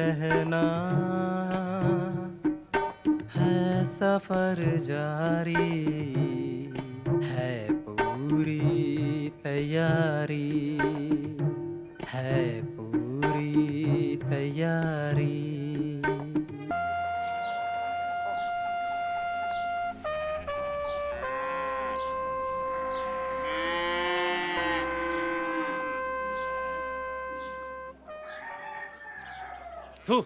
रहना है सफर जारी, है पूरी तैयारी, है पूरी तैयारी। थू,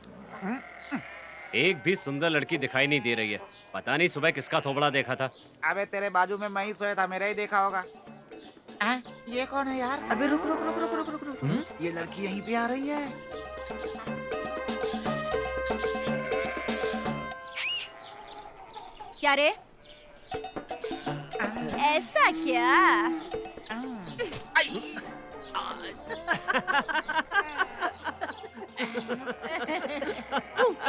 एक भी सुंदर लड़की दिखाई नहीं दे रही है। पता नहीं सुबह किसका थोबड़ा देखा था। अबे तेरे बाजू में मैं ही सोया था, मेरा ही देखा होगा। हैं? ये कौन है यार? अबे रुक रुक रुक रुक रुक रुक रुक। ये लड़की यहीं पे आ रही है। क्या रे? ऐसा क्या?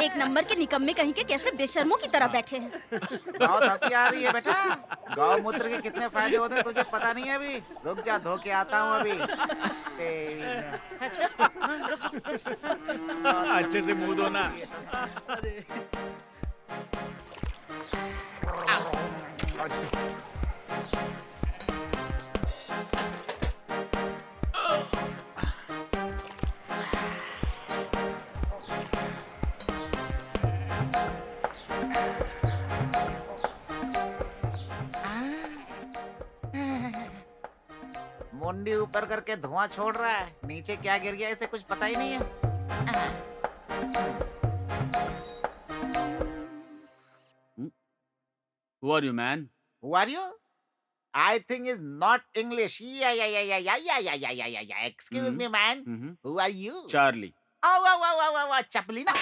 एक नंबर के निकम्मे कहीं के कैसे बेशर्मों की तरह बैठे हैं। बहुत हंसी आ रही है बेटा। गौमूत्र के कितने फायदे होते हैं तुझे पता नहीं है अभी। रुक जा, धो के आता हूँ अभी। अच्छे से मुंह धो ना। मुंडी ऊपर करके धुआं छोड़ रहा है, नीचे क्या गिर गया इसे कुछ पता ही नहीं है। Who are you, man? Who are you? I think is not English. Yeah. Excuse me, man. Who are you? Charlie. वाह चपली ना।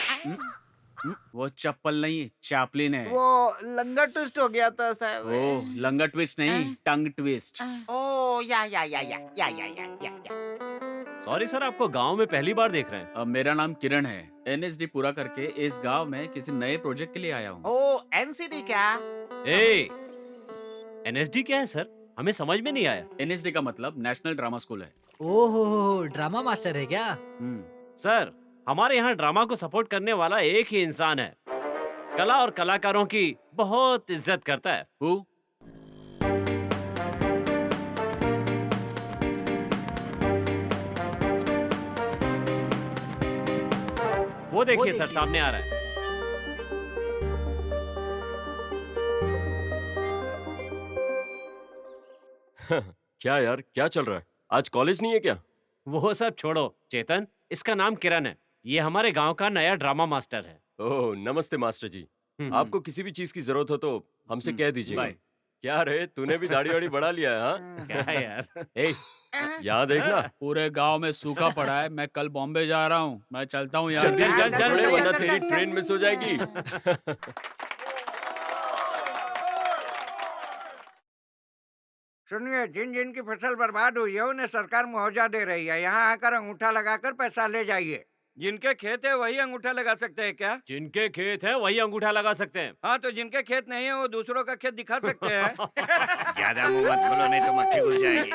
वो चप्पल नहीं, चापलिन है। वो लंगा ट्विस्ट हो गया था सर। ओह, लंगा ट्विस्ट नहीं, टंग ट्विस्ट। ओ या। सॉरी सर, आपको गांव में पहली बार देख रहे हैं। अब मेरा नाम किरण है। एनएसडी पूरा करके इस गांव में किसी नए प्रोजेक्ट के लिए आया हूँ। ओ एनसीडी क्या? एनएसडी क्या है सर? हमें समझ में नहीं आया। एनएसडी का मतलब नेशनल ड्रामा स्कूल है। ओहो, ड्रामा मास्टर है क्या? सर, हमारे यहाँ ड्रामा को सपोर्ट करने वाला एक ही इंसान है, कला और कलाकारों की बहुत इज्जत करता है। Who? वो देखिए सर, सामने आ रहा है। क्या यार, क्या चल रहा है? आज कॉलेज नहीं है क्या? वो सब छोड़ो चेतन, इसका नाम किरण है। ये हमारे गांव का नया ड्रामा मास्टर है। ओह, नमस्ते मास्टर जी। आपको किसी भी चीज की जरूरत हो तो हमसे कह दीजिएगा। क्या रे, तूने भी दाढ़ी वाड़ी बढ़ा लिया है? हाँ? क्या यार? ए, यहाँ देखना। पूरे गांव में सूखा पड़ा है। मैं कल बॉम्बे जा रहा हूँ। मैं चलता हूँ यार। चल, वरना तेरी ट्रेन मिस हो जाएगी। सुनिए, जिन जिन की फसल बर्बाद हुई है उन्हें सरकार मुआवजा दे रही है। यहाँ आकर अंगूठा लगाकर पैसा ले जाइए। जिनके खेत है वही अंगूठा लगा सकते हैं क्या? जिनके खेत है वही अंगूठा लगा सकते हैं। हाँ, तो जिनके खेत नहीं है वो दूसरों का खेत दिखा सकते हैं। ज्यादा मुंह मत खोलो नहीं तो मक्खी घुस जाएगी।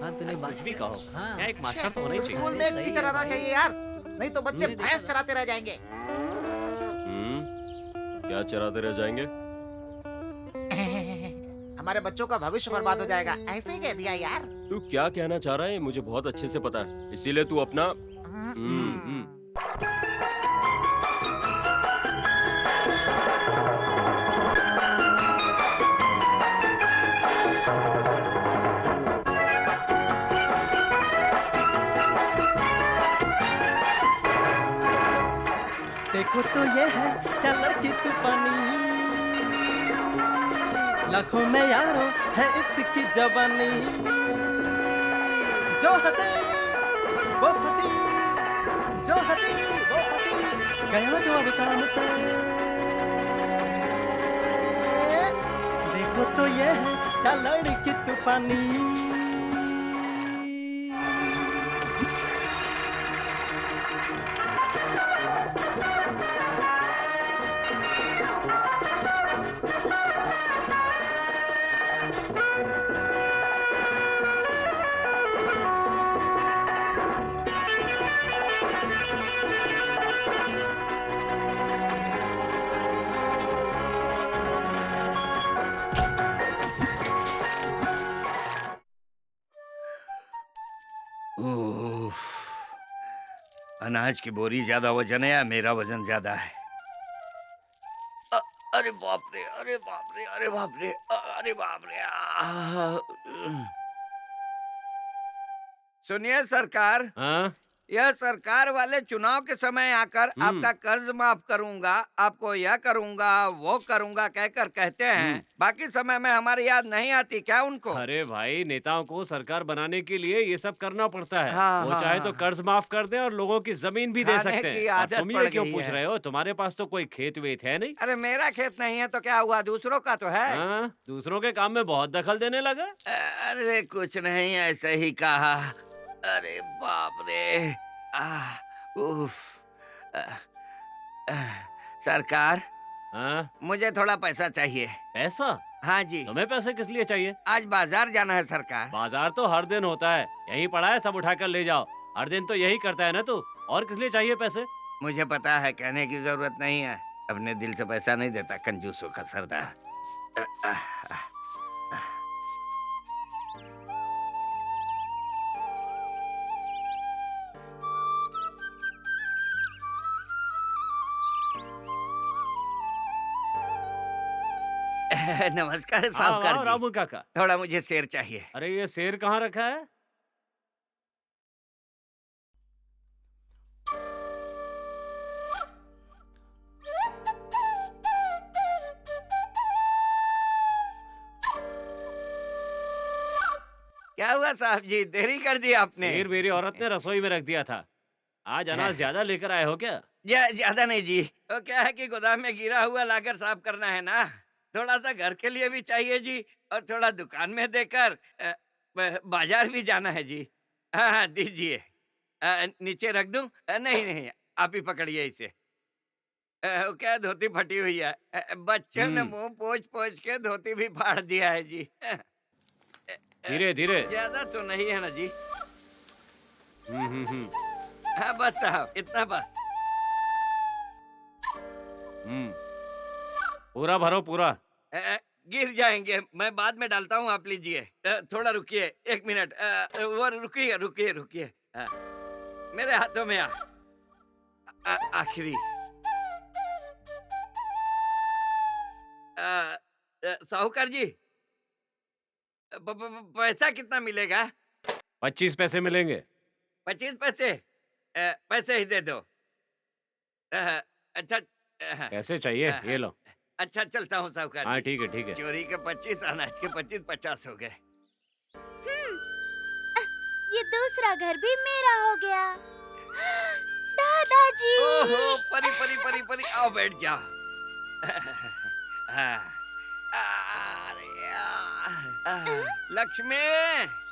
हाँ, तूने कुछ भी कहो। हाँ। क्या एक मास्टर तो होना ही चाहिए। स्कूल में एक टीचर आना चाहिए यार, नहीं तो बच्चे भैंस चराते रह जाएंगे। क्या चराते रह जाएंगे? हमारे बच्चों का भविष्य बर्बाद हो जाएगा, ऐसे ही कह दिया यार। तू क्या कहना चाह रहा है मुझे बहुत अच्छे से पता है, इसीलिए तू अपना देखो तो ये है क्या लड़की तूफानी, लाखों में यारों है इसकी जवानी। जो हंसी वो फंसी, जो हंसी वो फंसी, गया तो अब काम से। देखो तो ये है क्या लड़की तूफानी। अनाज की बोरी ज्यादा वजन है या मेरा वजन ज्यादा है? अरे बाप रे, अरे बाप रे, अरे बाप रे, अरे बाप रे। सुनिए सरकार, हाँ? यह सरकार वाले चुनाव के समय आकर आपका कर्ज माफ करूंगा, आपको यह करूंगा, वो करूंगा कहकर कहते हैं, बाकी समय में हमारी याद नहीं आती क्या उनको? अरे भाई, नेताओं को सरकार बनाने के लिए ये सब करना पड़ता है। हाँ, वो हाँ, चाहे तो हाँ। कर्ज माफ कर दे और लोगों की जमीन भी दे खाने सकते की हैं। और आदत तुम पड़ ये क्यों गई पूछ है। रहे हो? तुम्हारे पास तो कोई खेत वेत है नहीं। अरे मेरा खेत नहीं है तो क्या हुआ, दूसरों का तो है। हाँ? दूसरों के काम में बहुत दखल देने लगा। अरे कुछ नहीं, ऐसे ही कहा। अरे बाप रे, उफ। सरकार, हाँ? मुझे थोड़ा पैसा चाहिए। पैसा? हाँ जी, तुम्हें पैसे किस लिए चाहिए? आज बाजार जाना है सरकार। बाजार तो हर दिन होता है, यही पड़ा है, सब उठाकर ले जाओ। हर दिन तो यही करता है ना तू। और किस लिए चाहिए पैसे? मुझे पता है, कहने की जरूरत नहीं है। अपने दिल से पैसा नहीं देता कंजूसों का सरदार। नमस्कार साहूकार जी, रामू काका। थोड़ा मुझे शेर चाहिए। अरे ये शेर कहाँ रखा है? क्या हुआ साहब जी, देरी कर दी आपने? शेर मेरी औरत ने रसोई में रख दिया था। आज अनाज ज्यादा लेकर आए हो क्या? ज्यादा नहीं जी, तो क्या है कि गोदाम में गिरा हुआ लाकर साफ करना है ना, थोड़ा सा घर के लिए भी चाहिए जी, और थोड़ा दुकान में देकर बाजार भी जाना है जी। हाँ हाँ दीजिए। नीचे रख दूं? नहीं नहीं, आप ही पकड़िए इसे। वो क्या धोती फटी हुई है, बच्चों ने मुंह पोंछ पोंछ के धोती भी फाड़ दिया है जी। धीरे धीरे। ज्यादा तो नहीं है ना जी? हम्म। हाँ बस साहब, इतना बस। पूरा भरो पूरा। गिर जाएंगे, मैं बाद में डालता हूँ, आप लीजिए। थोड़ा रुकिए, 1 मिनट। वो रुकिए रुकिए रुकिए। मेरे हाथों में आखिरी। साहूकार जी, पैसा कितना मिलेगा? 25 पैसे मिलेंगे। 25 पैसे? पैसे ही दे दो। अच्छा। कैसे चाहिए? ये लो। अच्छा चलता हूँ साहूकार हाँ जी। ठीक है ठीक है। चोरी के 25, अनाज के 25, 50 हो गए। ये दूसरा घर भी मेरा हो गया। दादाजी। ओहो, परी परी परी परी, आओ बैठ जाओ। लक्ष्मी,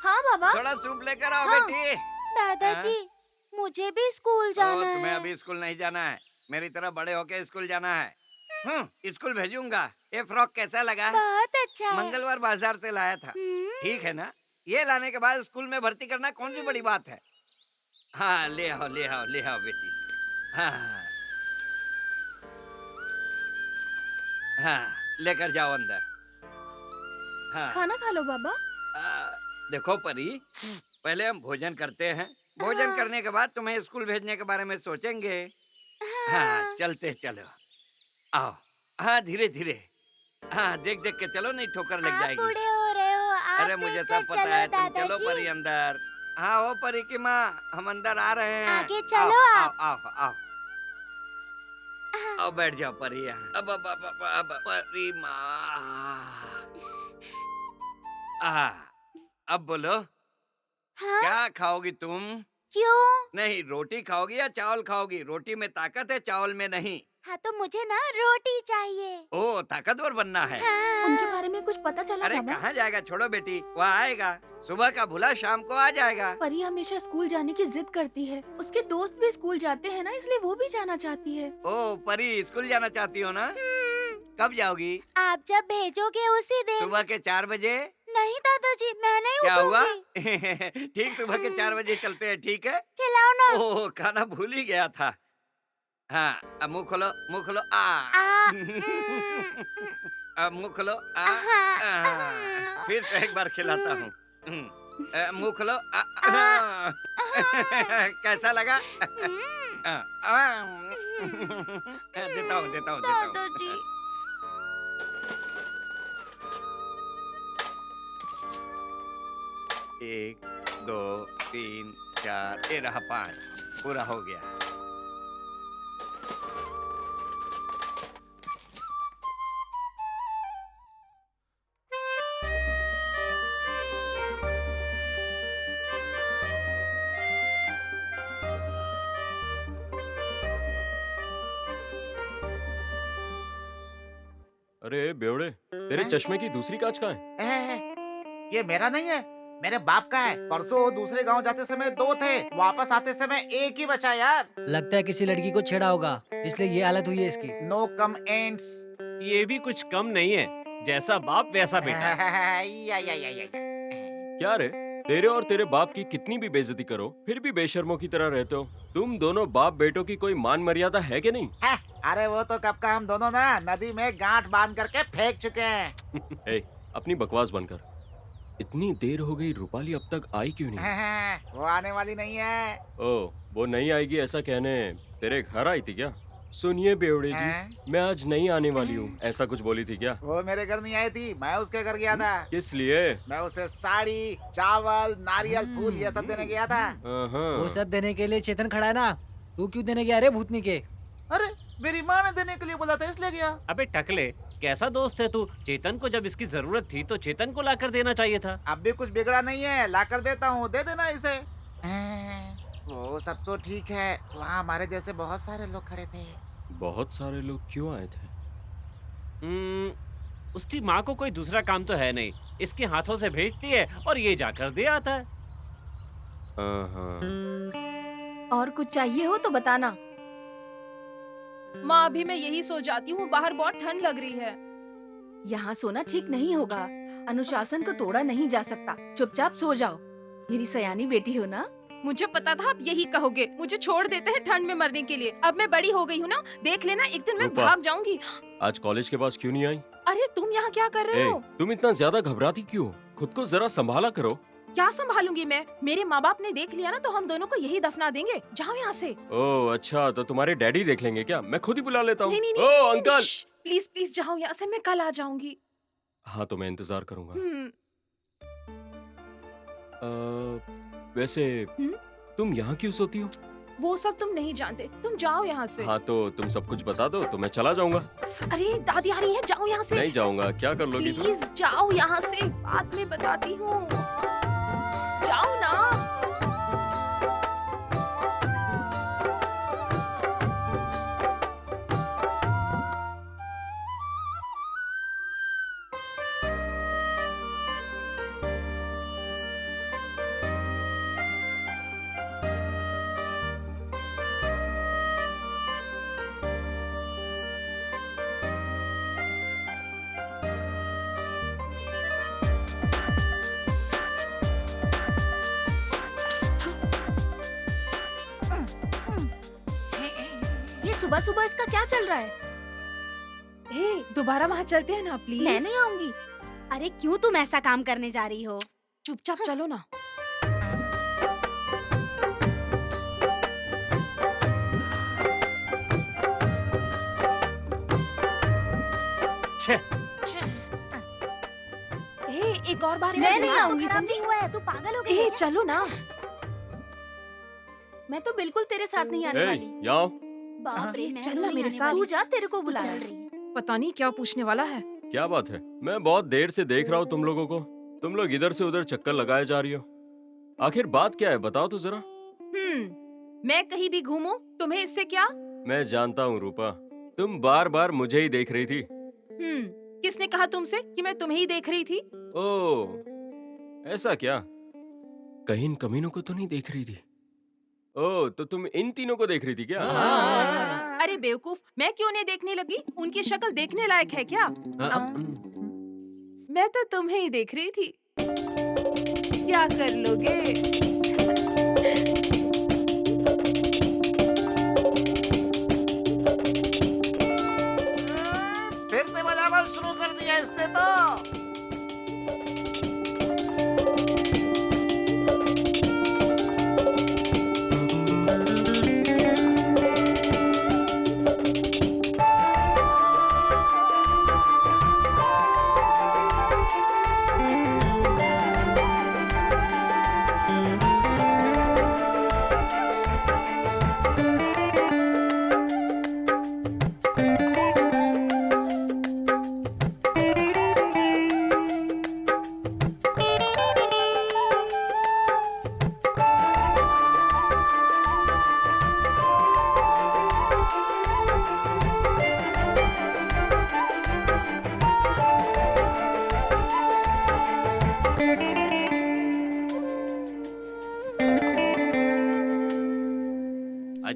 हाँ बाबा। थोड़ा सूप लेकर आओ हाँ। बेटी। दादाजी, मुझे भी स्कूल जाना है। तुम्हें अभी स्कूल नहीं जाना है, मेरी तरह बड़े होके स्कूल जाना है। स्कूल भेजूंगा। ये फ्रॉक कैसा लगा? बहुत अच्छा है। मंगलवार बाजार से लाया था। ठीक है ना? ये लाने के बाद स्कूल में भर्ती करना कौन सी बड़ी बात है? हाँ ले आओ ले आओ ले आओ बेटी। हाँ हाँ, लेकर जाओ अंदर। हाँ खाना खा लो बाबा। देखो परी, पहले हम भोजन करते हैं, भोजन करने के बाद तुम्हें स्कूल भेजने के बारे में सोचेंगे। हाँ चलते चलो, आओ। हाँ धीरे धीरे, हाँ देख देख के चलो, नहीं ठोकर लग आप जाएगी। बूढ़े हो रहे हो, आप अरे मुझे देखकर सब पता चलो है, तुम चलो दादाजी। परी अंदर। हाँ ओ परी की माँ, हम अंदर आ रहे हैं। आगे चलो आओ, आप। आओ आओ आओ आओ, बैठ जाओ परी यहाँ। अब परी माँ, अब बोलो। हाँ? क्या खाओगी तुम? क्यों? नहीं, रोटी खाओगी या चावल खाओगी? रोटी में ताकत है, चावल में नहीं। हाँ तो मुझे ना रोटी चाहिए। ओ, ताकतवर बनना है। हाँ। उनके बारे में कुछ पता चला अरे बाबा? कहाँ जाएगा, छोड़ो बेटी, वह आएगा। सुबह का भूला शाम को आ जाएगा। परी हमेशा स्कूल जाने की जिद करती है। उसके दोस्त भी स्कूल जाते हैं ना, इसलिए वो भी जाना चाहती है। ओ परी, स्कूल जाना चाहती हो ना? कब जाओगी? आप जब भेजोगे उसी दिन। सुबह के 4 बजे। नहीं दादाजी, मैं नहीं क्या हुआ? उठूंगी। ठीक सुबह के 4 बजे चलते हैं, ठीक है? खिलाओ ना। ओह, खाना भूल ही गया था। हाँ, अब मुंह खोलो, मुंह खोलो। अब मुंह खोलो। फिर से एक बार खिलाता हूँ। मुंह खोलो। कैसा लगा? देता हूँ देता हूँ। दादाजी। 1 2 3 4 ये रहा 5 पूरा हो गया। अरे बेवड़े, तेरे हैं? चश्मे की दूसरी कांच कहाँ है? ये मेरा नहीं है, मेरे बाप का है। परसों वो दूसरे गांव जाते समय 2 थे, वापस आते समय 1 ही बचा यार। लगता है किसी लड़की को छेड़ा होगा, इसलिए ये हालत हुई है इसकी। नो कम एंड्स। ये भी कुछ कम नहीं है, जैसा बाप वैसा बेटा। क्या रे, तेरे और तेरे बाप की कितनी भी बेइज्जती करो, फिर भी बेशर्मों की तरह रहते हो। तुम दोनों बाप बेटों की कोई मान मर्यादा है कि नहीं? अरे वो तो कब का हम दोनों ना नदी में गांठ बांध करके फेंक चुके हैं। ए, अपनी बकवास बंद कर। इतनी देर हो गई, रूपाली अब तक आई क्यों नहीं? वो आने वाली नहीं है। ओ, वो नहीं आएगी ऐसा कहने तेरे घर आई थी क्या? सुनिए बेवड़े जी, हैं? मैं आज नहीं आने वाली हूँ, ऐसा कुछ बोली थी क्या? वो मेरे घर नहीं आई थी, मैं उसके घर गया था। किस लिए? मैं उसे साड़ी, चावल, नारियल फूल ये सब देने गया था। वो सब देने के लिए चेतन खड़ा है ना, तू क्यों देने गया रे भूतनी के? अरे मेरी माँ ने देने के लिए बोला था इसलिए गया। अबे टकले, कैसा दोस्त है तू? चेतन को जब इसकी जरूरत थी तो चेतन को लाकर देना चाहिए था। अब भी कुछ बिगड़ा नहीं है, ला कर देता हूँ, दे देना इसे। वो सब तो ठीक है, वहाँ हमारे जैसे बहुत सारे लोग खड़े थे। बहुत सारे लोग क्यों आए थे? उसकी माँ को कोई दूसरा काम तो है नहीं, इसके हाथों से भेजती है और ये जाकर दे आता है। और कुछ चाहिए हो तो बताना। माँ अभी मैं यही सो जाती हूँ, बाहर बहुत ठंड लग रही है। यहाँ सोना ठीक नहीं होगा, अनुशासन को तोड़ा नहीं जा सकता। चुपचाप सो जाओ, मेरी सयानी बेटी हो ना। मुझे पता था आप यही कहोगे, मुझे छोड़ देते हैं ठंड में मरने के लिए। अब मैं बड़ी हो गई हूँ ना, देख लेना एक दिन मैं रूपा, भाग जाऊंगी। आज कॉलेज के पास क्यों नहीं आई? अरे तुम यहाँ क्या कर रहे ए, हो? तुम इतना ज्यादा घबराती क्यों? खुद को जरा संभाला करो। क्या संभालूंगी मैं? मेरे माँ बाप ने देख लिया ना तो हम दोनों को यही दफना देंगे। जाओ यहाँ से। ओह अच्छा, तो तुम्हारे डैडी देख लेंगे क्या? मैं खुद ही बुला लेता हूँ। नहीं नहीं ओह नहीं, अंकल, प्लीज प्लीज जाओ यहाँ से, मैं कल आ जाऊंगी। हाँ तो मैं इंतजार करूंगा। हम्म, वैसे हम्म? तुम यहाँ क्यों सोती हो? वो सब तुम नहीं जानते, तुम जाओ यहाँ से। हाँ तो तुम सब कुछ बता दो तो मैं चला जाऊंगा। अरे दादी आ रही है, जाओ यहाँ से। नहीं जाऊंगा, क्या कर लोगी तुम? प्लीज जाओ यहाँ से, बाद में बताती हूँ। जाओ ना। ये सुबह सुबह इसका क्या चल रहा है? हे, दोबारा वहाँ चलते हैं ना प्लीज। मैं नहीं आऊंगी। अरे क्यों तुम ऐसा काम करने जा रही हो? चुपचाप चलो ना। छे, हे, एक और बार मैं नहीं दिमाग तो आऊंगी, खराब समझी? नहीं हुआ है, तू पागल हो गई हे, है क्या? चलो ना। मैं तो बिल्कुल तेरे साथ नहीं आने ए, वाली। यहाँ बाप रे, ए, मैं चल तो ना नहीं मेरे आने साथ। वाली। तू जा, तेरे को बुला चल रहा रही है। है। पता नहीं क्या पूछने वाला है। क्या बात है? मैं बहुत देर से देख रहा हूँ तुम लोगों को। तुम लोग इधर से उधर चक्कर लगाए जा रही हो। आखिर बात क्या है, बताओ तो जरा। मैं कहीं भी घूमूं, तुम्हें इससे क्या? मैं जानता हूँ रूपा, तुम बार बार मुझे ही देख रही थी। किसने कहा तुमसे कि मैं तुम्हें ही देख रही थी? ओह ऐसा क्या? कहीं इन कमीनों को तो नहीं देख रही थी? ओह तो तुम इन तीनों को देख रही थी क्या? अरे बेवकूफ, मैं क्यों नहीं देखने लगी? उनकी शक्ल देखने लायक है क्या? मैं तो तुम्हें ही देख रही थी। क्या कर लोगे? फिर से बजाना शुरू कर दिया इसने तो।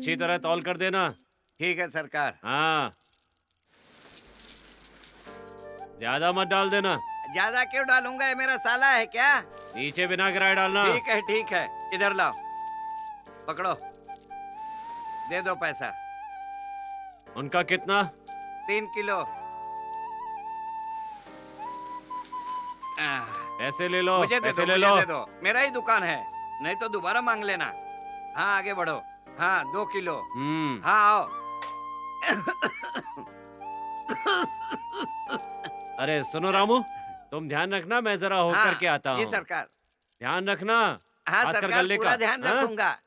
अच्छी तरह तौल कर देना। ठीक है सरकार। हाँ, ज्यादा मत डाल देना। ज्यादा क्यों डालूंगा, ये मेरा साला है क्या? नीचे बिना गिराए डालना। ठीक है, इधर लाओ, पकड़ो, दे दो पैसा। उनका कितना? 3 किलो। पैसे ले लो, मुझे पैसे ले लो। दे दो, मेरा ही दुकान है, नहीं तो दोबारा मांग लेना। हाँ आगे बढ़ो। हाँ 2 किलो। हाँ आओ। अरे सुनो रामू, तुम ध्यान रखना, मैं जरा होकर के आता हूँ। जी सरकार। ध्यान रखना। हाँ हाथ कर सरकार, गले पूरा का। ध्यान हाँ? रखूंगा।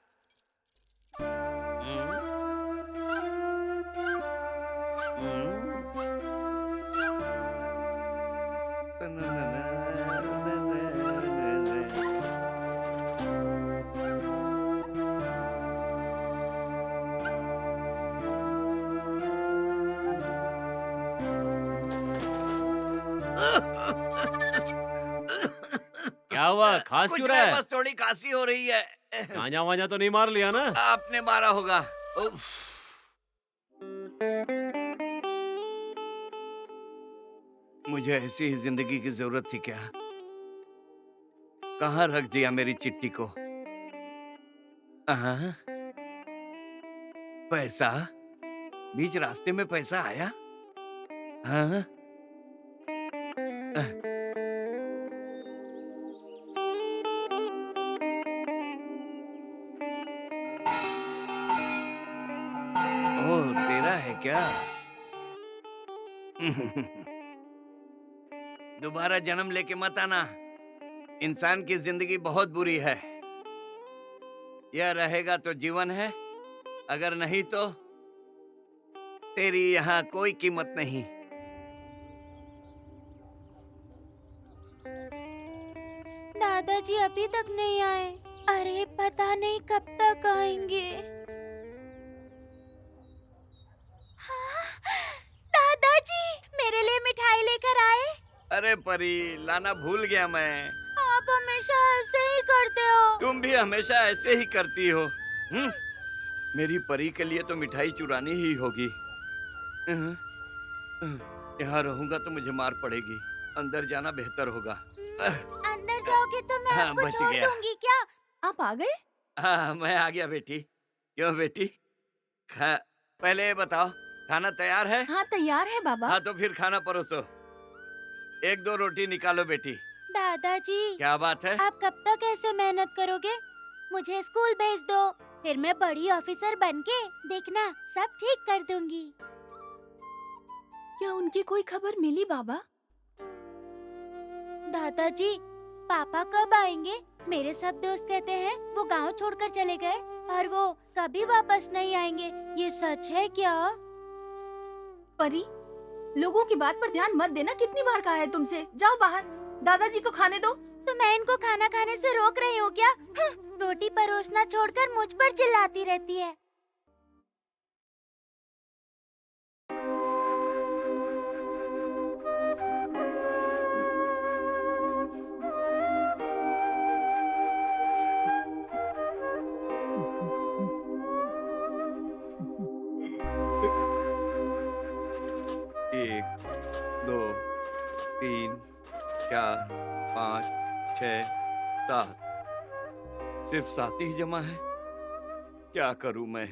क्या हुआ, खांस कुछ क्यों नहीं, रहा है? बस थोड़ी खांसी हो रही है। गांजा वांजा तो नहीं मार लिया ना? आपने मारा होगा। उफ। मुझे ऐसी ही जिंदगी की जरूरत थी क्या? कहाँ रख दिया मेरी चिट्ठी को? पैसा बीच रास्ते में पैसा आया? हाँ? ओह तेरा है क्या? दोबारा जन्म लेके मत आना। इंसान की जिंदगी बहुत बुरी है। यह रहेगा तो जीवन है, अगर नहीं तो तेरी यहाँ कोई कीमत नहीं। दादाजी अभी तक नहीं आए। अरे पता नहीं कब तक आएंगे। हाँ, दादाजी मेरे लिए मिठाई लेकर आए। अरे परी, लाना भूल गया मैं। आप हमेशा ऐसे ही करते हो। तुम भी हमेशा ऐसे ही करती हो। मेरी परी के लिए तो मिठाई चुरानी ही होगी। यहाँ रहूंगा तो मुझे मार पड़ेगी। अंदर जाना बेहतर होगा। अंदर जाओगे तो मैं हाँ, आपको बच छोड़ गया। दूंगी क्या? आप आ गए? हाँ मैं आ गया बेटी। क्यों बेटी? पहले ये बताओ, खाना तैयार है? हाँ तैयार है बाबा। हाँ तो फिर खाना परोसो। 1-2 रोटी निकालो बेटी। दादाजी क्या बात है? आप कब तक ऐसे मेहनत करोगे? मुझे स्कूल भेज दो, फिर मैं बड़ी ऑफिसर बनके देखना सब ठीक कर दूंगी। क्या उनकी कोई खबर मिली बाबा? दादाजी पापा कब आएंगे? मेरे सब दोस्त कहते हैं वो गांव छोड़कर चले गए और वो कभी वापस नहीं आएंगे। ये सच है क्या? परी, लोगों की बात पर ध्यान मत देना। कितनी बार कहा है तुमसे? जाओ बाहर, दादाजी को खाने दो। तो मैं इनको खाना खाने से रोक रही हूँ क्या? रोटी परोसना छोड़कर मुझ पर चिल्लाती रहती है। एक, 2, 3, 4, 5, 6, 7। सिर्फ 7 ही जमा है। क्या करूं मैं?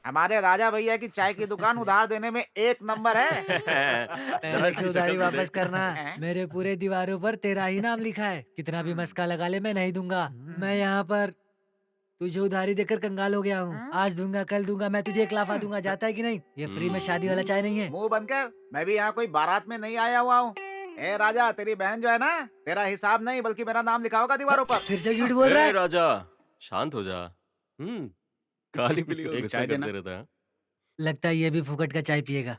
हमारे राजा भैया की चाय की दुकान उधार देने में 1 नंबर है। पहले से उधारी वापस करना। हैं? मेरे पूरे दीवारों पर तेरा ही नाम लिखा है। कितना भी मस्का लगा ले मैं नहीं दूंगा। मैं यहाँ पर तुझे उधारी देकर कंगाल हो गया हूँ। आज दूंगा कल दूंगा, मैं तुझे 1 लाफा दूंगा। जाता है कि नहीं? ये फ्री में शादी वाला चाय नहीं है। मुंह बंद कर, मैं भी यहाँ कोई बारात में नहीं आया हुआ हूँ। ए राजा, तेरी बहन जो है ना, तेरा हिसाब नहीं बल्कि मेरा नाम लिखा होगा दीवारों पर। फिर से झूठ बोल रहा ए है। राजा, शांत हो जा। काली पीली को एक गुस्सा चाय देना। करते रहता है। लगता है ये भी फुकट का चाय पिएगा।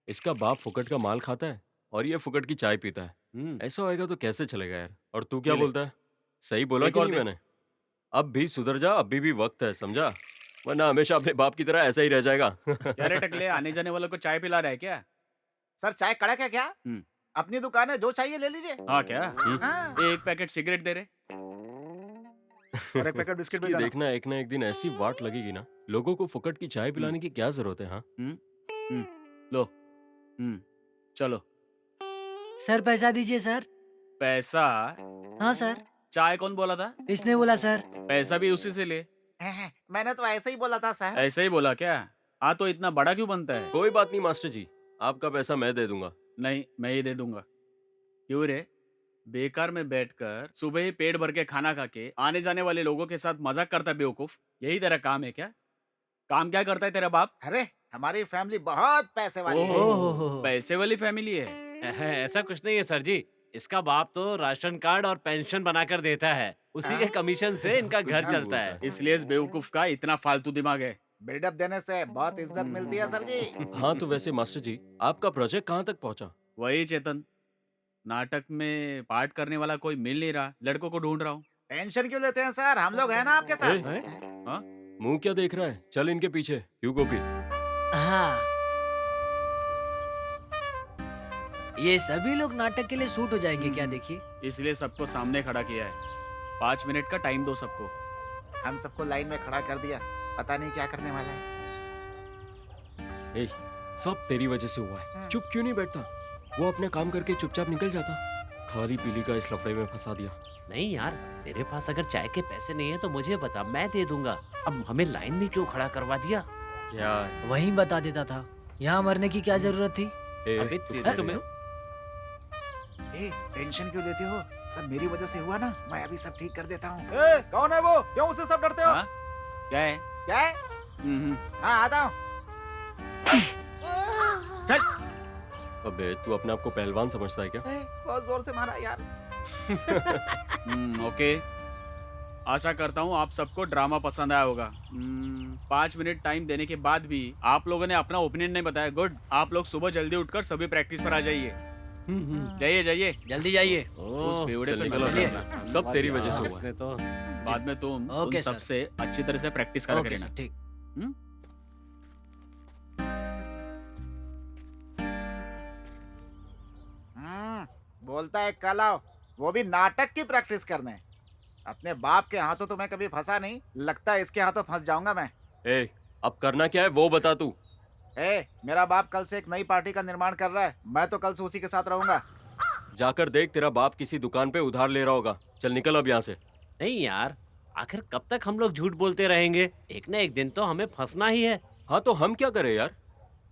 इसका बाप फुकट का माल खाता है और ये फुकट की चाय पीता है। ऐसा होएगा तो कैसे चलेगा यार? और तू क्या ये ले। बोलता है? सही बोला एक कि और नहीं दे। मैंने? अब भी सुधर जा, अभी भी वक्त है, समझा? वरना हमेशा अपने बाप की तरह ऐसा ही रह जाएगा। क्या रे टकले, आने जाने वालों को चाय पिला रहा है क्या? सर चाय कड़क है क्या? हम्म। अपनी दुकान है, जो चाहिए ले लीजिए। हाँ क्या? हाँ। एक पैकेट सिगरेट दे रहे। और एक पैकेट बिस्किट भी इसकी देना। देखना एक ना एक दिन ऐसी वाट लगेगी ना, लोगों को फुकट की चाय पिलाने की क्या जरूरत है? हाँ, लो। चलो। सर पैसा दीजिए सर। पैसा? हाँ सर, चाय कौन बोला था? इसने बोला सर। पैसा भी उसी से ले। मैंने तो ऐसे ही बोला था सर। ऐसे ही बोला क्या? हाँ तो इतना बड़ा क्यों बनता है? कोई बात नहीं मास्टर जी, आपका पैसा मैं दे दूंगा। नहीं, मैं ही दे दूंगा। क्यों रे? बेकार में बैठकर सुबह ही पेट भर के खाना खा के आने जाने वाले लोगों के साथ मजाक करता बेवकूफ, यही तेरा काम है क्या? काम क्या करता है तेरा बाप? अरे हमारी फैमिली बहुत पैसे वाली है। ओहो। पैसे वाली फैमिली है। ऐसा कुछ नहीं है सर जी, इसका बाप तो राशन कार्ड और पेंशन बनाकर देता है, उसी के कमीशन से इनका कुछ घर भी चलता बोलता है। इसलिए इस बेवकूफ का इतना फालतू दिमाग है। बिल्डअप देने से बहुत इज्जत मिलती है सर जी। हाँ तो वैसे मास्टर जी, आपका प्रोजेक्ट कहाँ तक पहुँचा? वही चेतन, नाटक में पार्ट करने वाला कोई मिल नहीं रहा, लड़कों को ढूंढ रहा हूँ। टेंशन क्यों लेते हैं सर, हम लोग हैं ना आपके साथ। मुंह क्या देख रहा है? चल इनके पीछे। क्यों गोपी? हाँ, ये सभी लोग नाटक के लिए सूट हो जाएंगे क्या? देखिए, इसलिए सबको सामने खड़ा किया है। 5 मिनट का टाइम दो सबको। हम सबको लाइन में खड़ा कर दिया, पता नहीं क्या करने वाला है। ए, सब तेरी वजह से हुआ है। चुप क्यों नहीं बैठता? वो अपना काम करके चुपचाप निकल जाता। खाली पीली का इस लफड़े में फंसा दिया। नहीं यार, तेरे पास अगर चाय के पैसे नहीं है तो मुझे बता, मैं दे दूंगा। अब हमें लाइन में क्यों खड़ा करवा दिया? क्या? वहीं बता देता था, यहाँ मरने की क्या जरूरत थी? ए, अबे तू तेरे क्या तुम्हें करेगा? टेंशन क्यों लेते हो? सब मेरी वजह से हुआ ना, मैं अभी सब ठीक कर देता हूँ। कौन है वो? क्यों उससे सब डरते हो? हाँ? क्या है? क्या है? हाँ आता हूँ। अबे तू अपने आप को पहलवान समझता है क्या? बहुत जोर से मारा यार। ओके, आशा करता हूँ आप सबको ड्रामा पसंद आया होगा। 5 मिनट टाइम देने के बाद भी आप लोगों ने अपना ओपिनियन नहीं बताया। गुड, आप लोग सुबह जल्दी उठकर सभी प्रैक्टिस पर आ जाइए। जाइए जाइए, जल्दी जाइए। उस बेवड़े चल पे निकलो नजर यहाँ रखना। से। सब तेरी वजह से हुआ है। इसने तो बाद में तुम ओके उन सर। सबसे अच्छी तरह से प्रैक्टिस करके ओके रहना। सर, ठीक। बोलता है कल आओ, वो भी नाटक की प्रैक्टिस करने। अपने बाप के हाथों तो मैं कभी फंसा नहीं, लगता है इसके हाथों फंस जाऊंगा मैं। ए, अब करना क्या है वो बता तू। मेरा बाप कल से एक नई पार्टी का निर्माण कर रहा है, मैं तो कल से उसी के साथ रहूंगा। जाकर देख, तेरा बाप किसी दुकान पे उधार ले रहा होगा। चल निकल अब यहाँ से। नहीं यार, आखिर कब तक हम लोग झूठ बोलते रहेंगे? एक ना एक दिन तो हमें फंसना ही है। हाँ तो हम क्या करें यार?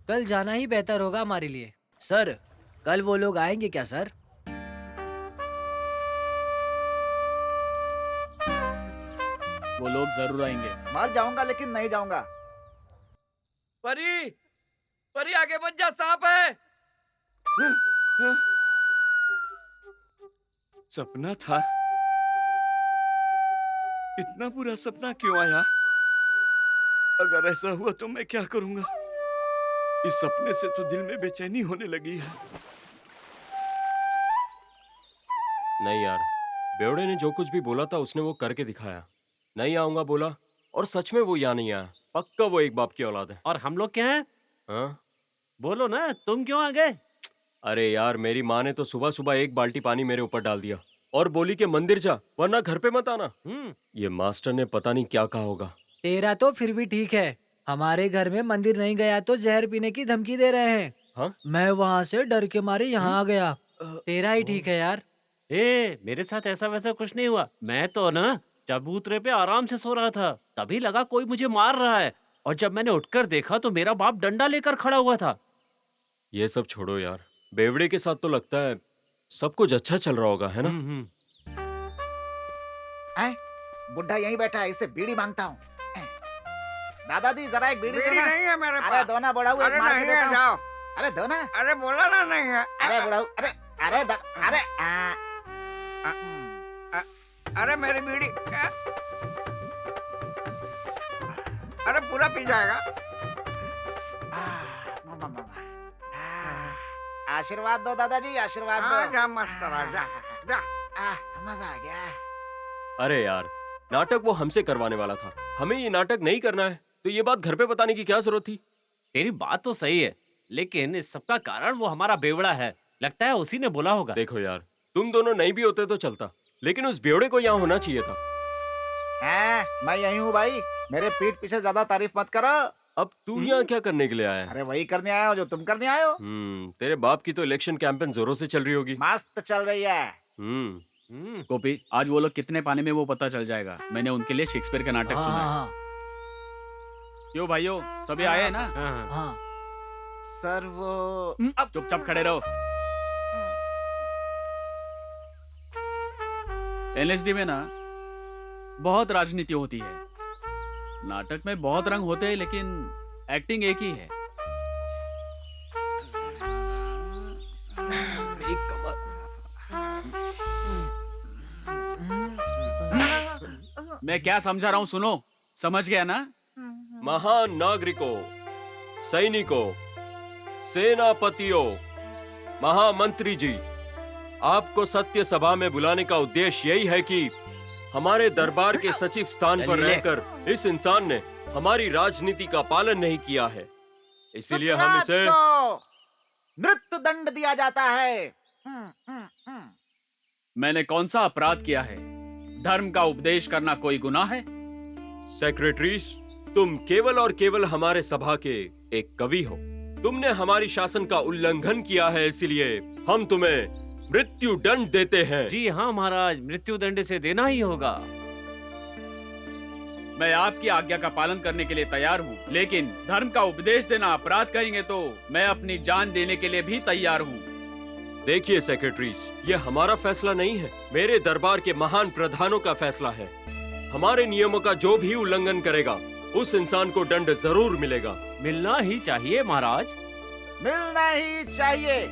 कल जाना ही बेहतर होगा हमारे लिए। सर, कल वो लोग आएंगे क्या सर? वो लोग जरूर आएंगे। मर जाऊंगा लेकिन नहीं जाऊंगा। परी, परी आगे बच जा, सांप है। सपना था, इतना बुरा सपना क्यों आया? अगर ऐसा हुआ तो मैं क्या करूंगा? इस सपने से तो दिल में बेचैनी होने लगी है। नहीं यार, बेवड़े ने जो कुछ भी बोला था उसने वो करके दिखाया। नहीं आऊंगा बोला और सच में वो यहाँ नहीं आया। पक्का वो एक बाप की औलाद है। और हम लोग क्या हैं? हाँ? बोलो ना, तुम क्यों आ गए? अरे यार, मेरी माँ ने तो सुबह सुबह एक बाल्टी पानी मेरे ऊपर डाल दिया और बोली कि मंदिर जा वरना घर पे मत आना। ये मास्टर ने पता नहीं क्या कहा होगा। तेरा तो फिर भी ठीक है, हमारे घर में मंदिर नहीं गया तो जहर पीने की धमकी दे रहे हैं। हाँ? मैं वहाँ से डर के मारे यहाँ आ गया। तेरा ही ठीक है यार। मेरे साथ ऐसा वैसा कुछ नहीं हुआ। मैं तो ना चबूतरे पे आराम से सो रहा था, तभी लगा कोई मुझे मार रहा है, और जब मैंने उठकर देखा तो मेरा बाप डंडा लेकर खड़ा हुआ था। ये सब छोड़ो यार, बेवड़े के साथ तो लगता है सब कुछ अच्छा चल रहा होगा, है ना? बुढ़ा यहीं बैठा है, इससे बीड़ी मांगता हूँ। दादाजी जरा एक बीड़ी देना। नहीं है मेरे अरे दो ना बुढ़ाऊ, एक मार के देता हूँ। जाओ। अरे दो ना। अरे बोला ना नहीं है। अरे बुढ़ाऊ, अरे अरे अरे अरे मेरी बीड़ी, अरे पूरा पी जाएगा। आशीर्वाद दो दादाजी, आशीर्वाद दो। जा मस्त रहा, जा जा। मजा आ गया। अरे यार, नाटक वो हमसे करवाने वाला था, हमें ये नाटक नहीं करना है। तो ये बात घर पे बताने की क्या जरूरत थी? तेरी बात तो सही है, लेकिन इस सब का कारण वो हमारा बेवड़ा है। लगता है उसी ने बोला होगा। देखो यार, तुम दोनों नहीं भी होते तो चलता, लेकिन उस बेवड़े को यहाँ होना चाहिए था। मैं यही हूँ भाई, मेरे पीठ पीछे ज्यादा तारीफ मत करो। अब तू यहाँ क्या करने के लिए आया है? अरे वही करने आया हो जो तुम करने आए हो। तेरे बाप की तो इलेक्शन कैंपेन जोरों से चल रही होगी। मस्त चल रही है। गोपी, आज वो लोग कितने पानी में वो पता चल जाएगा। मैंने उनके लिए शेक्सपियर का नाटक सुना है। हाँ क्यों भाइयों, सभी आए हैं ना? हाँ। हाँ। सर वो अब चुपचाप खड़े रहो। एलएसडी में ना बहुत राजनीति होती है। नाटक में बहुत रंग होते हैं, लेकिन एक्टिंग एक ही है। मेरी कमर। मैं क्या समझा रहा हूँ सुनो, समझ गया ना? महान नागरिकों, सैनिकों, सेनापतियों, महामंत्री जी, आपको सत्य सभा में बुलाने का उद्देश्य यही है कि हमारे दरबार के सचिव स्थान पर रहकर इस इंसान ने हमारी राजनीति का पालन नहीं किया है, इसीलिए हम इसे मृत्यु दंड दिया जाता है। मैंने कौन सा अपराध किया है? धर्म का उपदेश करना कोई गुनाह है? सेक्रेटरीज, तुम केवल और केवल हमारे सभा के एक कवि हो। तुमने हमारी शासन का उल्लंघन किया है, इसलिए हम तुम्हें मृत्यु दंड देते हैं। जी हाँ महाराज, मृत्यु दंड से देना ही होगा। मैं आपकी आज्ञा का पालन करने के लिए तैयार हूँ, लेकिन धर्म का उपदेश देना अपराध कहेंगे तो मैं अपनी जान देने के लिए भी तैयार हूँ। देखिए सेक्रेटरीज, ये हमारा फैसला नहीं है, मेरे दरबार के महान प्रधानों का फैसला है। हमारे नियमों का जो भी उल्लंघन करेगा उस इंसान को दंड जरूर मिलेगा। मिलना ही चाहिए महाराज। मिलना ही चाहिए,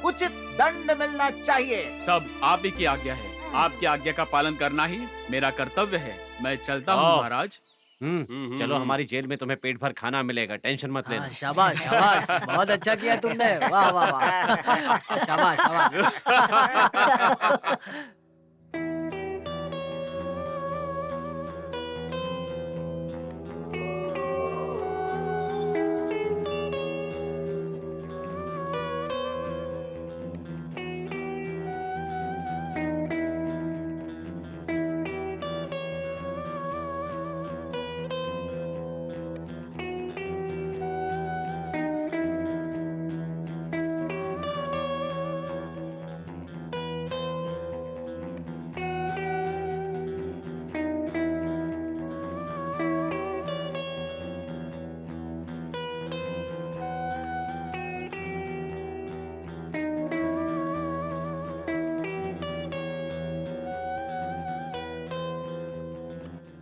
उचित दंड मिलना चाहिए। सब आप ही की आज्ञा है, आपकी आज्ञा का पालन करना ही मेरा कर्तव्य है। मैं चलता हूँ हाँ। महाराज। चलो, हमारी जेल में तुम्हें पेट भर खाना मिलेगा, टेंशन मत लेना। हाँ, शाबाश शाबाश, बहुत अच्छा किया तुमने, वाह वाह वाह, शाबाश शाबाश।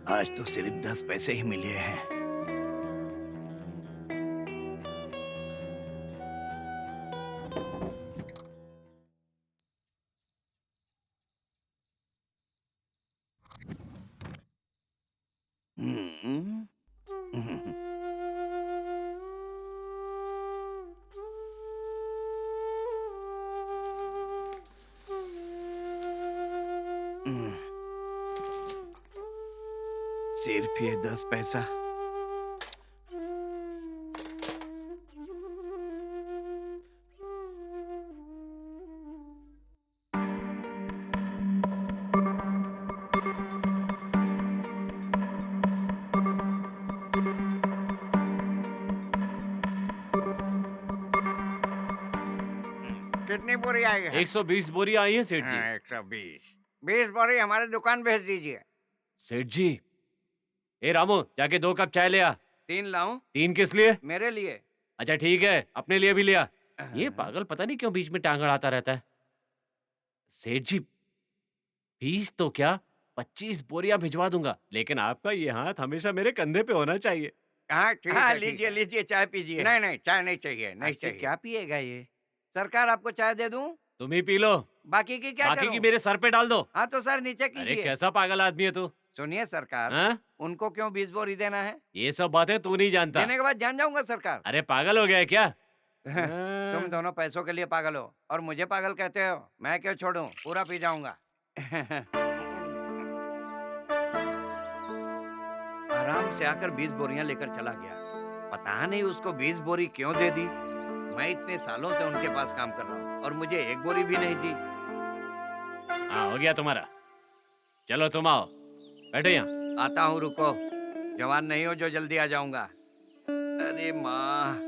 आज तो सिर्फ 10 पैसे ही मिले हैं। सिर्फ ये 10 पैसा। कितनी बोरी आई है? 120 बोरी आई है सेठ जी। 120 बोरी हमारे दुकान भेज दीजिए। सेठ जी, ए रामू, जाके 2 कप चाय ले आ। 3 लाऊं? 3 किस लिए? मेरे लिए। अच्छा ठीक है, अपने लिए भी लिया। ये पागल पता नहीं क्यों बीच में टांग अड़ाता रहता है। सेठ जी, 20 तो क्या, 25 बोरियां भिजवा दूंगा, लेकिन आपका ये हाथ हमेशा मेरे कंधे पे होना चाहिए। हाँ ठीक है, लीजिए लीजिए, चाय पीजिए। नहीं नहीं, चाय नहीं चाहिए, नहीं चाहिए। क्या पिएगा ये? सरकार आपको चाय दे दूं? तुम ही पी लो, बाकी की क्या बाकी करूं? की मेरे सर पे डाल दो। हाँ तो सर नीचे अरे कीजिए। कैसा पागल आदमी है तू? सुनिए सरकार, हाँ? उनको क्यों 20 बोरी देना है? ये सब बातें तू नहीं जानता। देने के बाद जान जाऊंगा सरकार। अरे पागल हो गया है क्या? तुम दोनों पैसों के लिए पागल हो और मुझे पागल कहते हो। मैं क्यों छोड़ूं, पूरा पी जाऊंगा। आराम से आकर 20 बोरियां लेकर चला गया। पता नहीं उसको 20 बोरी क्यों दे दी। मैं इतने सालों से उनके पास काम कर रहा हूँ और मुझे 1 बोरी भी नहीं दी। हाँ, हो गया तुम्हारा। चलो तुम आओ, बैठो यहाँ। आता हूँ, रुको। जवान नहीं हो जो जल्दी आ जाऊंगा। अरे माँ,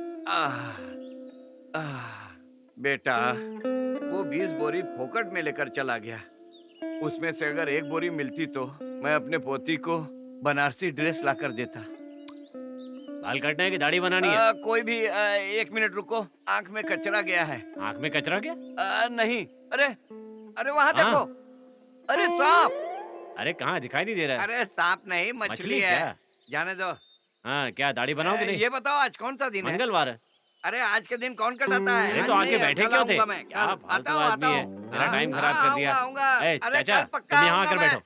बेटा, वो 20 बोरी फोकट में लेकर चला गया। उसमें से अगर 1 बोरी मिलती तो मैं अपने पोती को बनारसी ड्रेस ला कर देता। बाल काटना है कि दाढ़ी बनानी है? कोई भी 1 मिनट रुको, आंख में कचरा गया है। आंख में कचरा क्या? नहीं, अरे अरे वहाँ हाँ। देखो, अरे सांप। अरे कहाँ, दिखाई नहीं दे रहा है। अरे सांप नहीं, मछली है। क्या? जाने दो। हाँ, क्या दाढ़ी बनाओगे नहीं? ये बताओ आज कौन सा दिन है? मंगलवार है। अरे आज के दिन कौन कटाता है? अरे आज तो आके नहीं, बैठे कल क्यों थे? आऊंगा मैं, क्या कल फालतू आता हूँ, आदमी आता है। हूँ। मेरा टाइम खराब कर दिया। आऊंगा। ए, अरे चाचा, कल पक्का तुम यहाँ आऊंगा आकर मैं। बैठो।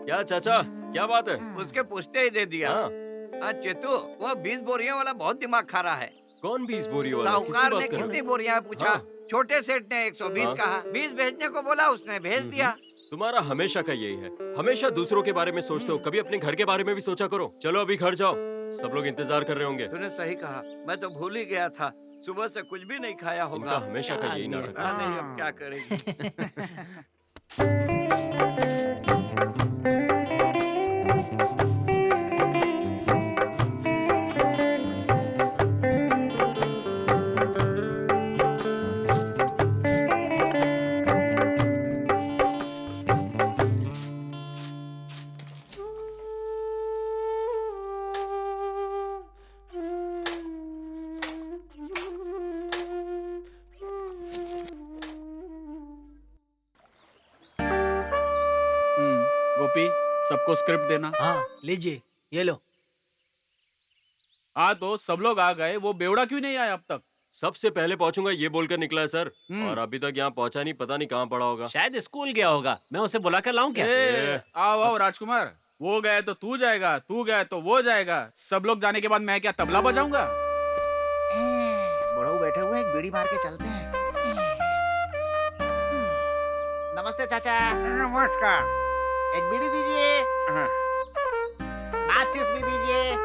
क्या चाचा, क्या बात है? उसके पूछते ही दे दिया। हाँ, चेतू, वो 20 बोरियों वाला बहुत दिमाग खा रहा है। कौन 20 बोरी वाला? किसकी साहूकार ने बात कर रहे कितनी हो? बोरियां पूछा। हाँ। छोटे सेठ ने 120 हाँ। कहा। 20 भेजने को बोला, उसने भेज दिया। तुम्हारा हमेशा का यही है, हमेशा दूसरों के बारे में सोचते हो, कभी अपने घर के बारे में भी सोचा करो। चलो अभी घर जाओ, सब लोग इंतजार कर रहे होंगे। तूने सही कहा, मैं तो भूल ही गया था। सुबह से कुछ भी नहीं खाया होगा। इनका हमेशा का यही आदमी है। नाटक पता है। नहीं अब क्या करेगी। गोपी, सबको स्क्रिप्ट देना। हाँ लीजिए, ये लो। हाँ तो सब लोग आ गए, वो बेवड़ा क्यों नहीं आया अब तक? सबसे पहले पहुंचूंगा ये बोलकर निकला है सर, हम्म। और अभी तक यहाँ पहुंचा नहीं, पता नहीं कहाँ पड़ा होगा। शायद स्कूल गया होगा। मैं उसे बुला कर लाऊं क्या? आओ आओ राजकुमार, वो गए तो तू जाएगा, तू गए तो वो जाएगा। सब लोग जाने के बाद मैं क्या तबला बजाऊंगा? बुढ़ऊ बैठे हुए हैं, एक बीड़ी मार के चलते हैं। नमस्ते चाचा। नमस्कार। एक बीड़ी दीजिए। हाँ। माचिस भी दीजिए।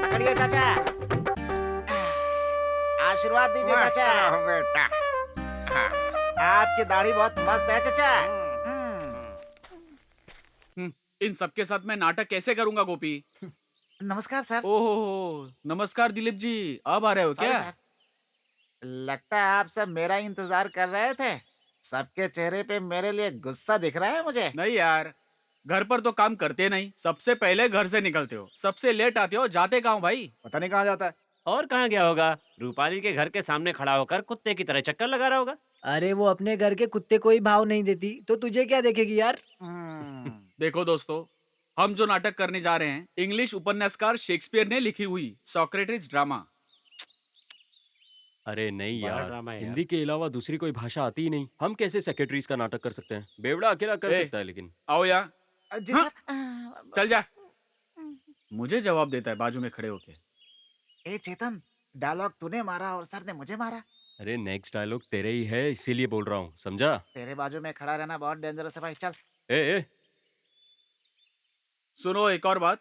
पकड़िए चाचा। आशीर्वाद दीजिए चाचा। बेटा। आपकी दाढ़ी बहुत मस्त है चाचा। इन सबके साथ मैं नाटक कैसे करूंगा गोपी? नमस्कार सर। ओहो, नमस्कार दिलीप जी, अब आ रहे हो सॉरी क्या? सर। लगता है आप सब मेरा इंतजार कर रहे थे। सबके चेहरे पे मेरे लिए गुस्सा दिख रहा है मुझे। नहीं यार, घर पर तो काम करते नहीं, सबसे पहले घर से निकलते हो, सबसे लेट आते हो, जाते कहाँ हो भाई? पता नहीं कहाँ जाता है। और कहाँ गया होगा? रूपाली के घर के सामने खड़ा होकर कुत्ते की तरह चक्कर लगा रहा होगा। अरे वो अपने घर के कुत्ते को ही भाव नहीं देती तो तुझे क्या देखेगी यार। देखो दोस्तों, हम जो नाटक करने जा रहे हैं, इंग्लिश उपन्यासकार शेक्सपियर ने लिखी हुई सॉक्रेटिस ड्रामा। अरे नहीं बड़ा यार, ड्रामा है यार। हिंदी के अलावा दूसरी कोई भाषा आती ही नहीं। हम कैसे सेक्रेटरीज का नाटक कर सकते हैं? बेवड़ा अकेला कर ए, सकता है, लेकिन आओ यहाँ, जी हाँ? सर। चल जा। मुझे जवाब देता है बाजू में खड़े होके। ए चेतन, डायलॉग तूने मारा और सर ने मुझे मारा। अरे नेक्स्ट डायलॉग तेरे ही है, इसीलिए बोल रहा हूँ, समझा? तेरे बाजू में खड़ा रहना बहुत डेंजरस है भाई। चल। ए सुनो एक और बात,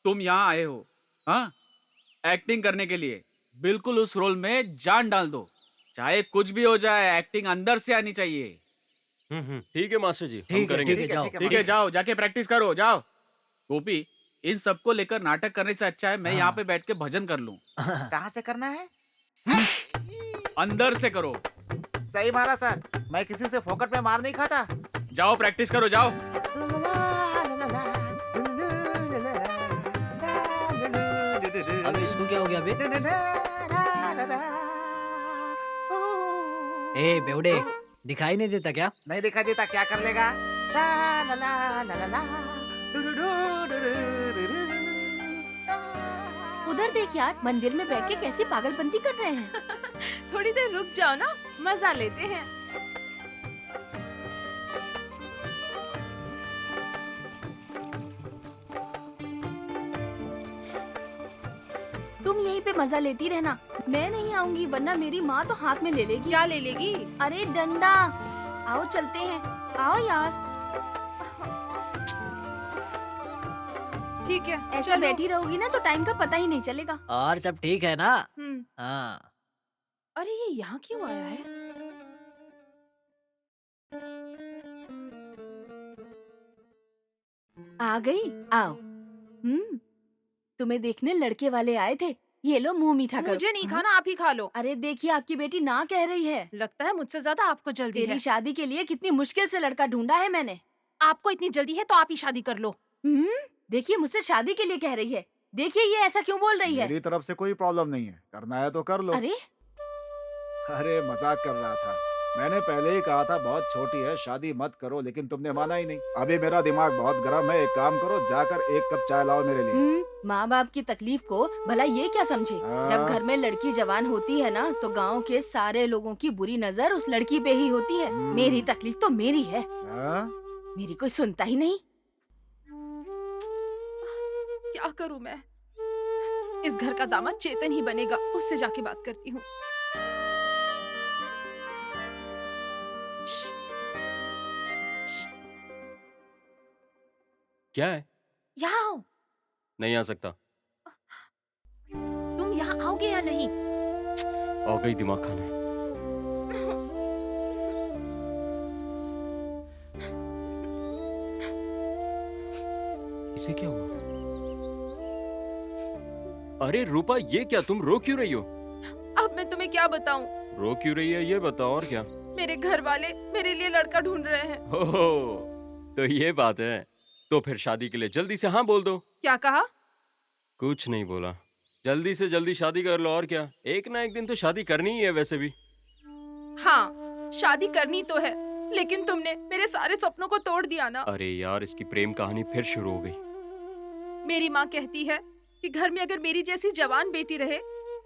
तुम यहाँ आए हो, हाँ, एक्टिंग करने के लिए। बिल्कुल उस रोल में जान डाल दो, चाहे कुछ भी हो जाए, एक्टिंग अंदर से आनी चाहिए। ठीक है मास्टर जी, हम ठीक है, करेंगे। ठीक है, जाओ। ठीक है, जाओ जाके प्रैक्टिस करो, जाओ। गोपी, इन सबको लेकर नाटक करने से अच्छा है मैं यहाँ पे बैठ के भजन कर लूं। कहाँ से करना है? अंदर से करो। सही मारा सर, मैं किसी से फोकट में मार नहीं खाता। जाओ प्रैक्टिस करो, जाओ। अब इसको क्या हो गया बे? ए बेवड़े, दिखाई नहीं देता क्या? नहीं दिखाई देता, क्या कर लेगा? उधर देख यार, मंदिर में बैठ के कैसी पागलपंती कर रहे हैं। थोड़ी देर रुक जाओ ना, मजा लेते हैं। पे मजा लेती रहना। मैं नहीं आऊंगी वरना मेरी माँ तो हाथ में ले लेगी। क्या ले लेगी? अरे डंडा। आओ चलते हैं, आओ यार। ठीक है, ऐसा चलो। बैठी रहोगी ना तो टाइम का पता ही नहीं चलेगा। और सब ठीक है ना? हम्म। हाँ। अरे ये यहाँ क्यों आया है? आ गई, आओ। तुम्हें देखने लड़के वाले आए थे। ये लो मुंह मीठा करो। मुझे नहीं खाना, आप ही खा लो। अरे देखिए आपकी बेटी ना कह रही है। लगता है मुझसे ज्यादा आपको जल्दी तेरी है। शादी के लिए कितनी मुश्किल से लड़का ढूंढा है मैंने। आपको इतनी जल्दी है तो आप ही शादी कर लो। देखिए मुझसे शादी के लिए कह रही है। देखिए ये ऐसा क्यों बोल रही है। मेरी तरफ से कोई प्रॉब्लम नहीं है, करना है तो कर लो। अरे अरे मजाक कर रहा था। मैंने पहले ही कहा था बहुत छोटी है, शादी मत करो, लेकिन तुमने माना ही नहीं। अभी मेरा दिमाग बहुत गर्म है, एक काम करो, जाकर एक कप चाय लाओ मेरे लिए। माँ बाप की तकलीफ को भला ये क्या समझे। हाँ। जब घर में लड़की जवान होती है ना तो गांव के सारे लोगों की बुरी नजर उस लड़की पे ही होती है। मेरी तकलीफ तो मेरी है, हाँ? मेरी कोई सुनता ही नहीं। क्या करूं मैं? इस घर का दामाद चेतन ही बनेगा, उससे जाके बात करती हूँ। क्या है? यहाँ आओ। नहीं आ सकता। तुम यहाँ आओगे या नहीं? आ गई दिमाग खाने। इसे क्या हुआ? अरे रूपा, ये क्या, तुम रो क्यों रही हो? अब मैं तुम्हें क्या बताऊं? रो क्यों रही है ये बताओ, और क्या? मेरे घर वाले मेरे लिए लड़का ढूंढ रहे हैं। ओहो, तो ये बात है। तो फिर शादी के लिए जल्दी से हाँ बोल दो। क्या कहा? कुछ नहीं बोला। जल्दी से जल्दी शादी कर लो, और क्या। एक ना एक दिन तो शादी करनी ही है वैसे भी। हाँ, शादी करनी तो है, लेकिन तुमने मेरे सारे सपनों को तोड़ दिया ना। अरे यार, इसकी प्रेम कहानी फिर शुरू हो गई। मेरी माँ कहती है कि घर में अगर मेरी जैसी जवान बेटी रहे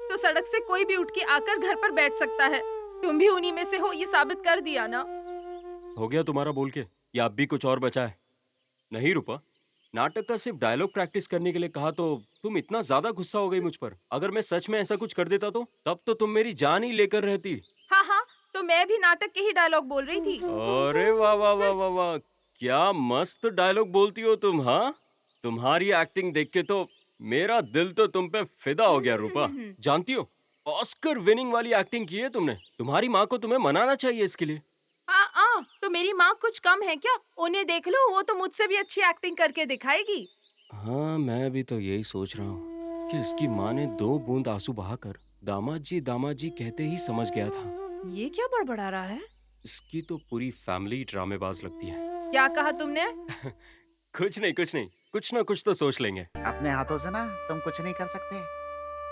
तो सड़क से कोई भी उठ के आकर घर पर बैठ सकता है। तुम भी उन्हीं में से हो, ये साबित कर दिया ना। हो गया तुम्हारा बोल के, या अब भी कुछ और बचा है? नहीं रूपा, नाटक का सिर्फ डायलॉग प्रैक्टिस करने के लिए कहा तो तुम इतना ज्यादा गुस्सा हो गई मुझ पर। अगर मैं सच में ऐसा कुछ कर देता तो तब तो तुम मेरी जान ही लेकर रहती। हाँ हाँ, तो मैं भी नाटक के ही डायलॉग बोल रही थी। अरे वाह वाह वाह वाह वाह, क्या मस्त डायलॉग बोलती हो तुम। हाँ, तुम्हारी एक्टिंग देख के तो मेरा दिल तो तुम पे फिदा हो गया रूपा। जानती हो, ऑस्कर विनिंग वाली एक्टिंग की है तुमने। तुम्हारी माँ को तुम्हें मनाना चाहिए इसके लिए। हाँ, तो मेरी माँ कुछ कम है क्या? उन्हें देख लो, वो तो मुझसे भी अच्छी एक्टिंग करके दिखाएगी। हाँ, मैं भी तो यही सोच रहा हूँ कि इसकी माँ ने 2 बूंद आंसू बहाकर दामाद जी कहते ही समझ गया था। ये क्या बड़बड़ा रहा है? इसकी तो पूरी फैमिली ड्रामेबाज लगती है। क्या कहा तुमने? कुछ नहीं, कुछ ना कुछ तो सोच लेंगे। अपने हाथों से ना तुम कुछ नहीं कर सकते।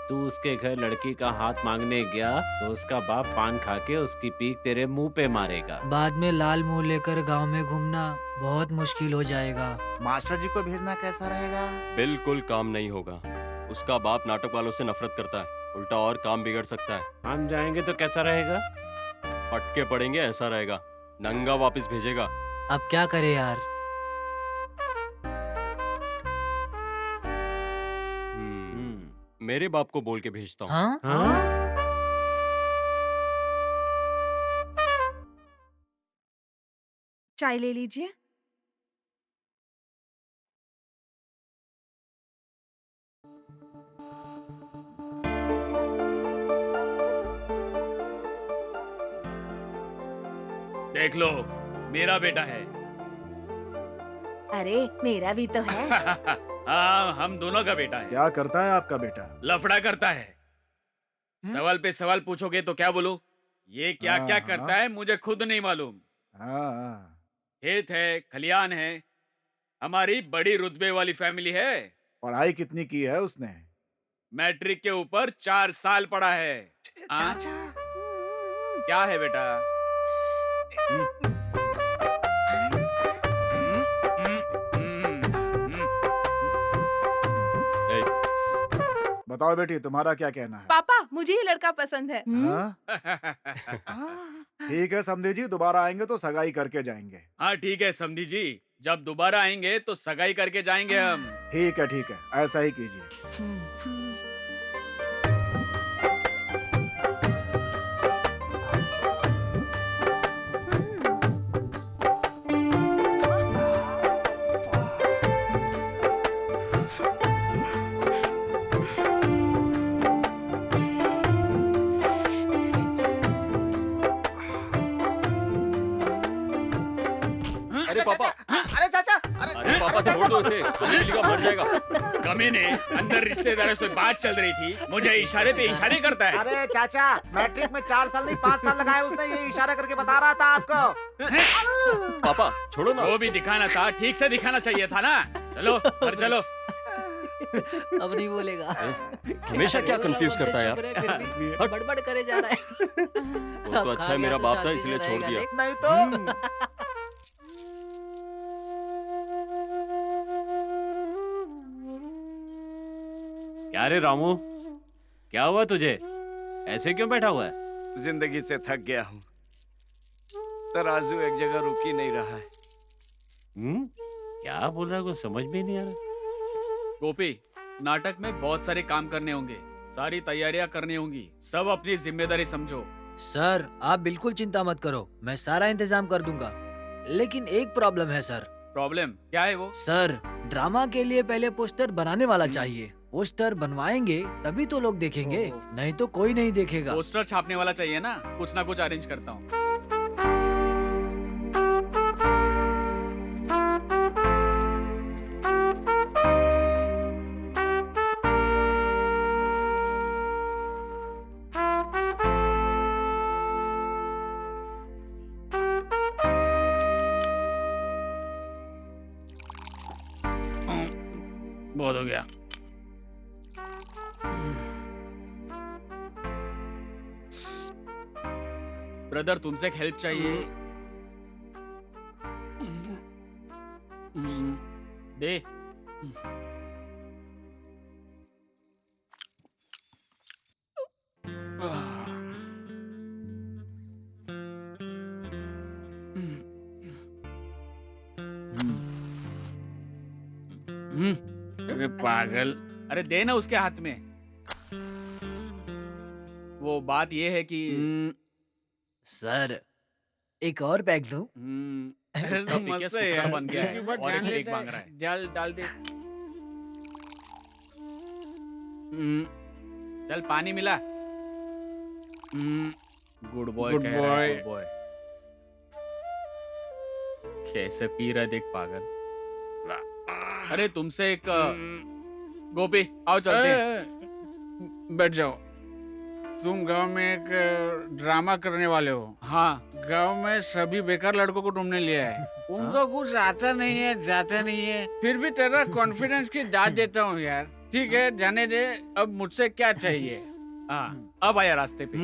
तू उसके घर लड़की का हाथ मांगने गया तो उसका बाप पान खा के उसकी पीक तेरे मुंह पे मारेगा। बाद में लाल मुंह लेकर गांव में घूमना बहुत मुश्किल हो जाएगा। मास्टर जी को भेजना कैसा रहेगा? बिल्कुल काम नहीं होगा। उसका बाप नाटक वालों से नफरत करता है, उल्टा और काम बिगड़ सकता है। हम जाएंगे तो कैसा रहेगा? फटके पड़ेंगे, ऐसा रहेगा। नंगा वापस भेजेगा। अब क्या करे यार। मेरे बाप को बोल के भेजता हूँ। हाँ? हाँ? चाय ले लीजिए। देख लो, मेरा बेटा है। अरे मेरा भी तो है। हाँ, हम दोनों का बेटा है। क्या करता है आपका बेटा? लफड़ा करता है। सवाल पे सवाल पूछोगे तो क्या बोलूं? ये क्या क्या हाँ, करता है मुझे खुद नहीं मालूम। हाँ। खेत है, खलियान है, हमारी बड़ी रुतबे वाली फैमिली है। पढ़ाई कितनी की है उसने? मैट्रिक के ऊपर 4 साल पढ़ा है। हाँ? चाचा। क्या है बेटा? बताओ बेटी, तुम्हारा क्या कहना है? पापा, मुझे ये लड़का पसंद है। हाँ? ठीक है समधी जी, दोबारा आएंगे तो सगाई करके जाएंगे। हाँ ठीक है समधी जी, जब दोबारा आएंगे तो सगाई करके जाएंगे हम। ठीक है, ऐसा ही कीजिए। अरे पापा, अरे चाचा, अरे पापा छोड़ दो इसे, बिजली का मर जाएगा। कमीने, अंदर रिश्तेदारों से बात चल रही थी, मुझे इशारे पे इशारे करता है। अरे चाचा, मैट्रिक में 4 साल नहीं 5 साल लगाए उसने, ये इशारा करके बता रहा था आपको। पापा छोड़ो ना। वो भी दिखाना था, ठीक से दिखाना चाहिए था ना। चलो घर चलो। अब नहीं बोलेगा। हमेशा क्या कंफ्यूज करता है यार। फिर भी बड़बड़ करे जा रहा है। वो तो अच्छा है मेरा बाप था इसलिए छोड़ दिया। नहीं तो क्या रे रामू, क्या हुआ तुझे? ऐसे क्यों बैठा हुआ है? जिंदगी से थक गया हूँ। तराजू एक जगह रुक ही नहीं रहा है। क्या बोल रहा है, कुछ समझ में नहीं आ रहा। गोपी, नाटक में बहुत सारे काम करने होंगे, सारी तैयारियां करनी होंगी, सब अपनी जिम्मेदारी समझो। सर आप बिल्कुल चिंता मत करो, मैं सारा इंतजाम कर दूंगा। लेकिन एक प्रॉब्लम है सर। प्रॉब्लम क्या है वो? सर ड्रामा के लिए पहले पोस्टर बनाने वाला चाहिए। पोस्टर बनवाएंगे तभी तो लोग देखेंगे, नहीं तो कोई नहीं देखेगा। पोस्टर छापने वाला चाहिए ना, कुछ ना कुछ अरेंज करता हूँ। बहुत हो गया। ब्रदर, तुमसे एक हेल्प चाहिए। दे। अरे पागल, अरे दे ना उसके हाथ में। वो बात ये है कि सर एक और पैक दूं? अरे तो पी के मस्त है सुक्का यार। बन गया है, एक बार और जान एक लेता मांग है। रहा है। डाल डाल दे। चल पानी मिला। Good boy, Good boy. Good boy. कैसे पी रहा है देख पागल। अरे तुमसे एक गोपी, आओ चलते हैं। बैठ जाओ। तुम गांव में एक ड्रामा करने वाले हो। हाँ, गांव में सभी बेकार लड़कों को तुमने लिया है। उनको कुछ आता नहीं है, जाता नहीं है, फिर भी तेरा कॉन्फिडेंस की दाद देता हूँ यार। ठीक है, जाने दे। अब मुझसे क्या चाहिए? हाँ, अब आया रास्ते पे।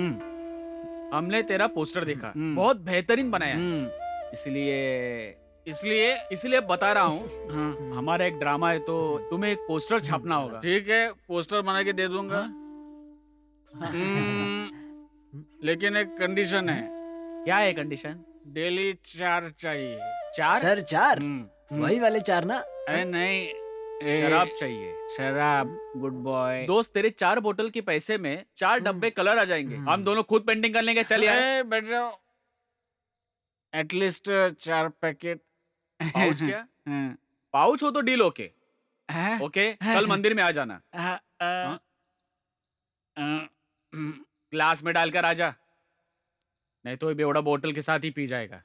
हमने तेरा पोस्टर देखा, बहुत बेहतरीन बनाया है। इसलिए बता रहा हूँ, हमारा एक ड्रामा है तो तुम्हें एक पोस्टर छापना होगा। ठीक है, पोस्टर बना के दे दूंगा। लेकिन एक कंडीशन है। क्या है कंडीशन? डेली 4 चाहिए। 4? सर 4? वही वाले 4 ना? अरे नहीं, शराब चाहिए। शराब। Good boy. दोस्त, तेरे 4 बोतल के पैसे में 4 डब्बे कलर आ जाएंगे। हम दोनों खुद पेंटिंग कर लेंगे। चल यार। बैठ जाओ। At least 4 packet. पाउच क्या? पाउच हो तो डील ओके। ओके, कल मंदिर में आ जाना। ग्लास में डालकर आ जा, नहीं तो ये बेवड़ा बोतल के साथ ही पी जाएगा।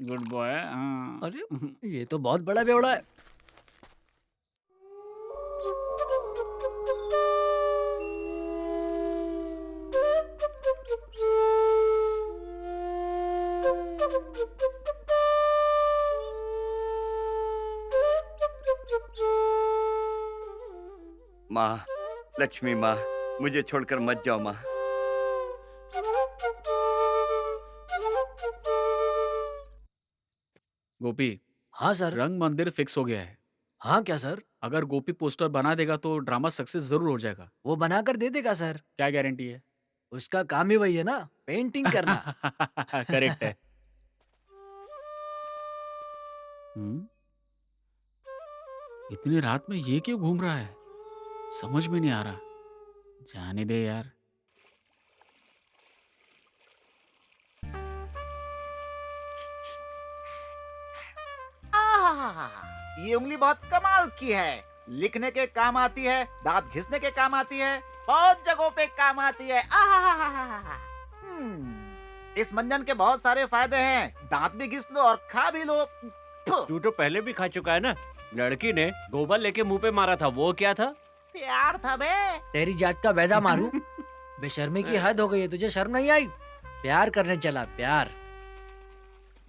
Good boy. अरे ये तो बहुत बड़ा बेवड़ा है। माँ, लक्ष्मी माँ, मुझे छोड़कर मत जाओ माँ। गोपी, हाँ सर। रंग मंदिर फिक्स हो गया है। हाँ क्या सर? अगर गोपी पोस्टर बना देगा तो ड्रामा सक्सेस जरूर हो जाएगा। वो बनाकर दे देगा सर। क्या गारंटी है? उसका काम ही वही है ना, पेंटिंग करना। करेक्ट है। इतनी रात में ये क्यों घूम रहा है, समझ में नहीं आ रहा। जाने दे यार। ये उंगली बहुत कमाल की है। लिखने के काम आती है, दांत घिसने के काम आती है, बहुत जगहों पे काम आती है। इस मंजन के बहुत सारे फायदे हैं, दांत भी घिस लो और खा भी लो। फु, तू तो पहले भी खा चुका है ना। लड़की ने गोबर लेके मुंह पे मारा था, वो क्या था? प्यार था बे। तेरी जात का वैदा मारू। बेशर्मी की हद हो गई है, तुझे शर्म नहीं आई? प्यार करने चला, प्यार।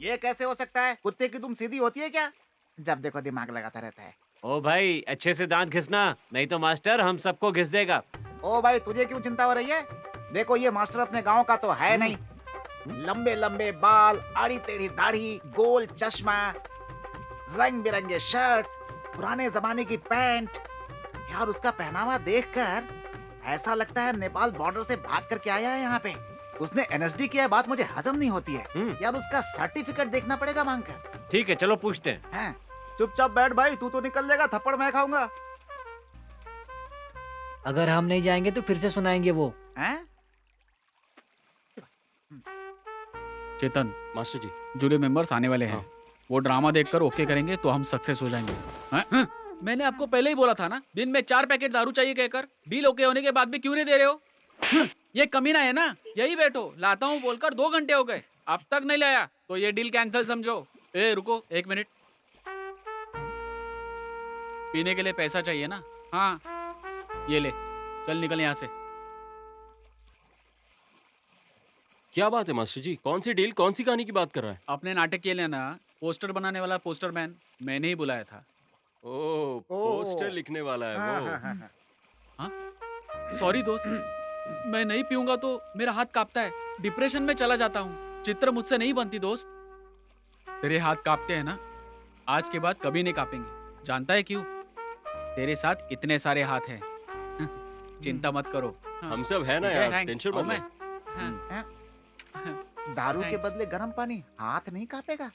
ये कैसे हो सकता है? कुत्ते की तुम सीधी होती है क्या? जब देखो दिमाग लगाता रहता है। ओ भाई, अच्छे से दांत घिसना, नहीं तो मास्टर हम सबको घिस देगा। ओ भाई, तुझे क्यों चिंता हो रही है? देखो ये मास्टर अपने गांव का तो है नहीं। लंबे लंबे बाल, आड़ी टेढ़ी दाढ़ी, गोल चश्मा, रंग बिरंगे शर्ट, पुराने जमाने की पैंट। यार उसका पहनावा देखकर ऐसा लगता है नेपाल बॉर्डर से भाग करके आया है यहाँ पे। उसने एनएसडी किया है, बात मुझे हजम नहीं होती है। यार उसका सर्टिफिकेट देखना पड़ेगा मांग कर। ठीक है, चलो पूछते हैं। हैं? चुपचाप बैठ भाई, तू तो निकल लेगा, थप्पड़ मैं खाऊंगा। अगर हम नहीं जाएंगे तो फिर से सुनाएंगे वो। हैं? चेतन, मास्टर जी। जूरी मेंबर्स आने वाले हैं। हाँ। वो ड्रामा देखकर ओके करेंगे तो हम सक्सेस हो जाएंगे। हैं? मैंने आपको पहले ही बोला था ना, दिन में 4 पैकेट दारू चाहिए कहकर। डील ओके होने के बाद भी क्यों नहीं दे रहे हो? ये कमीना है ना, यही बैठो, लाता हूँ बोलकर 2 घंटे हो गए, अब तक नहीं लाया, तो ये डील कैंसिल समझो। ए रुको 1 मिनट, पीने के लिए पैसा चाहिए ना? हाँ ये ले, चल निकल यहाँ से। क्या बात है मास्टर जी? कौन सी डील, कौन सी कहानी की बात कर रहा है? अपने नाटक के लिए ना पोस्टर बनाने वाला पोस्टर मैन मैंने ही बुलाया था। ओ, पोस्टर लिखने वाला है हाँ, वो। हाँ, हाँ, हाँ। सॉरी दोस्त, मैं नहीं पीऊंगा तो मेरा हाथ कांपता है, डिप्रेशन में चला जाता हूँ। चित्र मुझसे नहीं बनती दोस्त। तेरे हाथ कांपते हैं ना, आज के बाद कभी नहीं कांपेंगे। जानता है क्यों? तेरे साथ इतने सारे हाथ हैं। चिंता मत करो। हम सब है ना ठीक है, यार, thanks। टेंशन आओ मत ले। मैं। दारू के Thanks। बदले गर्म पानी, हाथ नहीं कांपेगा।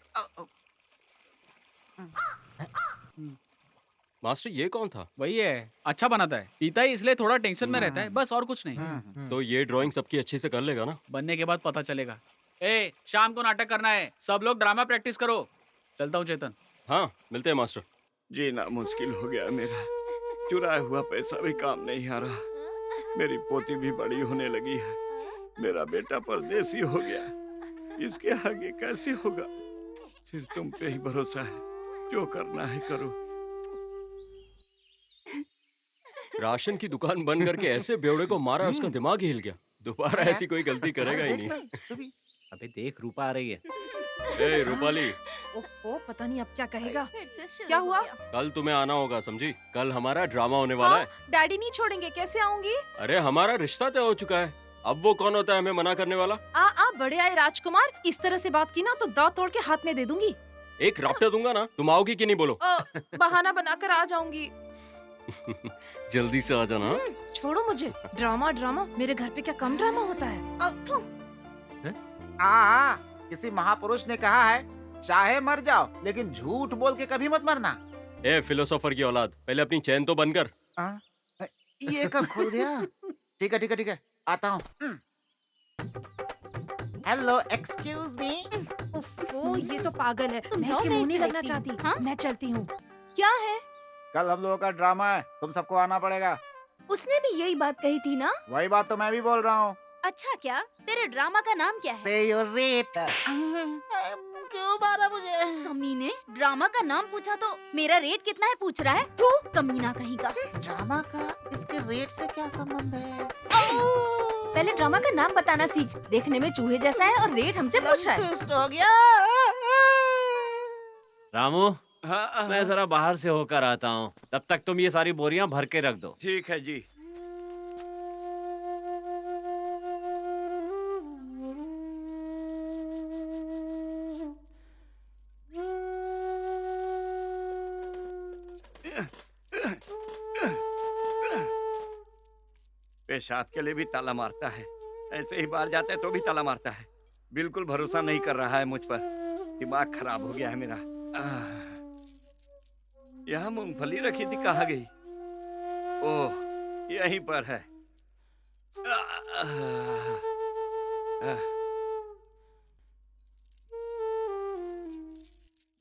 मास्टर ये कौन था? वही है, अच्छा बनाता है, पीता ही इसलिए थोड़ा टेंशन में रहता है, बस और कुछ नहीं। तो ये ड्राइंग सबकी अच्छे से कर लेगा ना? बनने के बाद पता चलेगा। ए, शाम को नाटक करना है, सब लोग ड्रामा प्रैक्टिस करो। चलता हूँ चेतन। हाँ, मिलते हैं मास्टर। जीना मुश्किल हो गया मेरा। चुराया हुआ पैसा भी काम नहीं आ रहा। मेरी पोती भी बड़ी होने लगी है। मेरा बेटा परदेसी हो गया। इसके आगे कैसे होगा? सिर्फ तुम पे ही भरोसा है, जो करना है करो। राशन की दुकान बंद करके ऐसे बेवड़े को मारा, उसका दिमाग ही हिल गया। दोबारा ऐसी कोई गलती करेगा ही नहीं। अबे देख, रूपा आ रही है। ए रूपाली, ओफो, पता नहीं अब क्या कहेगा। फिर से शुरू क्या हो हुआ? गया। कल तुम्हें आना होगा, समझी? कल हमारा ड्रामा होने वाला है। डैडी नहीं छोड़ेंगे, कैसे आऊंगी? अरे हमारा रिश्ता तय हो चुका है, अब वो कौन होता है हमें मना करने वाला? आ बड़े आए राजकुमार, इस तरह से बात की ना तो दांत तोड़ के हाथ में दे दूंगी। एक राप्टर दूंगा ना, तुम आओगी कि नहीं बोलो? बहाना बनाकर आ जाऊंगी। जल्दी से आ जाना। छोड़ो मुझे। ड्रामा ड्रामा, मेरे घर पे क्या कम ड्रामा होता है? किसी महापुरुष ने कहा है, चाहे मर जाओ लेकिन झूठ बोल के कभी मत मरना। ए फिलोसोफर की औलाद, पहले अपनी चैन तो बंद कर। ये कब खुल गया? ठीक है ठीक है ठीक है, आता हूँ। Hello, excuse me. ओफो, ये तो पागल है। तुम मैं जाओ, इसके मैं मुंह नहीं इससे लगना देखती हूँ। चाहती। हाँ? मैं चलती हूँ। क्या है? कल हम लोगों का ड्रामा है, तुम सबको आना पड़ेगा। उसने भी यही बात कही थी ना? वही बात तो मैं भी बोल रहा हूँ। अच्छा, क्या तेरे ड्रामा का नाम क्या है? से योर रेट। क्यों मारा मुझे? कमीने, ड्रामा का नाम पूछा तो मेरा रेट कितना है पूछ रहा है? तू कमीना कहीं का। ड्रामा का इसके रेट से क्या संबंध है? पहले ड्रामा का नाम बताना सीख। देखने में चूहे जैसा है और रेट हमसे पूछ रहा है। ट्विस्ट हो गया। रामू, हाँ, मैं जरा बाहर से होकर आता हूँ, तब तक तुम ये सारी बोरियां भर के रख दो। ठीक है जी। पेशाब के लिए भी ताला मारता है, ऐसे ही बाहर जाता है तो भी ताला मारता है। बिल्कुल भरोसा नहीं कर रहा है मुझ पर। दिमाग खराब हो गया है मेरा। यहाँ मूंगफली रखी थी, कहाँ गई? ओह, यहीं पर है।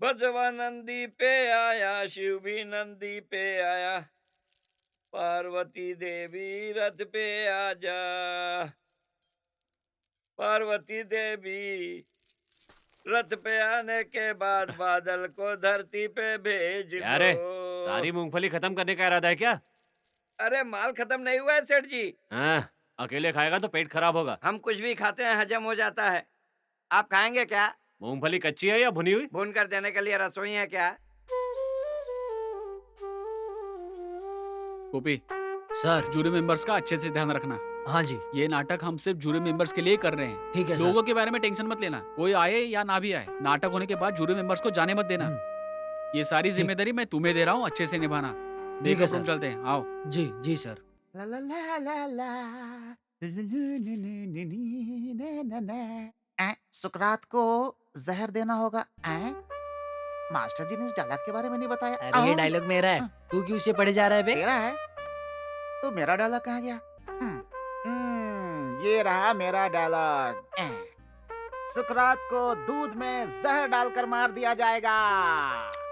बजवा नंदी पे आया, शिव भी नंदी पे आया, पार्वती देवी रथ पे आजा। पार्वती देवी रथ पे आने के बाद बादल को धरती पे भेज क्या रे, दो। सारी मूंगफली खत्म करने का इरादा है क्या? अरे माल खत्म नहीं हुआ है सेठ जी। हाँ, अकेले खाएगा तो पेट खराब होगा। हम कुछ भी खाते हैं हजम हो जाता है। आप खाएंगे क्या? मूंगफली कच्ची है या भुनी हुई? भून कर देने के लिए रसोई है क्या? गोपी, सर। जूरी मेंबर्स का अच्छे से ध्यान रखना। हाँ जी, ये नाटक हम सिर्फ जूरी मेंबर्स के लिए कर रहे हैं। ठीक है लोगों सर। के बारे में टेंशन मत लेना, कोई आए या ना भी आए। नाटक होने के बाद जूरी मेंबर्स को जाने मत देना। ये सारी जिम्मेदारी मैं तुम्हें दे रहा हूँ, अच्छे से निभाना। ठीक है देखो तुम सर। चलते हैं, आओ। जी जी सर। ला ला ला ला ला सुकरात को जहर देना होगा। मास्टर जी ने इस डायलॉग के बारे में नहीं बताया। अरे ये डायलॉग मेरा है, तू क्यों उसे पढ़े जा रहा है बे? तेरा है तो मेरा डायलॉग कहाँ गया? ये रहा मेरा डायलॉग। सुकरात को दूध में जहर डालकर मार दिया जाएगा।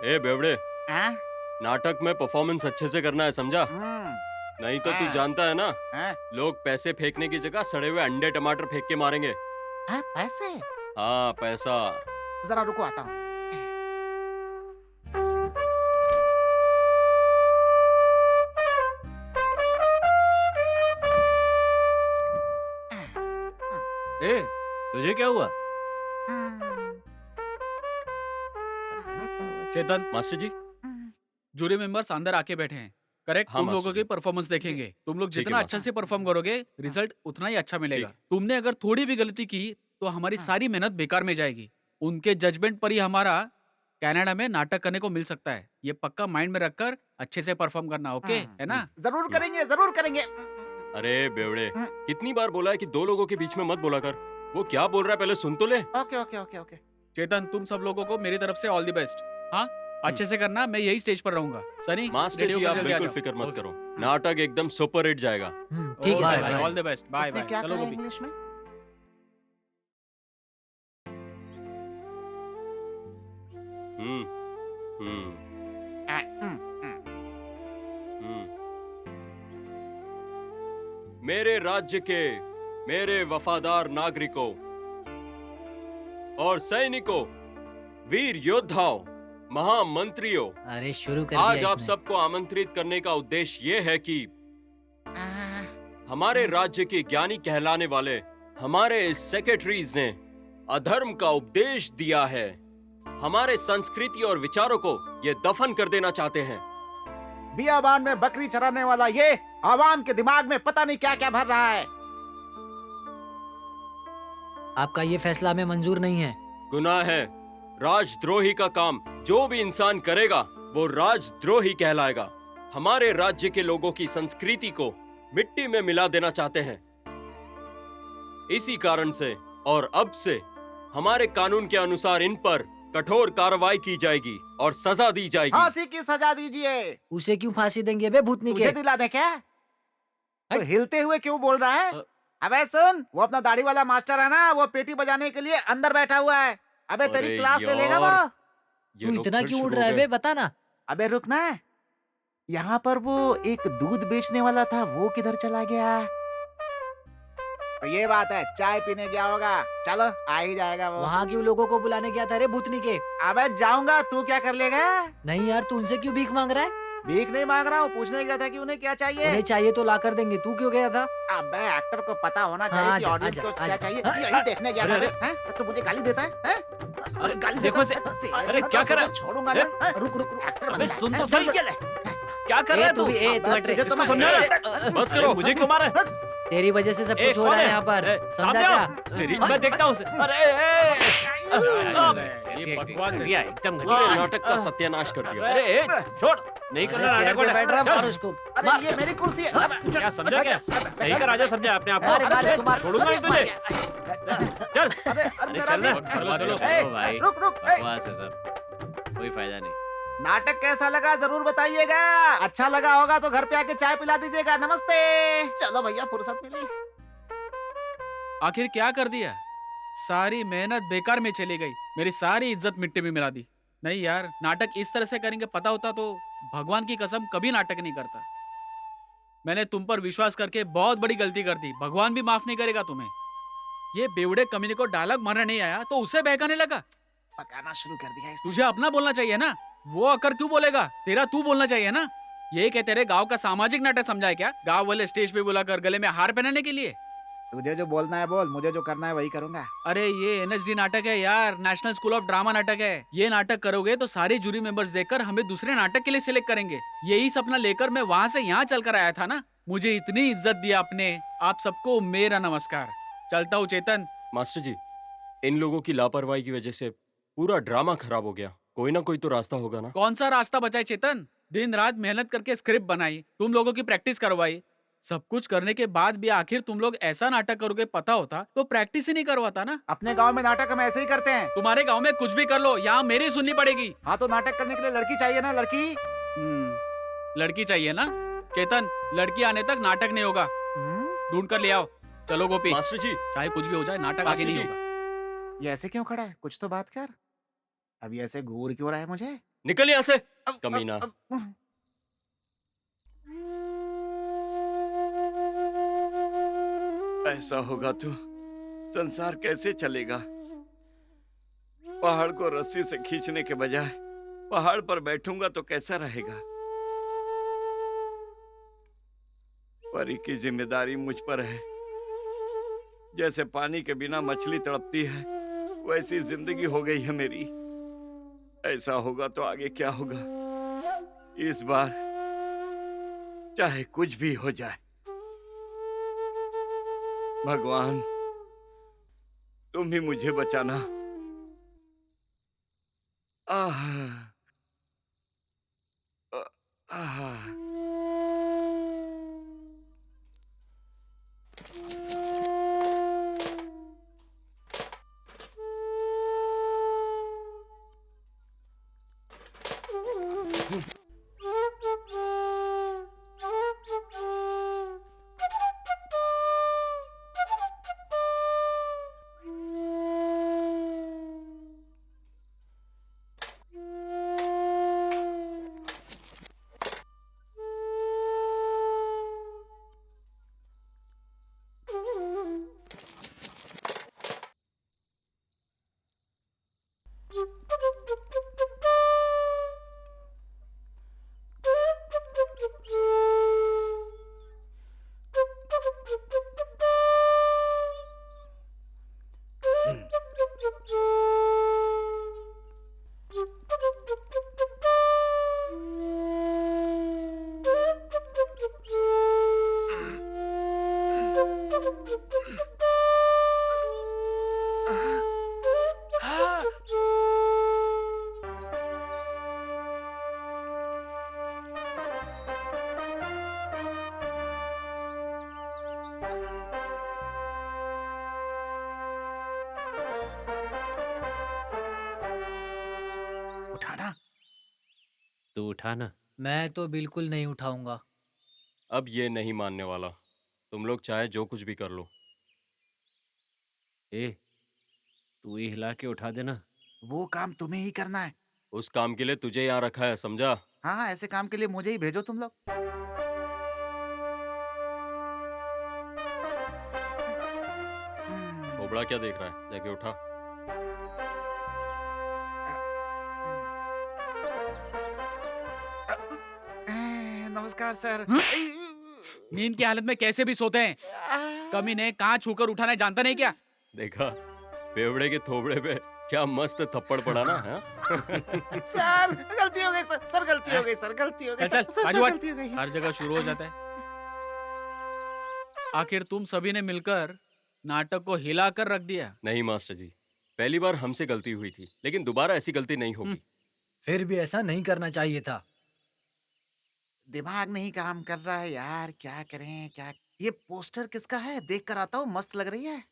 ए बेवड़े, हैं? नाटक में परफॉर्मेंस अच्छे से करना है, समझा? नहीं तो तू हाँ। जानता है ना, हैं? लोग पैसे फेंकने की जगह सड़े हुए अंडे टमाटर फेंक के मारेंगे। हैं? पैसे? हाँ, पैसा। जरा रुको, आता हूँ। ए, तुझे क्या हुआ? चेतन, मास्टर जी, जूरी मेंबर्स अंदर आके बैठे हैं। करेक्ट, हाँ, तुम मास्टर लोगों जी। की परफॉर्मेंस देखेंगे। तुम लोग ठीक है, जितना अच्छा मास्टर। से परफॉर्म करोगे, रिजल्ट उतना ही अच्छा मिलेगा। ठीक। तुमने अगर थोड़ी भी गलती की तो हमारी सारी मेहनत बेकार में जाएगी। उनके जजमेंट पर ही हमारा कनाडा में नाटक करने को मिल सकता है। ये पक्का माइंड में रखकर अच्छे से परफॉर्म करना, ओके? है ना? जरूर करेंगे, जरूर करेंगे। अरे बेवड़े, हाँ। कितनी बार बोला है कि दो लोगों के बीच में मत बोला कर। वो क्या बोल रहा है पहले सुन तो ले। Okay okay okay okay. Chetan, तुम सब लोगों को मेरी तरफ से ऑल द बेस्ट। हाँ, अच्छे से करना। मैं यही स्टेज पर रहूंगा। सनी, मास्टर रेडी जी, होकर आप जल्दी आ बिल्कुल जाओ। फिक्र मत ओके। करो, नाटक एकदम सुपर हिट जाएगा। ठीक है ओके, सर। भाई, ऑल द बेस्ट। बाय उसने बाय। क्या चलो कहा गोपी। इंग्लिश में? हम्म हम्म हम्म। मेरे राज्य के मेरे वफादार नागरिकों और सैनिकों, वीर योद्धाओं, महामंत्रियों, अरे शुरू कर आज दिया आप इसने। सबको आमंत्रित करने का उद्देश्य ये है कि आ, हमारे राज्य के ज्ञानी कहलाने वाले हमारे इस सेक्रेटरीज ने अधर्म का उपदेश दिया है। हमारे संस्कृति और विचारों को ये दफन कर देना चाहते हैं। बियाबान में बकरी चराने वाला ये आवाम के दिमाग में पता नहीं क्या क्या भर रहा है। आपका ये फैसला हमें मंजूर नहीं है। गुनाह है। राजद्रोही का काम जो भी इंसान करेगा वो राजद्रोही कहलाएगा। हमारे राज्य के लोगों की संस्कृति को मिट्टी में मिला देना चाहते हैं। इसी कारण से और अब से हमारे कानून के अनुसार इन पर कठोर कार्रवाई की जाएगी और सजा दी जाएगी। फांसी की सजा दीजिए। उसे क्यों फांसी देंगे बे भूतनी तुझे के? दिला दे क्या? तो हिलते हुए क्यों बोल रहा है? अबे सुन, वो अपना दाढ़ी वाला मास्टर है ना, वो पेटी बजाने के लिए अंदर बैठा हुआ है। अबे तेरी अरे क्लास ले लेगा वो। यार, ये तू लोग इतना फिर क्यों उड़ शुरू रहा है हो बे, गए। बता ना। अबे रुकना, यहाँ पर वो एक दूध बेचने वाला था, वो किधर चला गया? तो ये बात है, चाय पीने गया होगा। चलो, आ ही जाएगा वो। वहाँ क्यों लोगों को बुलाने गया था रे भूतनी के? अबे जाऊंगा, तू क्या कर लेगा? नहीं यार, तू उनसे क्यों भीख मांग रहा है? भीख नहीं मांग रहा हूँ, पूछने गया था कि उन्हें क्या चाहिए। उन्हें चाहिए तो ला कर देंगे, तू क्यों गया था? अबे एक्टर को पता होना हाँ, चाहिए कि आजा, ऑडियंस आजा, को क्या आजा। चाहिए। हाँ, यही देखने गया था। अरे, हैं? तो मुझे गाली देता है? हैं? अरे गाली देखो देता है? तेरे अरे, तो क्या कर रहा है? छोड़ूंगा ना। हैं? रुक रुक रुक। एक्टर अबे बनना है। सुन तो हैं? सही। ये ले। क्या कर रहा है तू? ए तू हट रे। तुझे तो मैं समझा रहा है? बस करो। मुझे क्यों मारा है? तेरी वजह से सब ए, कुछ हो कौन रहा है है? यहाँ पर। ए, समझा सामने आओ। क्या? तेरी मैं देखता हूँ उसे। अरे ये बकवास है। घटिया, एकदम पूरे घटिया। नाटक का सत्यानाश कर दिया। अरे ए, छोड़, नहीं अरे करना चेयर नाटक पे बैठ रहा है, मार वाटक। उसको। अरे ये मेरी कुर्सी है। अबे, क्या समझा क्या? सही का राजा समझा अपने आप को। मार, मार इसको, मार। छोड़ूंगा नहीं तुझे। चल अरे अरे मेरा चल ना। भी- चलो, चलो। ए, भाई रुक रुक। ए, बकवास है सब, कोई फायदा नहीं। नाटक कैसा लगा जरूर बताइएगा। अच्छा लगा होगा तो घर पे आके चाय पिला दीजिएगा। नमस्ते। चलो भैया, फुर्सत मिली। आखिर क्या कर दिया? सारी मेहनत बेकार में चली गई। मेरी सारी इज्जत मिट्टी में मिला दी। नहीं यार, नाटक इस तरह से करेंगे पता होता तो भगवान की कसम कभी नाटक नहीं करता। मैंने तुम पर विश्वास करके बहुत बड़ी गलती कर दी। भगवान भी माफ नहीं करेगा तुम्हें। ये बेवड़े कमीने को डायलॉग मारने नहीं आया तो उसे बहकाने लगा। पकाना शुरू कर दिया इसने। तुझे अपना बोलना चाहिए ना, वो आकर क्यों बोलेगा? तेरा तू बोलना चाहिए ना। ये क्या तेरे गांव का सामाजिक नाटक समझा है क्या? गांव वाले स्टेज पे बुलाकर गले में हार पहनाने के लिए? तुझे जो बोलना है बोल, मुझे जो करना है वही करूंगा। अरे ये एनएसडी नाटक है यार, नेशनल स्कूल ऑफ ड्रामा नाटक है। ये नाटक करोगे तो सारे जूरी मेंबर्स देखकर हमें दूसरे नाटक के लिए सिलेक्ट करेंगे। यही सपना लेकर मैं वहाँ से यहाँ चल कर आया था ना। मुझे इतनी इज्जत दी आपने, आप सबको मेरा नमस्कार। चलता हूँ चेतन। मास्टर जी, इन लोगों की लापरवाही की वजह से पूरा ड्रामा खराब हो गया। कोई ना कोई तो रास्ता होगा ना। कौन सा रास्ता बचा है चेतन? दिन रात मेहनत करके स्क्रिप्ट बनाई, तुम लोगों की प्रैक्टिस करवाई, सब कुछ करने के बाद भी आखिर तुम लोग ऐसा नाटक करोगे पता होता तो प्रैक्टिस ही नहीं करवाता ना। अपने गांव में नाटक हम ऐसे ही करते हैं। तुम्हारे गांव में कुछ भी कर लो, यहाँ मेरी सुननी पड़ेगी। हाँ तो नाटक करने के लिए लड़की चाहिए ना, लड़की। लड़की चाहिए ना चेतन? लड़की आने तक नाटक नहीं होगा, ढूंढ कर ले आओ। चलो गोपी। मास्टर जी, चाहे कुछ भी हो जाए नाटक आगे मास्टर नहीं जी। होगा। ये ऐसे क्यों खड़ा है? कुछ तो बात कर। अभी ऐसे घूर क्यों रहा है मुझे? निकल यहाँ से अब- कमीना। अब- ऐसा होगा तो संसार कैसे चलेगा? पहाड़ को रस्सी से खींचने के बजाय पहाड़ पर बैठूंगा तो कैसा रहेगा? परी की जिम्मेदारी मुझ पर है। जैसे पानी के बिना मछली तड़पती है, वैसी जिंदगी हो गई है मेरी। ऐसा होगा तो आगे क्या होगा? इस बार चाहे कुछ भी हो जाए, भगवान तुम ही मुझे बचाना। आह, आह। उठाना। तू उठा ना। मैं तो बिल्कुल नहीं उठाऊंगा। अब ये नहीं मानने वाला। तुम लोग चाहे जो कुछ भी कर लो। ए, तू ही हिला के उठा देना। वो काम तुम्हें ही करना है। उस काम के लिए तुझे यहाँ रखा है, समझा? हाँ हाँ, ऐसे काम के लिए मुझे ही भेजो तुम लोग। बोबड़ा क्या देख रहा है? जाके उठा। नमस्कार सर। नींद की हालत में कैसे भी सोते हैं। कमी ने कहाँ छूकर उठाना है जानता नहीं क्या? देखा बेवड़े के थोबड़े पे क्या मस्त थप्पड़ पड़ा ना। हाँ? सर गलती हो गई सर, सर गलती हो गई सर, गलती हो गई चल, सर, सर, आगे सर बढ़। गलती हो गई। हर जगह शुरू हो जाता है। आखिर तुम सभी ने मिलकर नाटक को हिला कर रख दिया। नहीं मास्टर जी, पहली बार हमसे गलती हुई थी, लेकिन दोबारा ऐसी गलती नहीं होगी। फिर भी ऐसा नहीं करना चाहिए था। दिमाग नहीं काम कर रहा है यार, क्या करें क्या। ये पोस्टर किसका है? देख कर आता हूँ, मस्त लग रही है।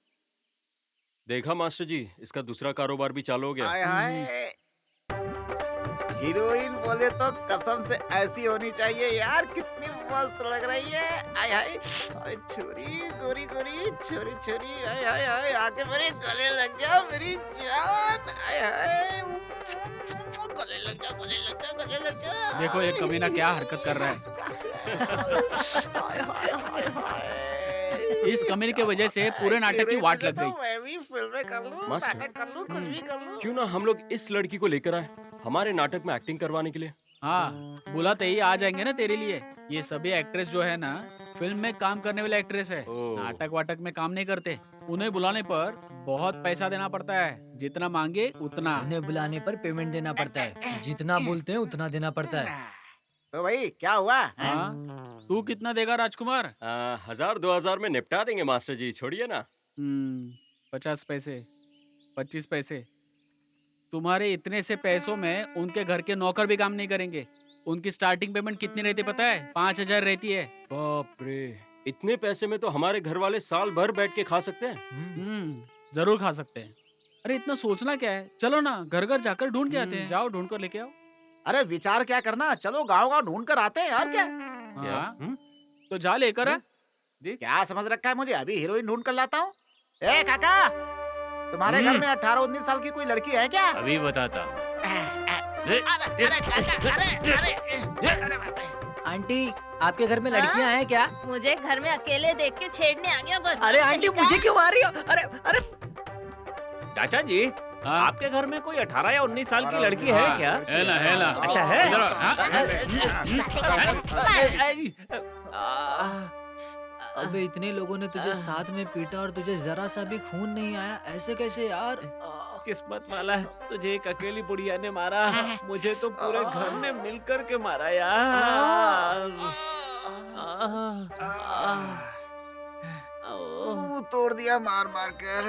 देखा मास्टर जी, इसका दूसरा कारोबार भी चालू हो गया। हाय हाय, हीरोइन बोले तो कसम से ऐसी होनी चाहिए यार। कितनी मस्त लग रही है। आय हाय, आय छोरी गोरी गोरी, छोरी छोरी, आय हाय हाय, आके मेरे गले लग जा मेरी जान। आय हाय, गले लग जा, गले लग जा, गले लग जा। देखो ये कमीना क्या हरकत कर रहा है। हाय हाय हाय हाय। इस कमेडी की वजह से पूरे नाटक की वाट लग गई। मैं भी फिल्में कर लूं, मास्टर। नाटक कर लूं, कुछ भी कर लूं। क्यों ना हम लोग इस लड़की को लेकर आए हमारे नाटक में एक्टिंग करवाने के लिए। हाँ, बुलाते ही आ जाएंगे ना तेरे लिए। ये सभी एक्ट्रेस जो है ना, फिल्म में काम करने वाले एक्ट्रेस है, ओह। नाटक वाटक में काम नहीं करते। उन्हें बुलाने पर बहुत पैसा देना पड़ता है, जितना मांगे उतना। उन्हें बुलाने पर पेमेंट देना पड़ता है, जितना बोलते हैं उतना देना पड़ता है। तो भाई क्या हुआ हैं? हाँ, तू कितना देगा राजकुमार? 1000-2000 में निपटा देंगे मास्टर जी, छोड़िए ना। 50 पैसे, 25 पैसे। तुम्हारे इतने से पैसों में उनके घर के नौकर भी काम नहीं करेंगे। उनकी स्टार्टिंग पेमेंट कितनी रहती पता है? 5000 रहती है। बाप रे, इतने पैसे में तो हमारे घर वाले साल भर बैठ के खा सकते हैं। जरूर खा सकते हैं। अरे इतना सोचना क्या है, चलो ना घर घर जाकर ढूंढ के आते हैं। जाओ ढूंढ कर लेके आओ। अरे विचार क्या करना, चलो गाँव गाँव ढूंढ कर आते हैं यार। क्या हाँ, तो जा लेकर आ। क्या समझ रखा है मुझे? अभी हीरोइन ढूंढ कर लाता हूँ। ए काका, तुम्हारे घर में 18-19 साल की कोई लड़की है क्या? अभी बताता हूँ। अरे काका, अरे बाप रे। आंटी, आपके घर में लड़कियां हैं क्या? मुझे घर में अकेले देख के छेड़ने आ गया बस। अरे आंटी, मुझे क्यों मार रही हो? अरे अरे चाचा जी, हाँ? आपके घर में कोई 18 या 19 साल की लड़की है क्या? है ना, है ना। अच्छा है? इधर आ, हाँ? अबे इतने लोगों ने तुझे साथ में पीटा और तुझे जरा सा भी खून नहीं आया, ऐसे कैसे यार? किस्मत वाला है, तुझे एक अकेली बुढ़िया ने मारा, मुझे तो पूरे घर ने मिलकर के मारा यार। मुंह तोड़ दिया मार मार कर।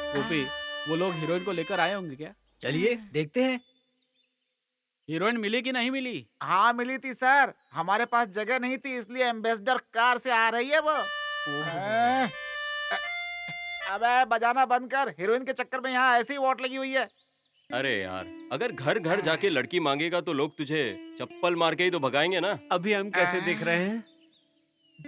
गोपी, वो लोग हीरोइन को लेकर आए होंगे क्या? चलिए देखते हैं। हीरोइन मिली कि नहीं मिली? हाँ मिली थी सर, हमारे पास जगह नहीं थी इसलिए एम्बेसडर कार से आ रही है वो। अबे बजाना बंद कर, हीरोइन के चक्कर में यहाँ ऐसी वोट लगी हुई है। अरे यार, अगर घर घर जाके लड़की मांगेगा तो लोग तुझे चप्पल मार के ही तो भगाएंगे ना। अभी हम कैसे दिख रहे हैं?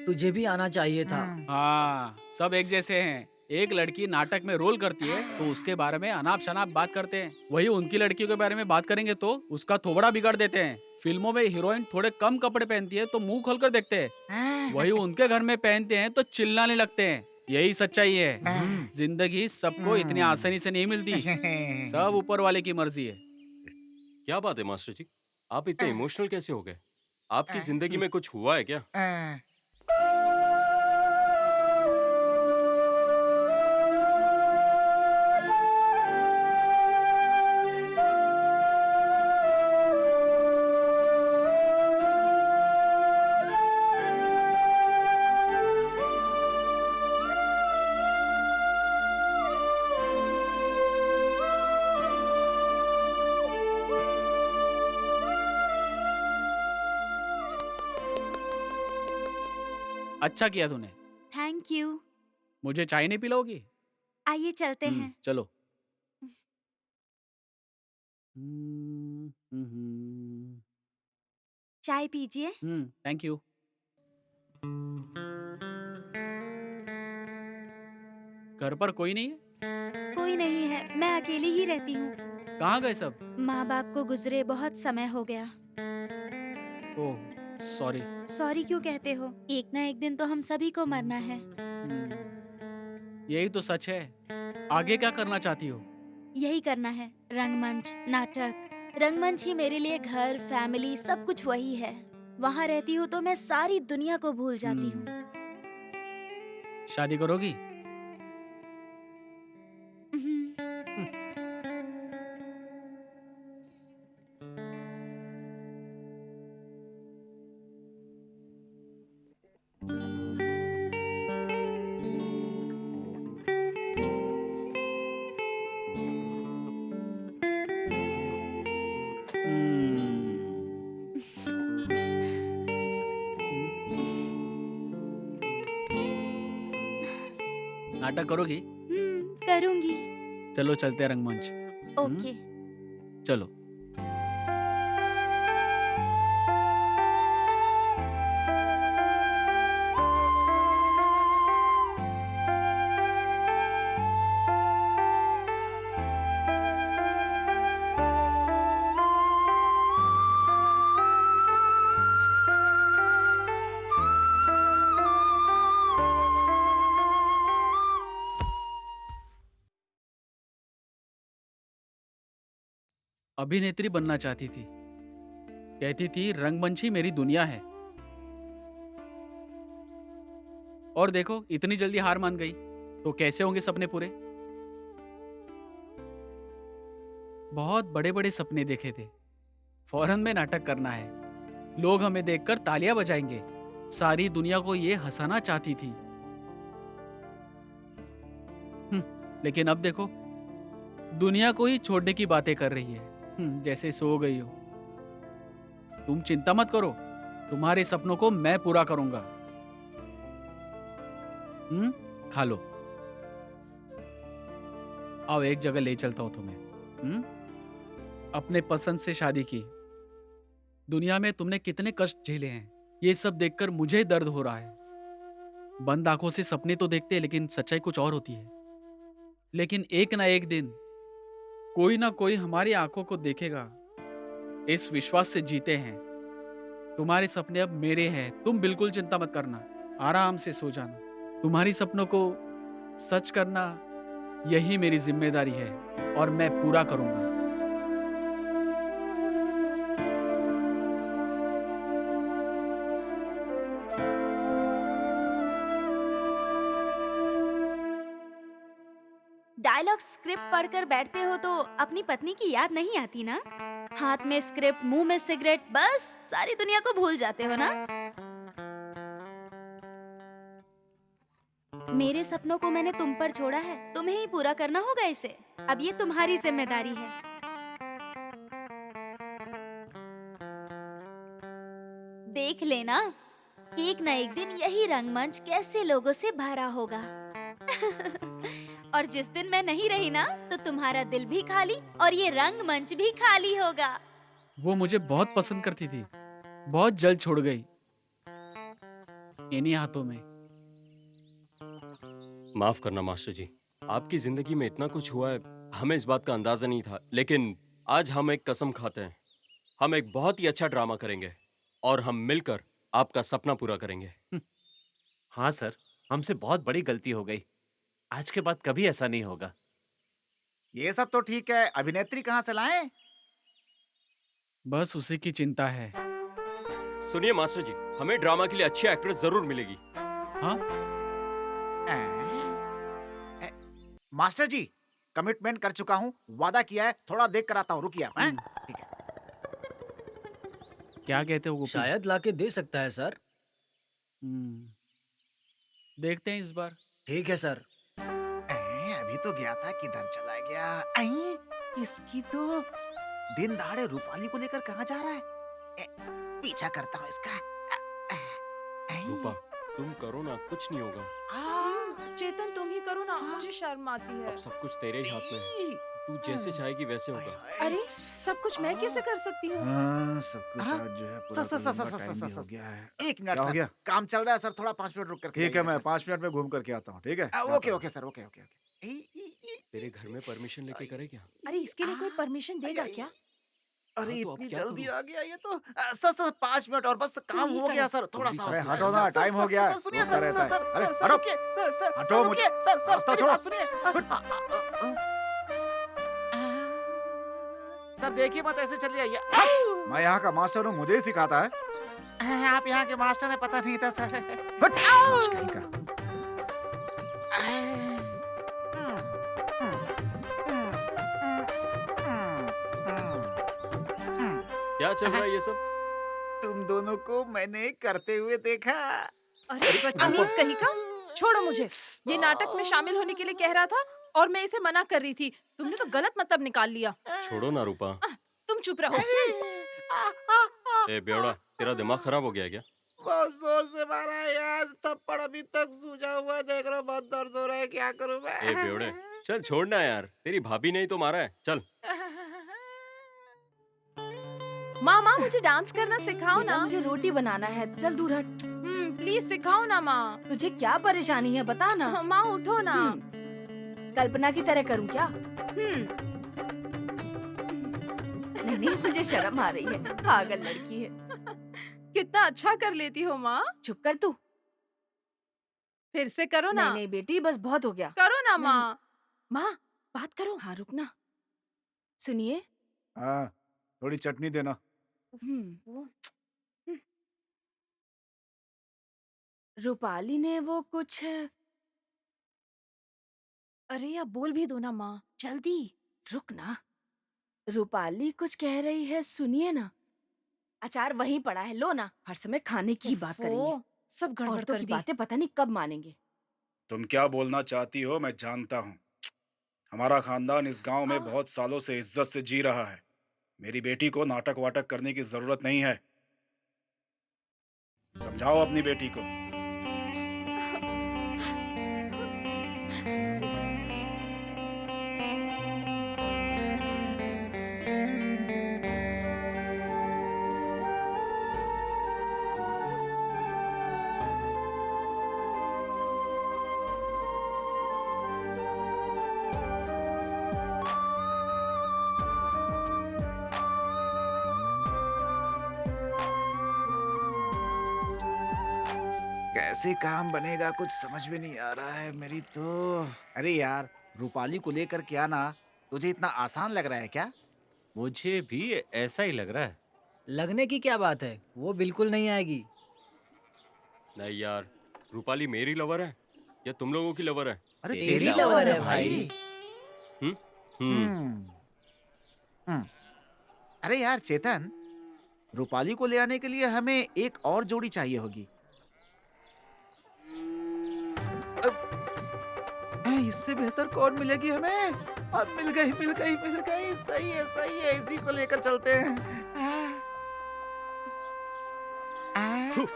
तुझे भी आना चाहिए था। हाँ, सब एक जैसे हैं। एक लड़की नाटक में रोल करती है तो उसके बारे में अनाप शनाप बात करते हैं, वही उनकी लड़कियों के बारे में बात करेंगे तो उसका थोबड़ा बिगाड़ देते हैं। फिल्मों में हीरोइन थोड़े कम कपड़े पहनती है तो मुंह खोलकर देखते हैं, वही उनके घर में पहनते हैं तो चिल्लाने लगते हैं। यही सच्चाई है। जिंदगी सबको इतनी आसानी से नहीं मिलती, सब ऊपर वाले की मर्जी है। क्या बात है मास्टर जी, आप इतने इमोशनल कैसे हो गए? आपकी जिंदगी में कुछ हुआ है क्या? अच्छा किया तूने। Thank you. मुझे चाय नहीं पिलाओगी? आइए चलते हैं। चलो। चाय पीजिए। Thank you. घर पर कोई नहीं है? कोई नहीं है, मैं अकेली ही रहती हूँ। कहाँ गए सब? माँ बाप को गुजरे बहुत समय हो गया। Oh sorry. सॉरी क्यों कहते हो? एक ना एक दिन तो हम सभी को मरना है। यही तो सच है। आगे क्या करना चाहती हो? यही करना है, रंगमंच, नाटक। रंगमंच ही मेरे लिए घर, फैमिली, सब कुछ वही है। वहाँ रहती हूँ तो मैं सारी दुनिया को भूल जाती हूँ। शादी करोगी? नाटक करोगी? करूंगी। चलो चलते हैं रंगमंच। ओके। चलो। अभिनेत्री बनना चाहती थी। कहती थी रंगमंच ही मेरी दुनिया है। और देखो इतनी जल्दी हार मान गई, तो कैसे होंगे सपने पूरे? बहुत बड़े बड़े सपने देखे थे। फॉरेन में नाटक करना है, लोग हमें देखकर तालियां बजाएंगे, सारी दुनिया को ये हंसाना चाहती थी। लेकिन अब देखो दुनिया को ही छोड़ने की बातें कर रही है, जैसे सो गई हो। तुम चिंता मत करो, तुम्हारे सपनों को मैं पूरा करूंगा। खा लो। आओ एक जगह ले चलता हूं तुम्हें। अपने पसंद से शादी की। दुनिया में तुमने कितने कष्ट झेले हैं, ये सब देखकर मुझे दर्द हो रहा है। बंद आंखों से सपने तो देखते हैं, लेकिन सच्चाई कुछ और होती है। लेकिन एक ना एक दिन कोई ना कोई हमारी आंखों को देखेगा। इस विश्वास से जीते हैं। तुम्हारे सपने अब मेरे हैं, तुम बिल्कुल चिंता मत करना, आराम से सो जाना। तुम्हारी सपनों को सच करना यही मेरी जिम्मेदारी है और मैं पूरा करूंगा। डायलॉग स्क्रिप्ट पढ़कर बैठते हो तो अपनी पत्नी की याद नहीं आती ना? हाथ में स्क्रिप्ट, मुंह में सिगरेट, बस सारी दुनिया को भूल जाते हो ना? मेरे सपनों को मैंने तुम पर छोड़ा है, तुम्हें ही पूरा करना होगा इसे। अब ये तुम्हारी जिम्मेदारी है। देख लेना, एक ना एक दिन यही रंगमंच कैसे लोगों से भरा होगा। और जिस दिन मैं नहीं रही ना, तो तुम्हारा दिल भी खाली और ये रंगमंच भी खाली होगा। वो मुझे बहुत पसंद करती थी, बहुत जल्द छोड़ गई इन्हीं हाथों में। माफ करना मास्टर जी, आपकी जिंदगी में इतना कुछ हुआ है, हमें इस बात का अंदाजा नहीं था। लेकिन आज हम एक कसम खाते हैं, हम एक बहुत ही अच्छा ड्रामा करेंगे और हम मिलकर आपका सपना पूरा करेंगे। हाँ सर, हमसे बहुत बड़ी गलती हो गई। आज के बाद कभी ऐसा नहीं होगा। ये सब तो ठीक है, अभिनेत्री कहाँ से लाएं? बस उसी की चिंता है। सुनिए मास्टर जी, हमें ड्रामा के लिए अच्छी एक्ट्रेस जरूर मिलेगी। हाँ मास्टर जी, कमिटमेंट कर चुका हूँ, वादा किया है, थोड़ा देख कर आता हूँ, रुकिए आप। ठीक है। क्या कहते हो गोपी? शायद लाके दे सकता है सर। देखते हैं इस बार। ठीक है सर। अभी तो गया था, किधर चला गया? इसकी तो दिन दहाड़े रूपाली को लेकर कहाँ जा रहा है? पीछा करता हूँ इसका। रूपा, तुम करो ना, कुछ नहीं होगा। चेतन तुम ही करो ना, मुझे शर्म आती है। अब सब कुछ तेरे ही हाथ में है, तू जैसे चाहेगी वैसे होगा। अरे सब कुछ मैं कैसे कर सकती हूँ? सब कुछ आज जो है पूरा टाइम भी हो गया है। एक मिनट सर, काम चल रहा है सर, थोड़ा 5 मिनट रुक कर। ठीक है, मैं 5 मिनट में घूम करके आता हूँ। ठीक है, okay okay sir, okay okay okay. तेरे घर में परमिशन लेके करे क्या? अरे इसके लिए कोई परमिशन देगा क्या? अरे हाँ, तो अब इतनी क्या जल्दी करूं? आ गया ये तो। सर 5 मिनट और बस, काम ही हो गया करो। सर, थोड़ा जल्दी सा। से हटो ना, टाइम हो गया। सर सुनिए, सर सर रुकिए, सर हटो, रुकिए सर, रास्ता छोड़ो, सुनिए। सर देखिए मत ऐसे चलिए। मैं यहाँ का मास्टर हूँ, मुझे ही सिखाता है। आप यहाँ के मास्टर है, पता नहीं था सर। कहीं का। क्या चल रहा है ये सब? तुम दोनों को मैंने करते हुए देखा। अरे बदतमीज कहीं का, छोड़ो मुझे। ये नाटक में शामिल होने के लिए कह रहा था और मैं इसे मना कर रही थी। तुमने तो गलत मतलब निकाल लिया। छोड़ो ना रूपा। तुम चुप रहो। ए बेवड़ा, तेरा दिमाग खराब हो गया है क्या? बहुत जोर से मारा है यार, थप्पड़ अभी तक सूजा हुआ है, देख रहा, बहुत दर्द हो रहा है, क्या करूं मैं? ए बेवड़े, चल छोड़ना यार, तेरी भाभी ने ही तो मारा है, चल। माँ मुझे डांस करना सिखाओ बेटा, ना। मुझे रोटी बनाना है, चल दूर हट। प्लीज सिखाओ ना माँ। तुझे क्या परेशानी है बता ना। माँ उठो ना। कल्पना की तरह करूं क्या? नहीं, मुझे शर्म आ रही है, पागल लड़की है। कितना अच्छा कर लेती हो माँ। चुप कर तू। फिर से करो ना। नहीं बेटी, बस बहुत हो गया। करो ना माँ। माँ बात करो। हाँ रुक ना। सुनिए, हाँ, थोड़ी चटनी देना। वो रूपाली ने वो कुछ अरे या बोल भी दो ना माँ, जल्दी। रुक ना। रूपाली कुछ कह रही है, सुनिए ना। अचार वहीं पड़ा है, लो ना। हर समय खाने की ही बात करेंगे। ओफो, सब गड़बड़ औरतों कर की दी। बातें पता नहीं कब मानेंगे। तुम क्या बोलना चाहती हो मैं जानता हूँ। हमारा खानदान इस गांव में आह। बहुत सालों से इज्जत से जी रहा है। मेरी बेटी को नाटक वाटक करने की जरूरत नहीं है। समझाओ अपनी बेटी को। कैसे काम बनेगा कुछ समझ में नहीं आ रहा है मेरी तो। अरे यार, रूपाली को लेकर के आना तुझे इतना आसान लग रहा है क्या? मुझे भी ऐसा ही लग रहा है। लगने की क्या बात है, वो बिल्कुल नहीं आएगी। नहीं यार, रूपाली मेरी लवर है या तुम लोगों की लवर है? अरे तेरी तेरी लवर लवर है है भाई। हम्म हम्म हम्म। अरे यार चेतन, रूपाली को ले आने के लिए हमें एक और जोड़ी चाहिए होगी। इससे बेहतर कौन मिलेगी हमें? अब मिल गई मिल गई मिल गई। सही है, इसी को लेकर चलते हैं। थू।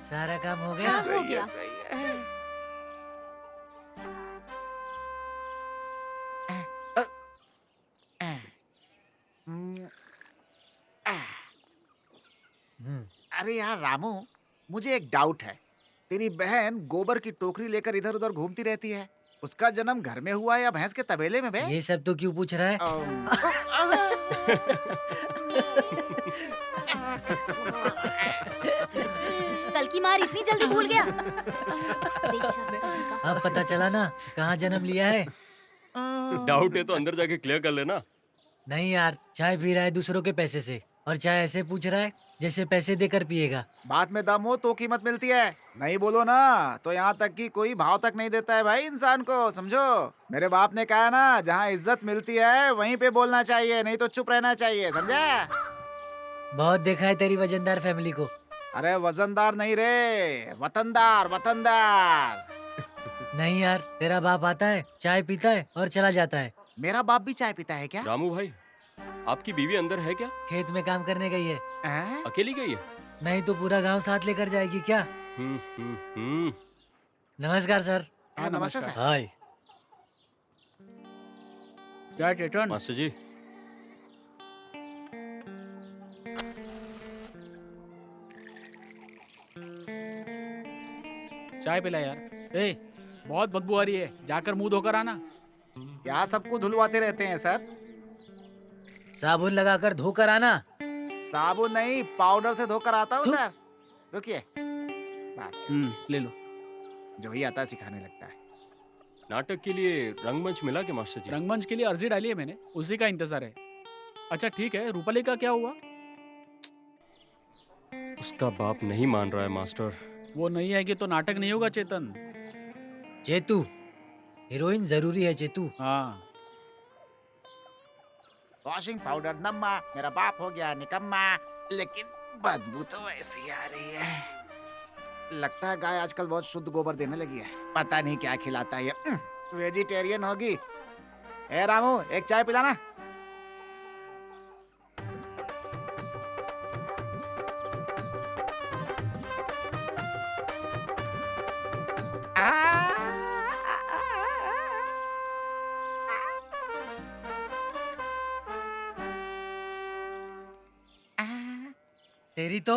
सारा काम हो गया। हाँ, हो गया। सही है। हम्म, अरे यार रामू, मुझे एक डाउट है। तेरी बहन गोबर की टोकरी लेकर इधर उधर घूमती रहती है। उसका जन्म घर में हुआ या भैंस के तबेले में बे? ये सब तो क्यों पूछ रहा है? कल की मार इतनी जल्दी भूल गया। बेशर्म कहीं का। अब पता चला ना कहाँ जन्म लिया है। डाउट है तो अंदर जाके क्लियर कर लेना। नहीं यार, चाय पी रहा है दूसरों के पैसे से, और चाय ऐसे पूछ रहा है जैसे पैसे देकर पिएगा। बात में दम हो तो कीमत मिलती है, नहीं बोलो ना तो यहाँ तक कि कोई भाव तक नहीं देता है भाई इंसान को, समझो। मेरे बाप ने कहा ना, जहाँ इज्जत मिलती है वहीं पे बोलना चाहिए, नहीं तो चुप रहना चाहिए, समझा? बहुत देखा है तेरी वजनदार फैमिली को। अरे वजनदार नहीं रे, वतनदार वतनदार। नहीं यार, तेरा बाप आता है, चाय पीता है और चला जाता है। मेरा बाप भी चाय पीता है क्या? रामू भाई, आपकी बीवी अंदर है क्या? खेत में काम करने गई है। हैं? अकेली गई है? नहीं तो पूरा गांव साथ लेकर जाएगी क्या? हम्म। नमस्कार सर। हाँ, नमस्ते सर। हाय। क्या चेतन? मास्टर जी, चाय पिला यार। ए, बहुत बदबू आ रही है, जाकर मुंह धोकर आना। क्या सबको धुलवाते रहते हैं सर? साबुन लगाकर धोकर आना। साबुन नहीं, पाउडर से धोकर आता हूँ धुल। सर। रुकिए, बात कर। ले लो। जो ही आता है सिखाने लगता है। नाटक के लिए रंगमंच मिला क्या मास्टर जी? रंगमंच के लिए अर्जी डाली है मैंने, उसी का इंतजार है। अच्छा ठीक है, रूपाली का क्या हुआ? उसका बाप नहीं मान रहा है मास्टर। वो नहीं आएगी तो नाटक नहीं होगा चेतन। चेतू, हीरोइन जरूरी है चेतू। हाँ, वॉशिंग पाउडर नम्मा, मेरा बाप हो गया निकम्मा, लेकिन बदबू तो ऐसी ही आ रही है। लगता है गाय आजकल बहुत शुद्ध गोबर देने लगी है। पता नहीं क्या खिलाता है ये। वेजिटेरियन होगी। ए रामू, एक चाय पिलाना। तेरी तो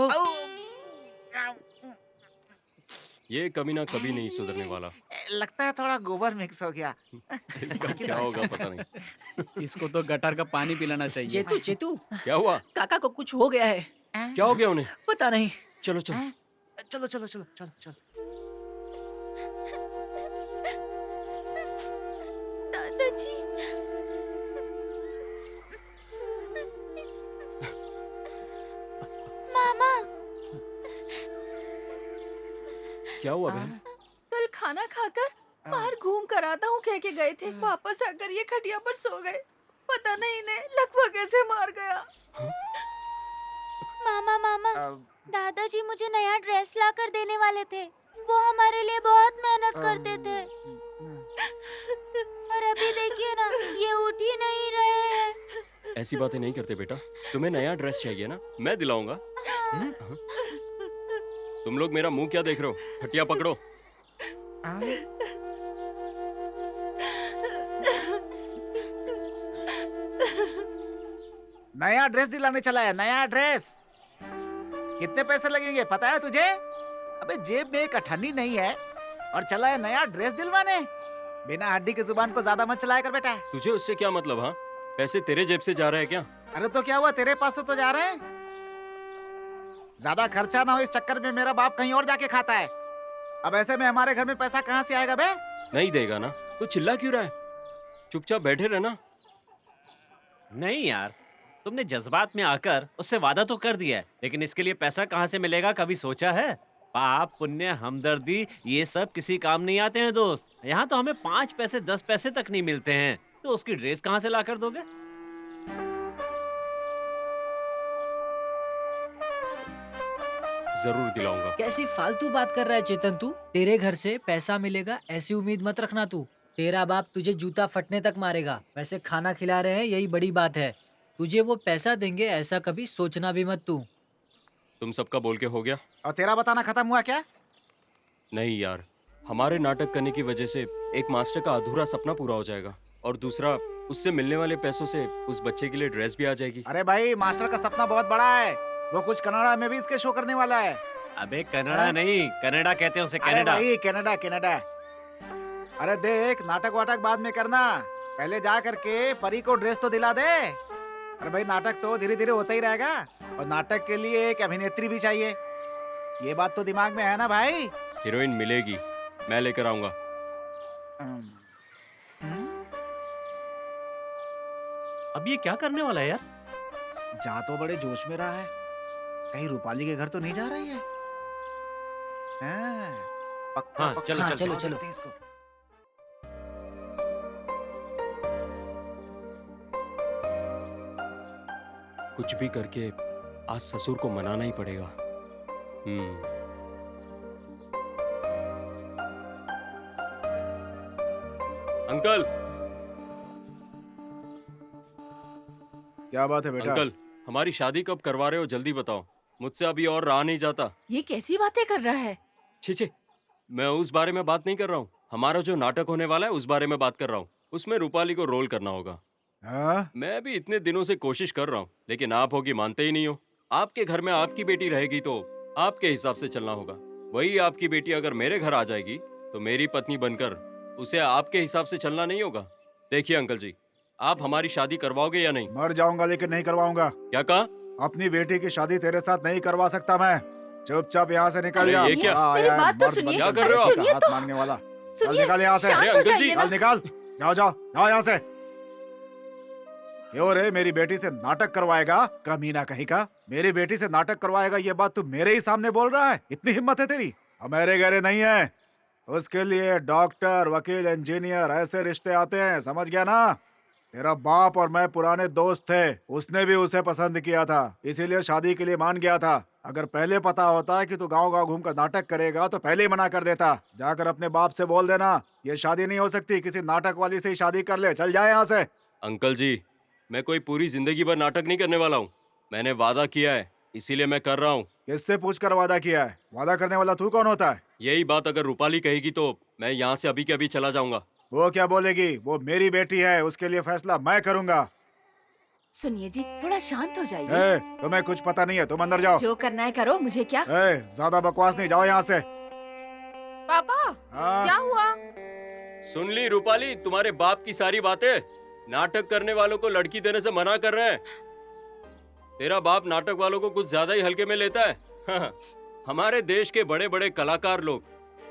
ये कमीना कभी नहीं सुधरने वाला। लगता है थोड़ा गोबर मिक्स हो गया। इसका क्या होगा पता नहीं। इसको तो गटर का पानी पिलाना चाहिए। चेतू चेतू, क्या हुआ? काका को कुछ हो गया है। क्या हो गया उन्हें? पता नहीं। चलो चलो। चलो चलो चलो चलो चलो। दादाजी। मामा। क्या हुआ बहन? कल खाना खाकर बाहर घूम कर आता हूँ कह के गए थे, वापस आकर ये खटिया पर सो गए। पता नहीं इन्हें लकवा कैसे मार गया। मामा मामा, दादाजी मुझे नया ड्रेस ला कर देने वाले थे। वो हमारे लिए बहुत मेहनत करते थे। और अभी देखिए ना, ये उठ ही नहीं रहे हैं। ऐसी बातें नहीं करते बेटा। तुम्हें नया ड्रेस चाहिए ना, मैं दिलाऊंगा। हाँ? तुम लोग मेरा मुंह क्या देख रहे हो? खटिया पकड़ो। नया ड्रेस दिलाने चला है, नया ड्रेस। कितने पैसे लगेंगे पता है तुझे? अबे जेब में एक अठन्नी नहीं है और चला है नया ड्रेस दिलवाने। बिना हड्डी की जुबान को ज्यादा मत चलाया कर बेटा। तुझे उससे क्या मतलब? हाँ, पैसे तेरे जेब से जा रहे हैं क्या? अरे तो क्या हुआ, तेरे पास से तो जा रहे हैं। ज्यादा खर्चा ना हो इस चक्कर में मेरा बाप कहीं और जाके खाता है। अब ऐसे में हमारे घर में पैसा कहाँ से आएगा बे? नहीं देगा ना तो चिल्ला क्यों रहा है? चुपचाप बैठे रहना। नहीं यार, तुमने जज्बात में आकर उससे वादा तो कर दिया है, लेकिन इसके लिए पैसा कहाँ से मिलेगा कभी सोचा है? पाप पुण्य हमदर्दी ये सब किसी काम नहीं आते हैं दोस्त। यहाँ तो हमें 5 पैसे 10 पैसे तक नहीं मिलते हैं, तो उसकी ड्रेस कहाँ से ला कर दोगे? जरूर दिलाऊंगा। कैसी फालतू बात कर रहा है चेतन तू? तेरे घर से पैसा मिलेगा ऐसी उम्मीद मत रखना तू। तेरा बाप तुझे जूता फटने तक मारेगा। वैसे खाना खिला रहे हैं यही बड़ी बात है। तुझे वो पैसा देंगे ऐसा कभी सोचना भी मत तू। तुम सबका बोल के हो गया? और तेरा बताना खत्म हुआ क्या? नहीं यार, हमारे नाटक करने की वजह से एक मास्टर का अधूरा सपना पूरा हो जाएगा और दूसरा उससे मिलने वाले पैसों से उस बच्चे के लिए ड्रेस भी आ जाएगी। अरे भाई, मास्टर का सपना बहुत बड़ा है। वो कुछ कनाडा में भी इसके शो करने वाला है। अबे कनाडा नहीं, कनाडा कहते हैं उसे, अरे कनाडा। भाई कनाडा कनाडा। अरे देख, नाटक वाटक बाद में करना, पहले जा करके परी को ड्रेस तो दिला दे। अरे भाई, नाटक तो धीरे धीरे होता ही रहेगा और नाटक के लिए एक अभिनेत्री भी चाहिए। ये बात तो दिमाग में है ना भाई? हीरोइन मिलेगी, मैं लेकर आऊंगा। अब ये क्या करने वाला है यार? जा तो बड़े जोश में रहा है, कहीं रूपाली के घर तो नहीं जा रही है? पक्का हाँ, पक्का। चलो, हाँ, चलो, चलो, और चलो। देखते हैं इसको। कुछ भी करके आज ससुर को मनाना ही पड़ेगा। अंकल। क्या बात है बेटा? अंकल, हमारी शादी कब करवा रहे हो? जल्दी बताओ, मुझसे अभी और रहा नहीं जाता। ये कैसी बातें कर रहा है? छे, मैं उस बारे में बात नहीं कर रहा हूँ। हमारा जो नाटक होने वाला है उस बारे में बात कर रहा हूँ। उसमें रूपाली को रोल करना होगा। हाँ? मैं भी इतने दिनों से कोशिश कर रहा हूँ, लेकिन आप होगी मानते ही नहीं हो। आपके घर में आपकी बेटी रहेगी तो आपके हिसाब से चलना होगा। वही आपकी बेटी अगर मेरे घर आ जाएगी तो मेरी पत्नी बनकर उसे आपके हिसाब से चलना नहीं होगा। देखिए अंकल जी, आप हमारी शादी करवाओगे या नहीं? मर जाऊंगा लेकिन नहीं करवाऊंगा। क्या कहा? अपनी बेटी की शादी तेरे साथ नहीं करवा सकता मैं। चुपचाप यहाँ से निकल जा। ये क्या? मेरी बात तो मर्द सुनिए। क्या कर अरे रहे हो आप? सुनिए हाथ तो, मांगने वाला। चल सुनिए, निकाल यहाँ से। शांत अरे हो अंकल जी, जाइए ना। चल निकाल, जाओ जाओ जाओ यहाँ से। क्यों रे, मेरी बेटी से नाटक करवाएगा? कमीना कहीं का, मेरी बेटी से नाटक करवाएगा, ये बात तू मेरे ही सामने बोल रहा है? इतनी हिम्मत है तेरी? हमारे घरे नहीं है, उसके लिए डॉक्टर, वकील, इंजीनियर ऐसे रिश्ते आते हैं, समझ गया ना? तेरा बाप और मैं पुराने दोस्त थे, उसने भी उसे पसंद किया था, इसीलिए शादी के लिए मान गया था। अगर पहले पता होता कि तू गांव-गांव घूमकर नाटक करेगा तो पहले ही मना कर देता। जाकर अपने बाप से बोल देना ये शादी नहीं हो सकती, किसी नाटक वाली से ही शादी कर ले। चल जाए यहाँ से। अंकल जी, मैं कोई पूरी जिंदगी भर नाटक नहीं करने वाला हूँ। मैंने वादा किया है, इसीलिए मैं कर रहा हूँ। किससे पूछकर वादा किया है? वादा करने वाला तू कौन होता है? यही बात अगर रूपाली कहेगी तो मैं यहाँ से अभी के अभी चला जाऊंगा। वो क्या बोलेगी? वो मेरी बेटी है, उसके लिए फैसला मैं करूंगा। सुनिए जी, थोड़ा शांत हो जाइए। ए, तुम्हें कुछ पता नहीं है, तुम अंदर जाओ। जो करना है करो, मुझे क्या। ए, ज्यादा बकवास नहीं, जाओ यहाँ से। पापा, हाँ? क्या हुआ? सुन ली रूपाली तुम्हारे बाप की सारी बातें? नाटक करने वालों को लड़की देने से मना कर रहे हैं। तेरा बाप नाटक वालों को कुछ ज्यादा ही हल्के में लेता है। हमारे देश के बड़े बड़े कलाकार लोग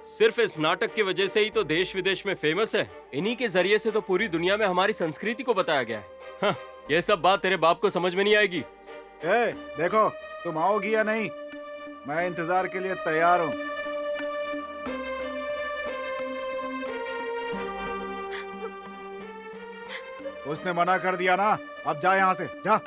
सिर्फ इस नाटक की वजह से ही तो देश विदेश में फेमस है। इन्हीं के जरिए से तो पूरी दुनिया में हमारी संस्कृति को बताया गया है। हाँ, ये सब बात तेरे बाप को समझ में नहीं आएगी। ए, देखो तुम आओगी या नहीं, मैं इंतजार के लिए तैयार हूँ। उसने मना कर दिया ना, अब जा यहाँ से, जा।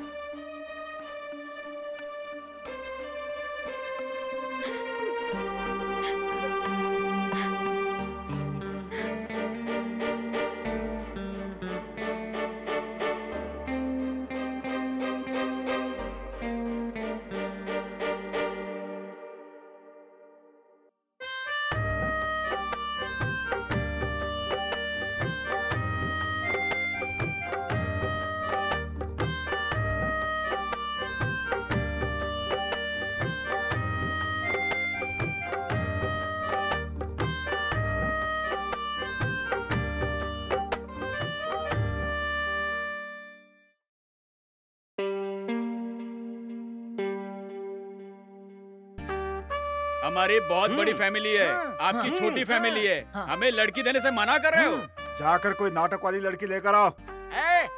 हमारी बहुत बड़ी फैमिली है, आपकी छोटी फैमिली है, हमें लड़की देने से मना कर रहे हो? जाकर कोई नाटक वाली लड़की लेकर आओ।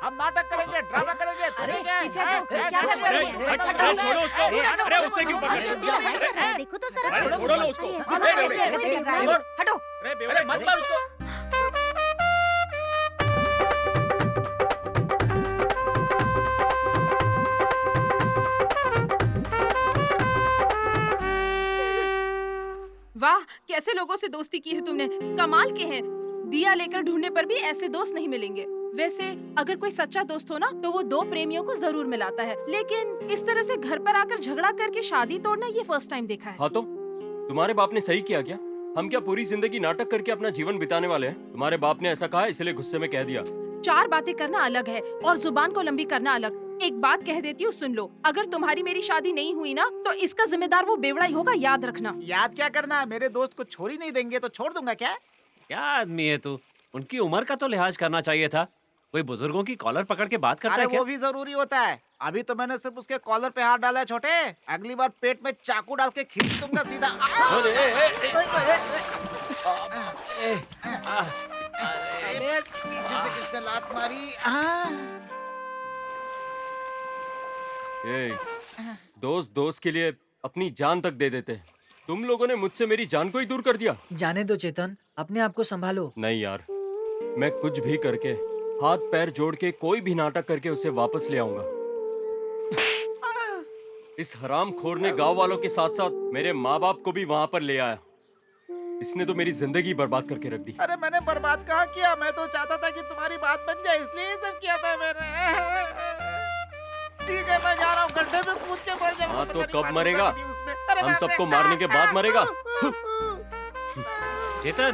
हम नाटक करेंगे, ड्रामा करेंगे। अरे क्या है? पीछे हटो, क्या कर रहे हो? अरे छोड़ो उसको, अरे उससे क्यों पकड़ रहे हो? देखो तो सर, अरे छोड़ो ना उसको, हटो। अरे मत मार उसको। वाह, कैसे लोगों से दोस्ती की है तुमने, कमाल के हैं। दिया लेकर ढूंढने पर भी ऐसे दोस्त नहीं मिलेंगे। वैसे अगर कोई सच्चा दोस्त हो ना तो वो दो प्रेमियों को जरूर मिलाता है, लेकिन इस तरह से घर पर आकर झगड़ा करके शादी तोड़ना ये फर्स्ट टाइम देखा है। हाँ तो तुम्हारे बाप ने सही किया क्या? हम क्या पूरी जिंदगी नाटक करके अपना जीवन बिताने वाले हैं? तुम्हारे बाप ने ऐसा कहा इसलिए गुस्से में कह दिया। चार बातें करना अलग है और जुबान को लंबी करना अलग। एक बात कह देती हूँ, सुन लो। अगर तुम्हारी मेरी शादी नहीं हुई ना तो इसका जिम्मेदार वो बेवड़ा ही होगा, याद रखना। याद क्या करना, मेरे दोस्त को छोरी नहीं देंगे तो छोड़ दूंगा क्या? क्या आदमी है तू? उनकी उम्र का तो लिहाज करना चाहिए था। कोई बुजुर्गों की कॉलर पकड़ के बात करता अरे है क्या? वो भी जरूरी होता है। अभी तो मैंने सिर्फ उसके कॉलर पे हाथ डाला है छोटे, अगली बार पेट में चाकू डाल के खींच दूंगा सीधा। अरे, पीछे से किसने लात मारी? ए, दोस्त दोस्त के लिए अपनी जान तक दे देते हैं। तुम लोगों ने मुझसे मेरी जान को ही दूर कर दिया। जाने दो चेतन, अपने आप को संभालो। नहीं यार, मैं कुछ भी करके, हाथ पैर जोड़ के, कोई भी नाटक करके उसे वापस ले आऊंगा। इस हरामखोर ने गांव वालों के साथ साथ मेरे माँ बाप को भी वहां पर ले आया। इसने तो मेरी जिंदगी बर्बाद करके रख दी। अरे मैंने बर्बाद कहाँ किया, मैं तो चाहता था कि तुम्हारी बात बन जाए, इसलिए ये सब किया था मैंने। ठीक है, मैं जा रहा हूँ, गड्ढे में कूद के मर जाऊंगा। हाँ पता तो नहीं कब पानी मरेगा? होगा कि नहीं उसमें। अरे हम मैं सबको अपने- मारने के बाद मरेगा। चेतन,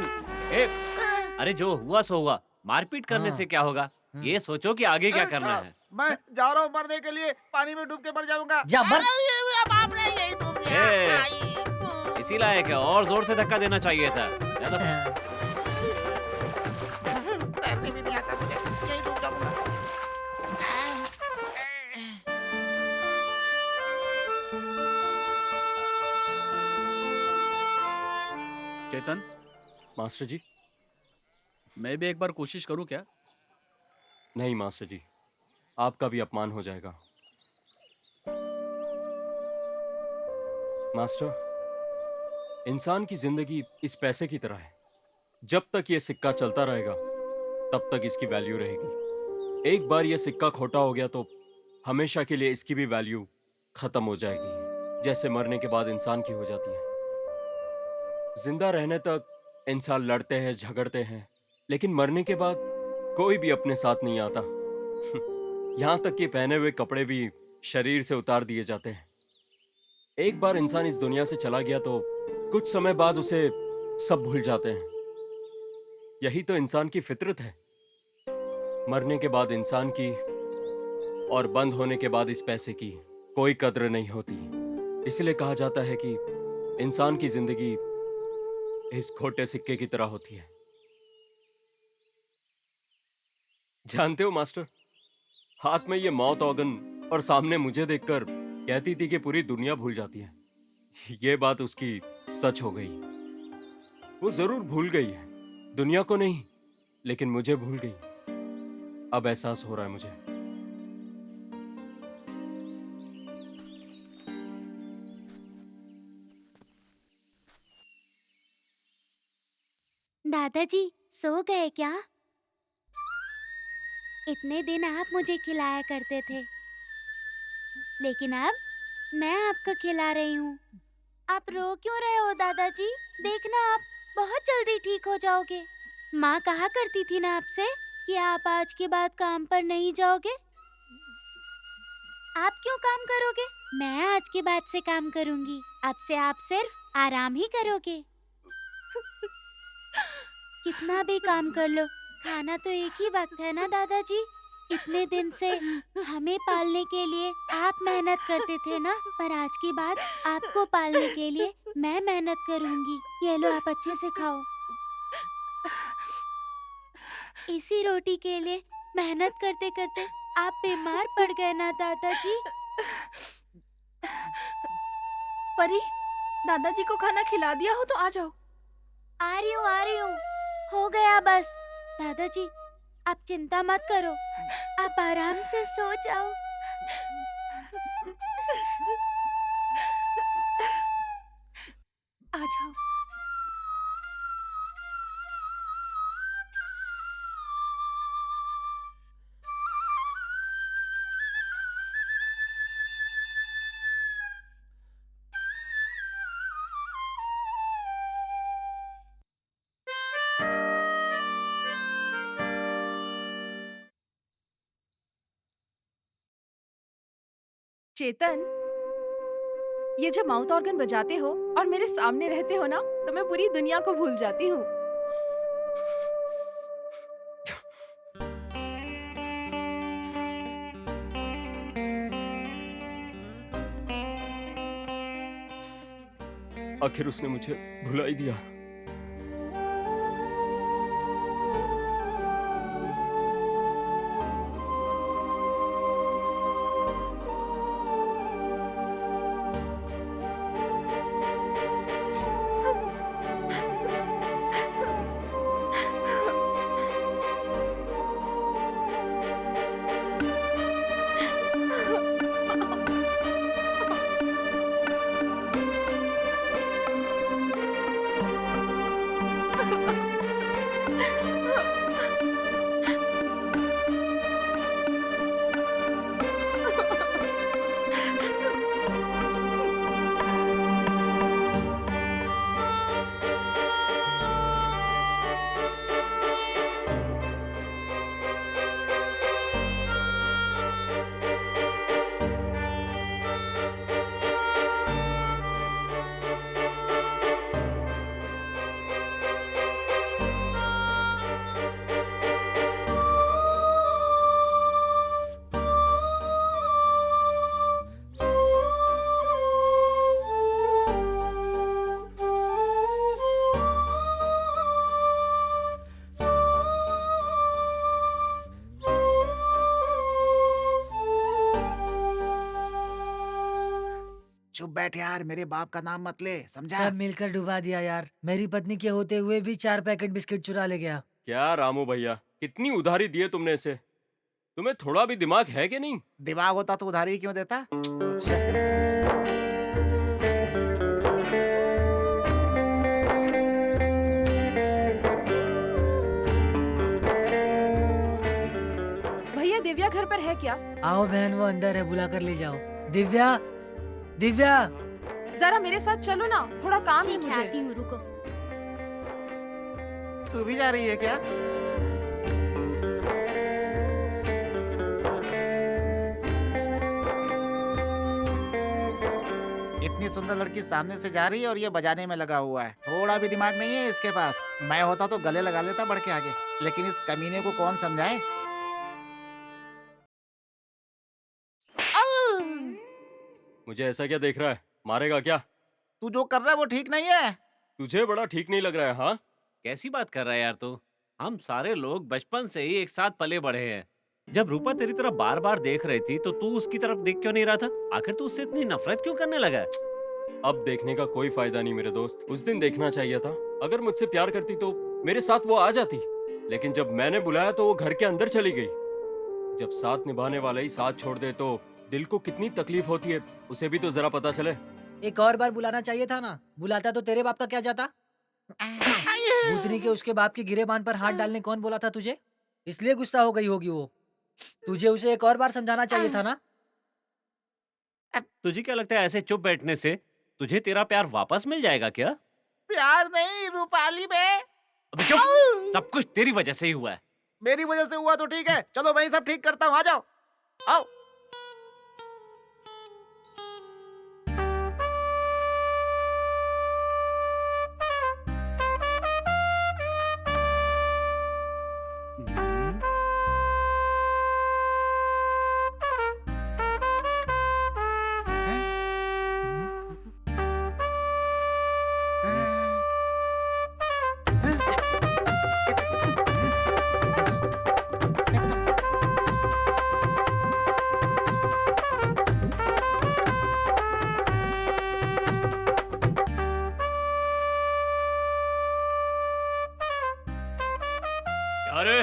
अरे जो हुआ सो हुआ, मारपीट करने हाँ। से क्या होगा? ये सोचो कि आगे क्या करना है। मैं जा रहा हूँ मरने के लिए, पानी में डूब के मर जाऊंगा। जा मर। अरे ये बाप रे, यही डूब गया। ए, आई। इसी लायक है, और जोर से धक्का देना चाहिए था। चलो। तैरने भी नहीं आता मुझे, यही डूब जाऊंगा। चेतन, मास्टर जी। मैं भी एक बार कोशिश करूं क्या? नहीं मास्टर जी, आपका भी अपमान हो जाएगा। मास्टर, इंसान की जिंदगी इस पैसे की तरह है। जब तक ये सिक्का चलता रहेगा तब तक इसकी वैल्यू रहेगी। एक बार ये सिक्का खोटा हो गया तो हमेशा के लिए इसकी भी वैल्यू खत्म हो जाएगी, जैसे मरने के बाद इंसान की हो जाती है। जिंदा रहने तक इंसान लड़ते हैं, झगड़ते हैं, लेकिन मरने के बाद कोई भी अपने साथ नहीं आता। यहाँ तक कि पहने हुए कपड़े भी शरीर से उतार दिए जाते हैं। एक बार इंसान इस दुनिया से चला गया तो कुछ समय बाद उसे सब भूल जाते हैं। यही तो इंसान की फितरत है। मरने के बाद इंसान की और बंद होने के बाद इस पैसे की कोई कद्र नहीं होती। इसलिए कहा जाता है कि इंसान की जिंदगी इस खोटे सिक्के की तरह होती है। जानते हो मास्टर, हाथ में ये मौत औगन और सामने मुझे देखकर कहती थी कि पूरी दुनिया भूल जाती है। ये बात उसकी सच हो गई। वो जरूर भूल गई है, दुनिया को नहीं लेकिन मुझे भूल गई। अब एहसास हो रहा है मुझे। दादाजी सो गए क्या? इतने दिन आप मुझे खिलाया करते थे, लेकिन अब मैं आपको खिला रही हूँ। आप रो क्यों रहे हो दादाजी? देखना आप बहुत जल्दी ठीक हो जाओगे। माँ कहा करती थी ना आपसे कि आप आज के बाद काम पर नहीं जाओगे। आप क्यों काम करोगे? मैं आज के बाद से काम करूँगी। अब से आप सिर्फ आराम ही करोगे। कितना भी काम कर लो, खाना तो एक ही वक्त है ना दादाजी। इतने दिन से हमें पालने के लिए आप मेहनत करते थे ना, पर आज के बाद आपको पालने के लिए मैं मेहनत करूंगी। ये लो, आप अच्छे से खाओ। इसी रोटी के लिए मेहनत करते करते आप बीमार पड़ गए ना दादाजी। परी, दादाजी को खाना खिला दिया हो तो आ जाओ। आ रही हूँ। हो गया बस। दादाजी आप चिंता मत करो, आप आराम से सो जाओ। आ जाओ। चेतन, ये जब माउथ ऑर्गन बजाते हो और मेरे सामने रहते हो ना, तो मैं पूरी दुनिया को भूल जाती हूँ। आखिर उसने मुझे भुला ही दिया। चुप बैठ यार, मेरे बाप का नाम मत ले, समझा? सब मिलकर डुबा दिया यार। मेरी पत्नी के होते हुए भी 4 पैकेट बिस्किट चुरा ले गया। क्या रामू भैया, कितनी उधारी दी है तुमने इसे? तुम्हें थोड़ा भी दिमाग है कि नहीं? दिमाग होता तो उधारी क्यों देता? भैया, दिव्या घर पर है क्या? आओ बहन, वो अंदर है, बुला कर ले जाओ। दिव्या, दिव्या। जरा मेरे साथ चलो ना, थोड़ा काम है ठीक है, मुझे। आती हूँ, रुको। तू भी जा रही है क्या? इतनी सुंदर लड़की सामने से जा रही है और ये बजाने में लगा हुआ है। थोड़ा भी दिमाग नहीं है इसके पास। मैं होता तो गले लगा लेता बढ़ के आगे, लेकिन इस कमीने को कौन समझाए? मुझे ऐसा क्या देख रहा है? मारेगा क्या? तू जो कर रहा है वो ठीक नहीं है। तुझे बड़ा ठीक नहीं लग रहा है? हाँ, कैसी बात कर रहा है यार तू? हम सारे लोग बचपन से ही एक साथ पले बढ़े हैं। जब रूपा तेरी तरफ बार बार देख रही थी तो तू उसकी तरफ देख क्यों नहीं रहा था? आखिर तू उससे इतनी नफरत क्यों करने लगा? अब देखने का कोई फायदा नहीं मेरे दोस्त। उस दिन देखना चाहिए था। अगर मुझसे प्यार करती तो मेरे साथ वो आ जाती, लेकिन जब मैंने बुलाया तो वो घर के अंदर चली गई। जब साथ निभाने वाला ही साथ छोड़ दे तो दिल को कितनी तकलीफ होती है, उसे भी तो जरा पता चले। एक और बार बुलाना चाहिए था ना। बुलाता तो तेरे बाप का क्या जाता। भूतनी के उसके बाप के गिरेबान पर हाथ डालने कौन बोला था तुझे? इसलिए गुस्सा हो गई होगी वो। तुझे उसे एक और बार समझाना चाहिए था ना। तुझे क्या लगता है ऐसे चुप बैठने से तुझे तेरा प्यार वापस मिल जाएगा क्या? प्यार नहीं रूपाली में। अबे चुप, सब कुछ तेरी वजह से ही हुआ है। मेरी वजह से हुआ तो ठीक है, चलो मैं ही सब ठीक करता हूँ, आ जाओ आओ। अरे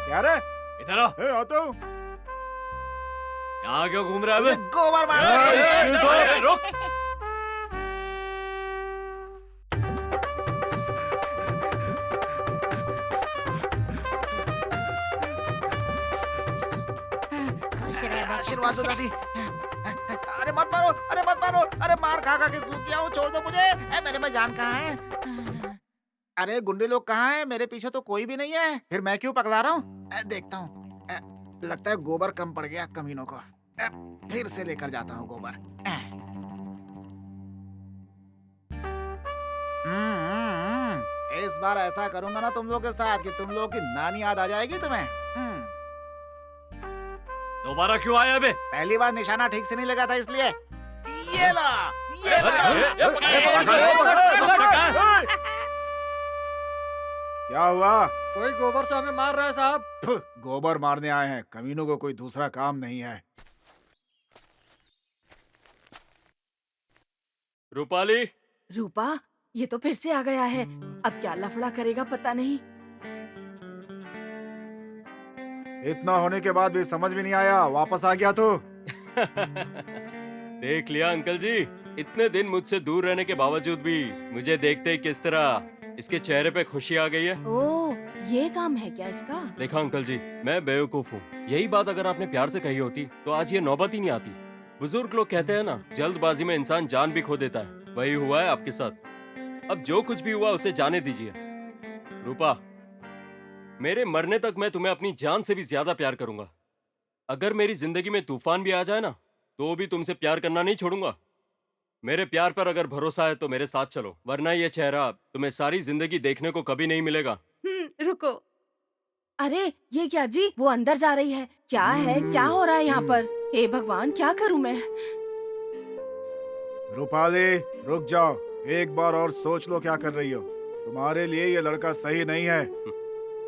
क्या रे? इधर आ। ए, आता हूँ। यहाँ क्यों घूम रहा है मुझे बे? गोबर मार अरे, रुक। आशीर्वाद दो दादी। अरे मत मारो, अरे मत मारो, अरे मार खा खा के सूख गया हूँ, छोड़ दो मुझे। मेरे में जान कहाँ है? अरे गुंडे लोग कहाँ हैं? मेरे पीछे तो कोई भी नहीं है, फिर मैं क्यों पगला रहा हूँ? देखता हूँ, लगता है गोबर कम पड़ गया कमीनों को। फिर से लेकर जाता हूँ गोबर। इस बार ऐसा करूंगा ना तुम लोग के साथ कि तुम लोग की नानी याद आ जाएगी तुम्हें। दोबारा क्यों आया बे? पहली बार निशाना ठीक से नहीं लगा था इसलिए। ये ला, ये ला। क्या हुआ? कोई गोबर से हमें मार रहा है साहब। गोबर मारने आए हैं, कमीनों को कोई दूसरा काम नहीं है। रूपाली, रूपा, ये तो फिर से आ गया है। अब क्या लफड़ा करेगा पता नहीं। इतना होने के बाद भी समझ में नहीं आया, वापस आ गया तो। देख लिया अंकल जी, इतने दिन मुझसे दूर रहने के बावजूद भी मुझे देखते ही किस तरह इसके चेहरे पे खुशी आ गई है। ओह, ये काम है क्या इसका? देखा अंकल जी, मैं बेवकूफ हूँ। यही बात अगर आपने प्यार से कही होती तो आज ये नौबत ही नहीं आती। बुजुर्ग लोग कहते हैं ना, जल्दबाजी में इंसान जान भी खो देता है। वही हुआ है आपके साथ। अब जो कुछ भी हुआ उसे जाने दीजिए। रूपा, मेरे मरने तक मैं तुम्हें अपनी जान से भी ज्यादा प्यार करूंगा। अगर मेरी जिंदगी में तूफान भी आ जाए ना, तो भी तुमसे प्यार करना नहीं छोड़ूंगा। मेरे प्यार पर अगर भरोसा है तो मेरे साथ चलो, वरना ये चेहरा तुम्हें सारी जिंदगी देखने को कभी नहीं मिलेगा। रुको। अरे ये क्या जी, वो अंदर जा रही है। क्या है, क्या हो रहा है यहाँ पर? हे भगवान, क्या करूँ मैं? रूपाली, रुक जाओ, एक बार और सोच लो क्या कर रही हो। तुम्हारे लिए ये लड़का सही नहीं है।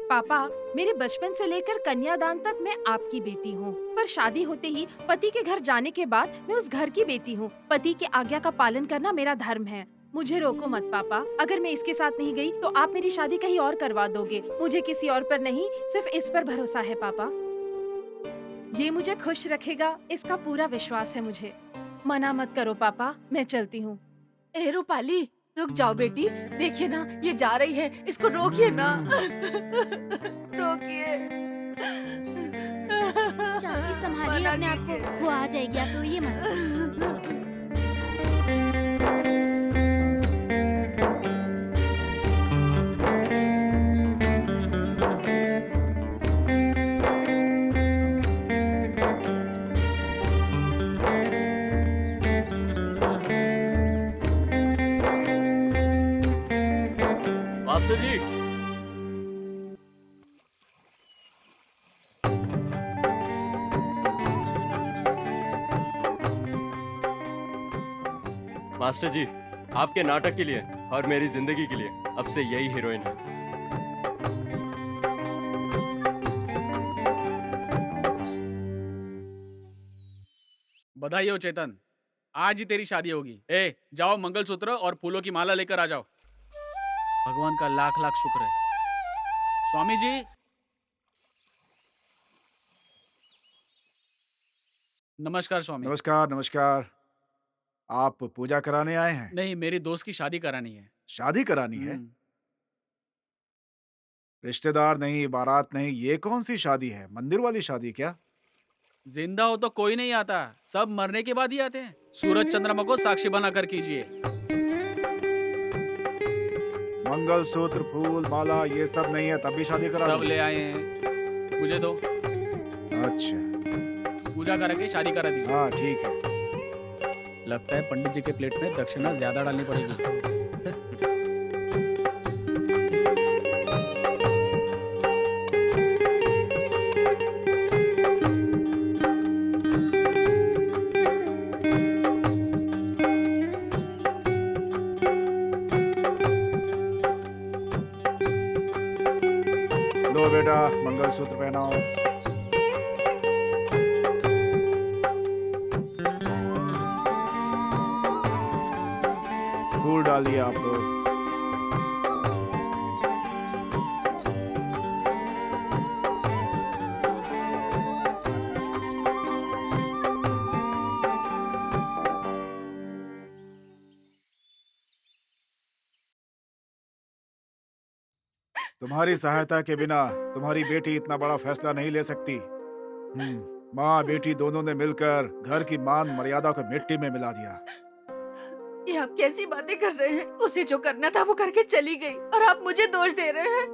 पापा, मेरे बचपन से लेकर कन्यादान तक मैं आपकी बेटी हूँ, पर शादी होते ही पति के घर जाने के बाद मैं उस घर की बेटी हूँ। पति की आज्ञा का पालन करना मेरा धर्म है। मुझे रोको मत पापा। अगर मैं इसके साथ नहीं गई तो आप मेरी शादी कहीं और करवा दोगे। मुझे किसी और पर नहीं, सिर्फ इस पर भरोसा है पापा। ये मुझे खुश रखेगा, इसका पूरा विश्वास है मुझे। मना मत करो पापा, मैं चलती हूँ। ए रूपाली, रुक जाओ बेटी। देखिए ना, ये जा रही है, इसको रोकिए ना। रोकिए। चाची संभालिए अपने आप को, वो आ जाएगी, आप रोइए मत। मास्टर जी, मास्टर जी, आपके नाटक के लिए और मेरी जिंदगी के लिए अब से यही हीरोइन है। बधाई हो चेतन, आज ही तेरी शादी होगी। ए जाओ, मंगलसूत्र और फूलों की माला लेकर आ जाओ। भगवान का लाख लाख शुक्र है। स्वामी जी, नमस्कार स्वामी। नमस्कार नमस्कार। आप पूजा कराने आए हैं? नहीं, मेरी दोस्त की शादी करानी है। शादी करानी है? हम्म, रिश्तेदार नहीं, बारात नहीं, ये कौन सी शादी है? मंदिर वाली शादी क्या? जिंदा हो तो कोई नहीं आता, सब मरने के बाद ही आते हैं। सूरज चंद्रमा को साक्षी बनाकर कीजिए। मंगलसूत्र, फूल, माला ये सब नहीं है तब भी शादी करा सब दी? ले आए हैं, मुझे दो। अच्छा, पूजा करके शादी करा दीजिए। हाँ ठीक है। लगता है पंडित जी के प्लेट में दक्षिणा ज्यादा डालनी पड़ेगी। लो बेटा, मंगलसूत्र पहनाओ। फूल डालिए आप लोग। तुम्हारी सहायता के बिना तुम्हारी बेटी इतना बड़ा फैसला नहीं ले सकती। माँ बेटी दोनों ने मिलकर घर की मान मर्यादा को मिट्टी में मिला दिया। ये आप कैसी बातें कर रहे हैं? उसे जो करना था वो करके चली गई और आप मुझे दोष दे रहे हैं।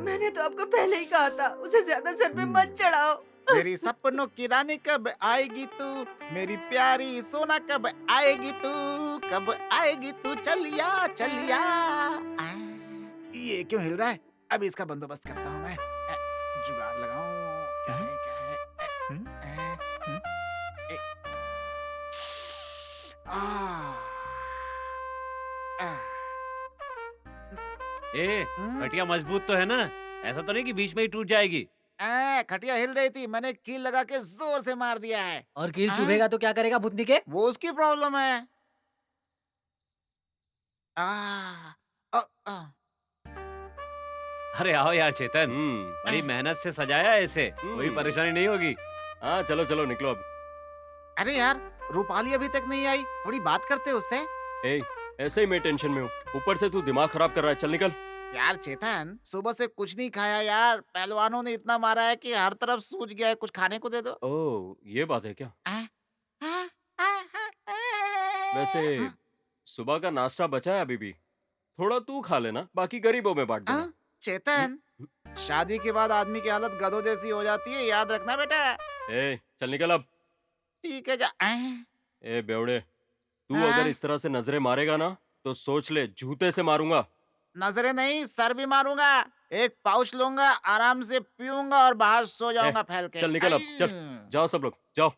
मैंने तो आपको पहले ही कहा था उसे ज्यादा सर पे मत चढ़ाओ। मेरी सपनों की रानी कब आएगी तू, मेरी प्यारी सोना कब आएगी तू, कब आएगी तू चलिया चलिया। ये क्यों हिल रहा है? अभी इसका बंदोबस्त करता हूँ मैं। जुगाड़ लगाऊं। क्या है क्या है? ए, खटिया मजबूत तो है ना? ऐसा तो नहीं कि बीच में ही टूट जाएगी? खटिया हिल रही थी, मैंने कील लगा के जोर से मार दिया है। और कील चुभेगा तो क्या करेगा भूतनी के? वो उसकी प्रॉब्लम है। अरे आओ यार चेतन, बड़ी हम्म, मेहनत से सजाया है इसे, कोई परेशानी नहीं होगी। हाँ चलो चलो निकलो अब। अरे यार, रूपाली अभी तक नहीं आई, थोड़ी बात करते उससे। ए, ऐसे ही मैं टेंशन में हूँ, ऊपर से तू दिमाग खराब कर रहा है। चल निकल। यार चेतन, सुबह से कुछ नहीं खाया यार, पहलवानों ने इतना मारा है कि हर तरफ सूज गया है, कुछ खाने को दे दो। ओह, ये बात है क्या? वैसे हाँ? सुबह का नाश्ता बचा है अभी भी, थोड़ा तू खा लेना, बाकी गरीबों में बांट देना। चेतन, शादी के बाद आदमी की हालत गधों जैसी हो जाती है, याद रखना बेटा। ए, चल निकल अब। ठीक है जा। ए बेवड़े, तू अगर इस तरह से नजरें मारेगा ना तो सोच ले जूते से मारूंगा। नजरें नहीं, सर भी मारूंगा। एक पाउच लूंगा, आराम से पीऊंगा और बाहर सो जाऊंगा फैल के। चल निकल अब, चल जाओ सब लोग जाओ।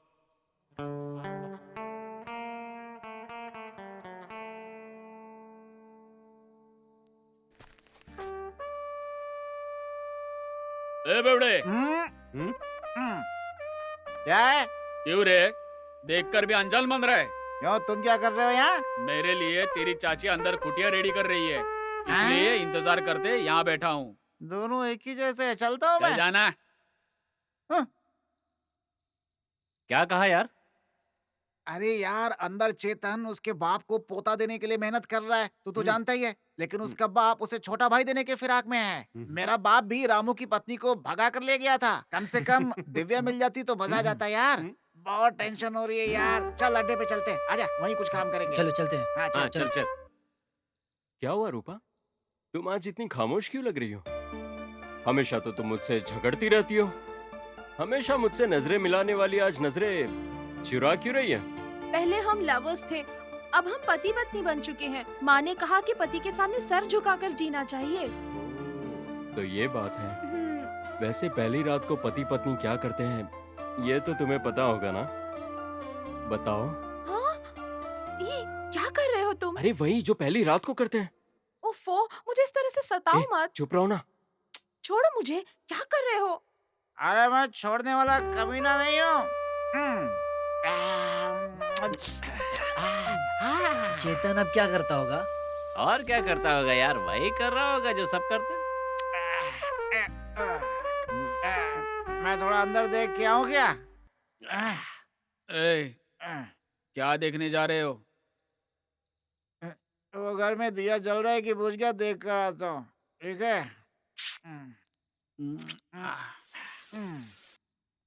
ए बेवड़े, क्या है? क्यों रे? देखकर भी अनजान बन रहा है। क्यों, तुम क्या कर रहे हो यहाँ? मेरे लिए तेरी चाची अंदर कुटिया रेडी कर रही है, इसलिए इंतजार करते यहाँ बैठा हूँ। दोनों एक ही जैसे है, चलता हूँ चल मैं। जाना। क्या कहा यार? अरे यार, अंदर चेतन उसके बाप को पोता देने के लिए मेहनत कर रहा है, तू तो जानता ही है। लेकिन उसका बाप उसे छोटा भाई देने के फिराक में है। मेरा बाप भी रामू की पत्नी को भगा कर ले गया था। कम से कम दिव्या मिल जाती तो मजा आ जाता यार। बहुत टेंशन हो रही है यार। चल अड्डे पे चलते हैं, आजा, वहीं कुछ काम करेंगे। चलो चलते हैं। हाँ चल। हाँ चल चल। क्या हुआ रूपा, तुम आज इतनी खामोश क्यों लग रही हो? हमेशा तो तुम मुझसे झगड़ती रहती हो, हमेशा मुझसे नजरें मिलाने वाली आज नजरें चुरा क्यों रही है? पहले हम लवर्स थे, अब हम पति पत्नी बन चुके हैं। माँ ने कहा कि पति के सामने सर झुकाकर जीना चाहिए। तो ये बात है। वैसे पहली रात को पति पत्नी क्या करते हैं ये तो तुम्हें पता होगा ना? बताओ। हाँ? ये क्या कर रहे हो तुम? अरे वही जो पहली रात को करते हैं। ओफो, मुझे इस तरह से सताओ मत। चुप रहो ना। छोड़ो मुझे, क्या कर रहे हो? अरे मैं छोड़ने वाला कमीना नहीं हूँ। चेतन अब क्या करता होगा? और क्या करता होगा यार, वही कर रहा होगा जो सब करते हैं। मैं थोड़ा अंदर देख के आऊं क्या? ए, क्या देखने जा रहे हो? वो घर में दिया जल रहा है कि बुझ गया, देख कर आता हूँ। ठीक है।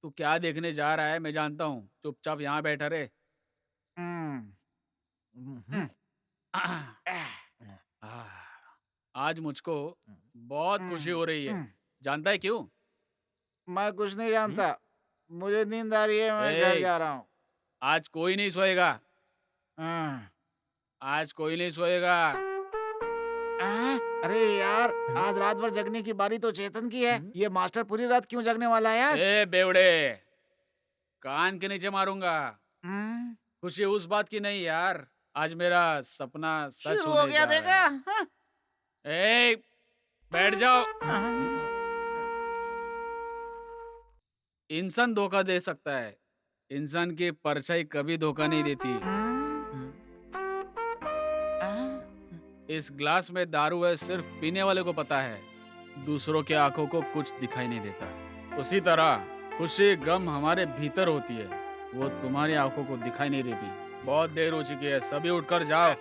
तू क्या देखने जा रहा है मैं जानता हूँ, चुपचाप यहाँ बैठा रहे। आज मुझको बहुत खुशी हो रही है, जानता है क्यों? मैं कुछ नहीं जानता, मुझे नींद आ रही है, मैं घर ए, जा रहा हूँ। आज कोई नहीं सोएगा, आज कोई नहीं सोएगा। अरे यार, आज रात भर जगने की बारी तो चेतन की है। ये मास्टर पूरी रात क्यों जगने वाला है आज? ए बेवड़े, कान के नीचे मारूंगा। खुशी उस बात की नहीं यार, आज मेरा सपना सच शुरू हो होने गया, जा रहा देखा? है। ए, बैठ जाओ। इंसान धोखा दे सकता है, इंसान की परछाई कभी धोखा नहीं देती। इस ग्लास में दारू है, सिर्फ पीने वाले को पता है, दूसरों के आंखों को कुछ दिखाई नहीं देता। उसी तरह खुशी गम हमारे भीतर होती है, वो तुम्हारी आंखों को दिखाई नहीं देती। बहुत देर हो चुकी है, सभी उठकर जाओ,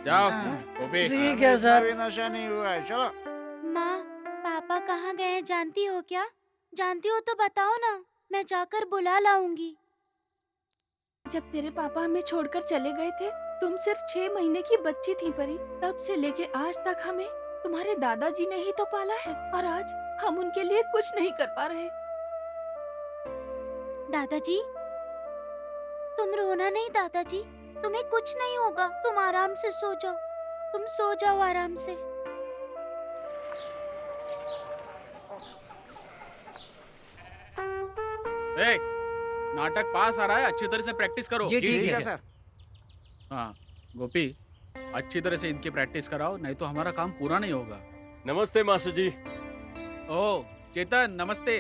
जाओ। गोपी, ठीक है सर। अभी नशा नहीं हुआ है, चलो। माँ, पापा कहाँ गए हैं जानती हो क्या? जानती हो तो बताओ ना, मैं जाकर बुला लाऊंगी। जब तेरे पापा हमें छोड़कर चले गए थे, तुम सिर्फ 6 महीने की बच्ची थी परी। तब से लेके आज तक हमें तुम्हारे दादाजी ने ही तो पाला है, और आज हम उनके लिए कुछ नहीं कर पा रहे। दादाजी, तुम रोना नहीं दादाजी, तुम्हें कुछ नहीं होगा, तुम आराम से सो जाओ, तुम सो जाओ आराम से। ए, नाटक पास आ रहा है, अच्छी तरह से प्रैक्टिस करो। जी ठीक ठीक है है। सर। हाँ गोपी, अच्छी तरह से इनकी प्रैक्टिस कराओ, नहीं तो हमारा काम पूरा नहीं होगा। नमस्ते मास्टर जी। ओ चेतन, नमस्ते।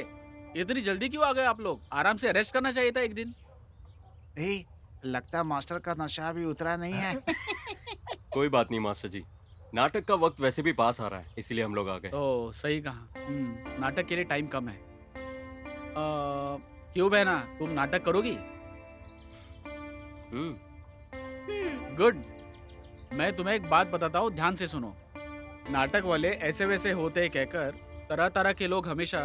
इतनी जल्दी क्यों आ गए आप लोग? आराम से रेस्ट करना चाहिए था एक दिन। लगता मास्टर का नशा भी उतरा नहीं है। कोई बात नहीं मास्टर जी, नाटक का वक्त वैसे भी पास आ रहा है, इसलिए हम लोग आ गए। ओ सही कहा। नाटक के लिए टाइम कम है। क्यों बहना, तुम नाटक करोगी? गुड। मैं तुम्हें एक बात बताता हूँ, ध्यान से सुनो। नाटक वाले ऐसे वैसे होते हैं कहकर तरह तरह के लोग हमेशा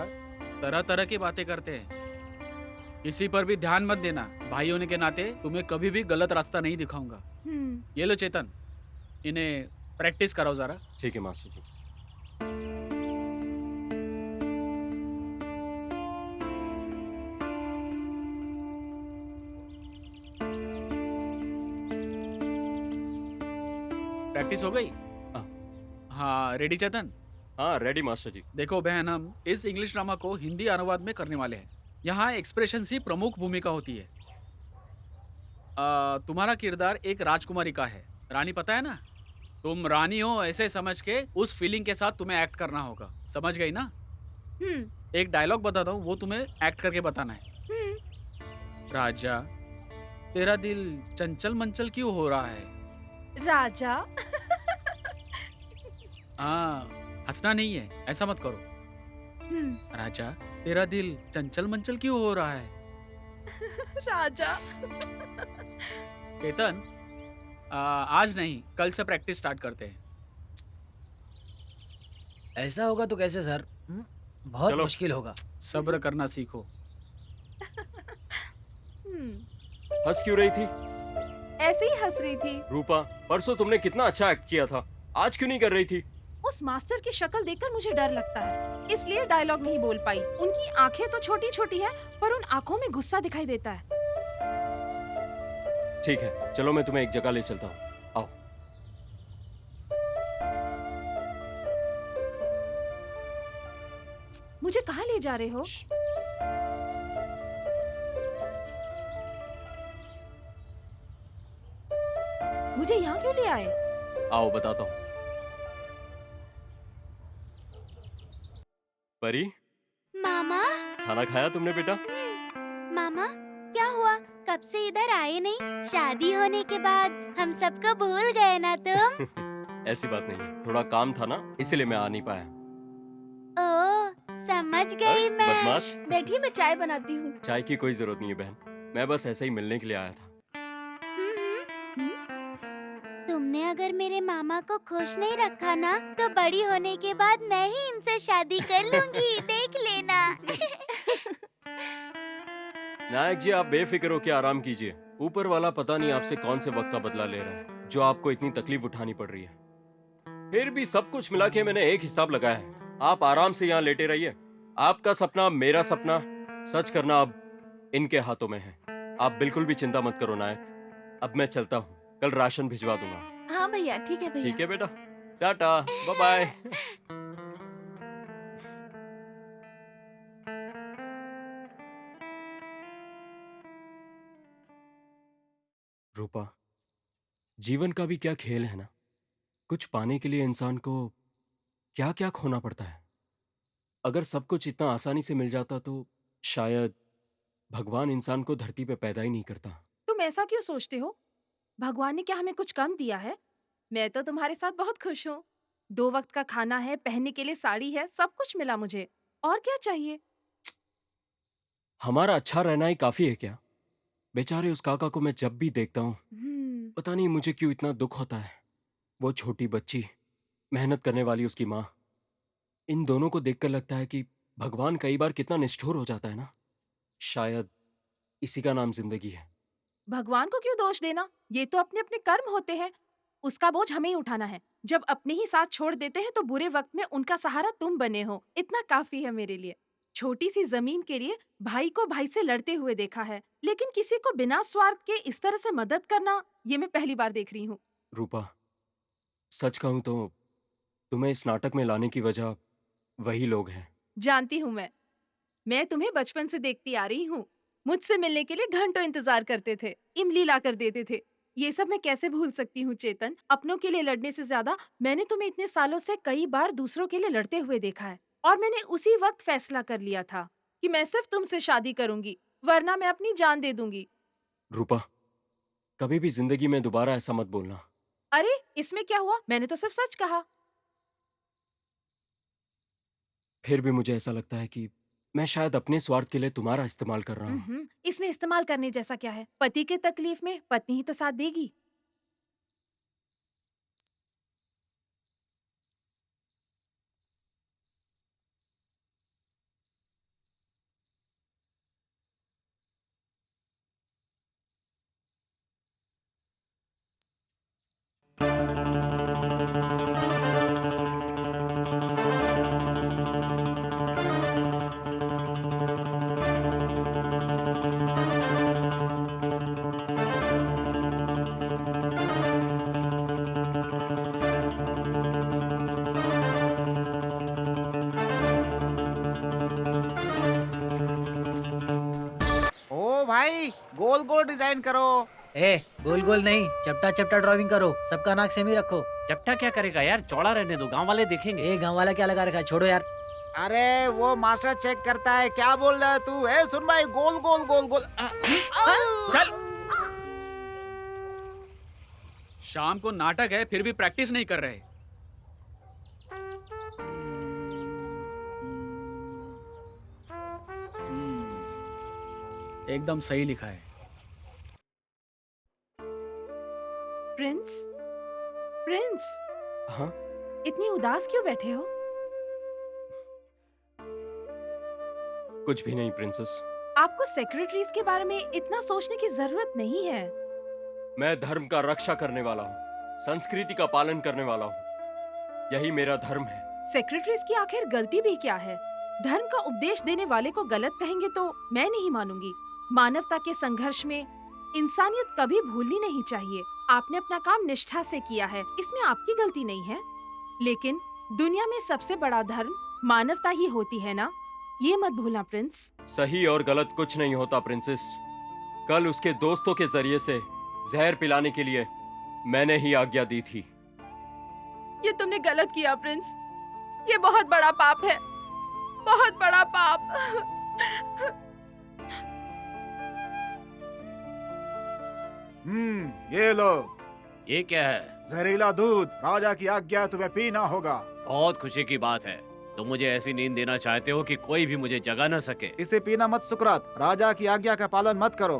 तरह तरह की बातें करते हैं। किसी पर भी ध्यान मत देना, भाई होने के नाते तुम्हें कभी भी गलत रास्ता नहीं दिखाऊंगा। ये लो चेतन, इन्हें प्रैक्टिस कराओ जरा। ठीक है मास्टर जी। प्रैक्टिस हो गई? हाँ रेडी चेतन? हाँ रेडी मास्टर जी। देखो बहन, हम इस इंग्लिश ड्रामा को हिंदी अनुवाद में करने वाले हैं। यहाँ एक्सप्रेशन ही प्रमुख भूमिका होती है। तुम्हारा किरदार एक राजकुमारी का है, रानी पता है ना? तुम रानी हो ऐसे समझ के उस फीलिंग के साथ तुम्हें एक्ट करना होगा, समझ गई ना? एक डायलॉग बताता हूँ, वो तुम्हें एक्ट करके बताना है। राजा, तेरा दिल चंचल मंचल क्यों हो रहा है? राजा। हाँ, हंसना नहीं है, ऐसा मत करो। राजा, तेरा दिल चंचल मंचल क्यों हो रहा है? राजा। केतन, आज नहीं, कल से प्रैक्टिस स्टार्ट करते हैं। ऐसा होगा तो कैसे सर? बहुत चलो। मुश्किल होगा। सब्र करना सीखो। हंस क्यों रही थी? ऐसे ही हंस रही थी। रूपा, परसों तुमने कितना अच्छा एक्ट किया था, आज क्यों नहीं कर रही थी? उस मास्टर की शक्ल देखकर मुझे डर लगता है, इसलिए डायलॉग नहीं बोल पाई। उनकी आंखें तो छोटी छोटी हैं, पर उन आंखों में गुस्सा दिखाई देता है। ठीक है, चलो मैं तुम्हें एक जगह ले चलता हूँ, आओ। मुझे कहाँ ले जा रहे हो? मुझे यहाँ क्यों ले आए? आओ बताता हूँ। परी, मामा, खाना खाया तुमने बेटा? मामा, क्या हुआ? कब तब से इधर आए नहीं। शादी होने के बाद हम सबको भूल गए ना तुम? ऐसी बात नहीं है, थोड़ा काम था ना, इसीलिए मैं आ नहीं पाया। ओ, समझ गई मैं। बदमाश। बैठी, मैं चाय बनाती हूँ। चाय की कोई जरूरत नहीं है बहन, मैं बस ऐसे ही मिलने के लिए आया था। तुमने अगर मेरे मामा को खुश नहीं रखा ना, तो बड़ी होने के बाद मैं ही इनसे शादी कर लूंगी। देख लेना। नायक जी, आप बेफिक्र होकर आराम कीजिए। ऊपर वाला पता नहीं आपसे कौन से वक्त का बदला ले रहा है, जो आपको इतनी तकलीफ उठानी पड़ रही है। फिर भी सब कुछ मिला के मैंने एक हिसाब लगाया है। आप आराम से यहाँ लेटे रहिए। आपका सपना, मेरा सपना सच करना अब इनके हाथों में है। आप बिल्कुल भी चिंता मत करो नायक। अब मैं चलता हूँ, कल राशन भिजवा दूंगा। हाँ भैया, ठीक है भैया। ठीक है बेटा, टाटा, बाय बाय। रूपा, जीवन का भी क्या खेल है ना। कुछ पाने के लिए इंसान को क्या क्या खोना पड़ता है। अगर सब कुछ इतना आसानी से मिल जाता तो शायद भगवान इंसान को धरती पे पैदा ही नहीं करता। तुम ऐसा क्यों सोचते हो? भगवान ने क्या हमें कुछ कम दिया है? मैं तो तुम्हारे साथ बहुत खुश हूँ। 2 वक्त का खाना है, पहनने के लिए साड़ी है, सब कुछ मिला मुझे। और क्या चाहिए? हमारा अच्छा रहना ही काफी है क्या? बेचारे उस काका को मैं जब भी देखता हूँ, पता नहीं मुझे क्यों इतना दुख होता है। वो छोटी बच्ची, मेहनत करने वाली उसकी माँ, इन दोनों को देखकर लगता है कि भगवान कई बार कितना निष्ठुर हो जाता है ना। शायद इसी का नाम जिंदगी है। भगवान को क्यों दोष देना? ये तो अपने अपने कर्म होते हैं। उसका बोझ हमें ही उठाना है। जब अपने ही साथ छोड़ देते हैं तो बुरे वक्त में उनका सहारा तुम बने हो, इतना काफी है मेरे लिए। छोटी सी जमीन के लिए भाई को भाई से लड़ते हुए देखा है, लेकिन किसी को बिना स्वार्थ के इस तरह से मदद करना, ये मैं पहली बार देख रही हूँ। रूपा, सच कहूं तो तुम्हें इस नाटक में लाने की वजह वही लोग हैं। जानती हूँ मैं तुम्हें बचपन से देखती आ रही हूँ। मुझसे मिलने के लिए घंटों इंतजार करते थे, इमली ला कर देते थे। ये सब मैं कैसे भूल सकती हूँ चेतन? अपनों के लिए लड़ने से ज्यादा मैंने तुम्हें इतने सालों से कई बार दूसरों के लिए लड़ते हुए देखा है, और मैंने उसी वक्त फैसला कर लिया था कि मैं सिर्फ तुमसे शादी करूंगी, वरना मैं अपनी जान दे दूंगी। रूपा, कभी भी जिंदगी में दोबारा ऐसा मत बोलना। अरे इसमें क्या हुआ? मैंने तो सिर्फ सच कहा। फिर भी मुझे ऐसा लगता है कि मैं शायद अपने स्वार्थ के लिए तुम्हारा इस्तेमाल कर रहा हूँ। इसमें इस्तेमाल करने जैसा क्या है? पति के तकलीफ में पत्नी ही तो साथ देगी। ओ भाई, गोल गोल डिजाइन करो। ए, गोल गोल नहीं, चपटा चपटा ड्राइंग करो। सबका नाक सेम ही रखो। चपटा क्या करेगा यार, चौड़ा रहने दो, गांव वाले देखेंगे। ए, गांव वाला क्या लगा रखा है? छोड़ो यार। अरे वो मास्टर चेक करता है, क्या बोल रहा है तू? ए सुन भाई, गोल गोल गोल गोल। चल। शाम को नाटक है, फिर भी प्रैक्टिस नहीं कर रहे। एकदम सही लिखा है। प्रिंस, प्रिंस, हाँ? इतनी उदास क्यों बैठे हो? कुछ भी नहीं प्रिंसेस। आपको सेक्रेटरीज के बारे में इतना सोचने की जरूरत नहीं है। मैं धर्म का रक्षा करने वाला हूँ, संस्कृति का पालन करने वाला हूँ। यही मेरा धर्म है। सेक्रेटरीज की आखिर गलती भी क्या है? धर्म का उपदेश देने वाले को गलत कहेंगे तो मैं नहीं मानूंगी। मानवता के संघर्ष में इंसानियत कभी भूलनी नहीं चाहिए। आपने अपना काम निष्ठा से किया है, इसमें आपकी गलती नहीं है। लेकिन दुनिया में सबसे बड़ा धर्म मानवता ही होती है ना, ये मत भूलना प्रिंस। सही और गलत कुछ नहीं होता प्रिंसेस। कल उसके दोस्तों के जरिए से जहर पिलाने के लिए मैंने ही आज्ञा दी थी। ये तुमने गलत किया प्रिंस, ये बहुत बड़ा पाप है, बहुत बड़ा पाप। ये लो ये क्या है? जहरीला दूध। राजा की आज्ञा, तुम्हें पीना होगा। बहुत खुशी की बात है। तुम मुझे ऐसी नींद देना चाहते हो कि कोई भी मुझे जगा न सके। इसे पीना मत सुकरात। राजा की आज्ञा का पालन मत करो।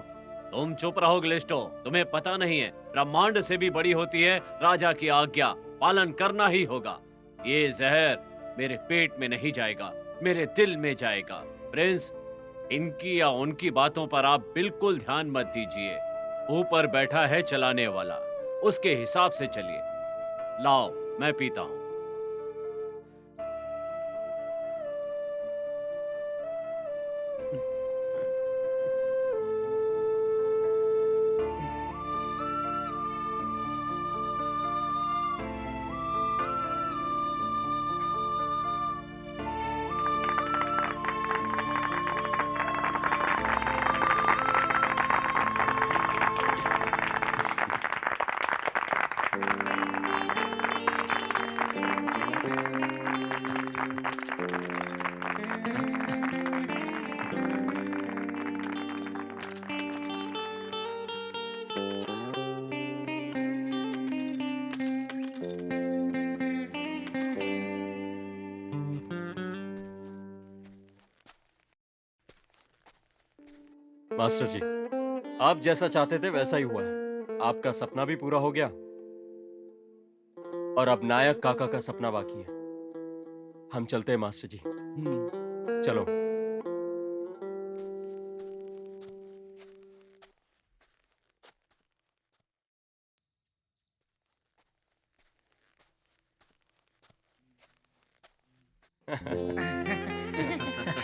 तुम चुप रहो ग्लिस्टो। तुम्हें पता नहीं है, ब्रह्मांड से भी बड़ी होती है राजा की आज्ञा। पालन करना ही होगा। ये जहर मेरे पेट में नहीं जाएगा, मेरे दिल में जाएगा। प्रिंस, इनकी या उनकी बातों पर आप बिल्कुल ध्यान मत दीजिए। ऊपर बैठा है चलाने वाला, उसके हिसाब से चलिए। लाओ, मैं पीता हूँ। मास्टर जी, आप जैसा चाहते थे वैसा ही हुआ है। आपका सपना भी पूरा हो गया और अब नायक काका का सपना बाकी है। हम चलते हैं मास्टर जी। चलो।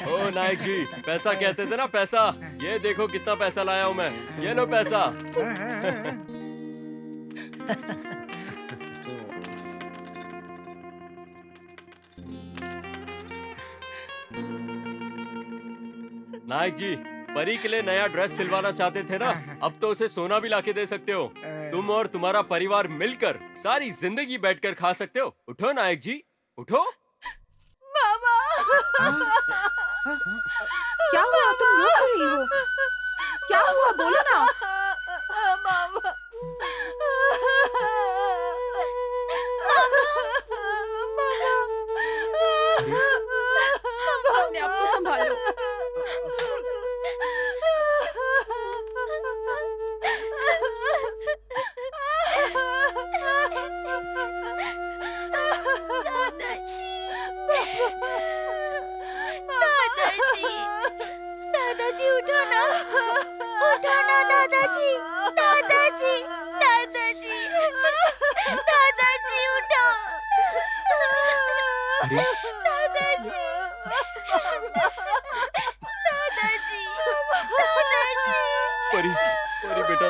ओ नायक जी, पैसा कहते थे ना, पैसा। ये देखो कितना पैसा लाया हूं मैं। ये लो पैसा। नायक जी, परी के लिए नया ड्रेस सिलवाना चाहते थे ना, अब तो उसे सोना भी लाके दे सकते हो। तुम और तुम्हारा परिवार मिलकर सारी जिंदगी बैठकर खा सकते हो। उठो नायक जी, उठो। क्या हुआ? तुम रो क्यों रही हो? क्या हुआ? बोलो ना। अपने आप को संभालो। दादाजी उठो ना, उठो ना दादाजी, दादाजी, दादाजी, दादाजी उठो, दादाजी, दादाजी, दादाजी। परी, परी बेटा।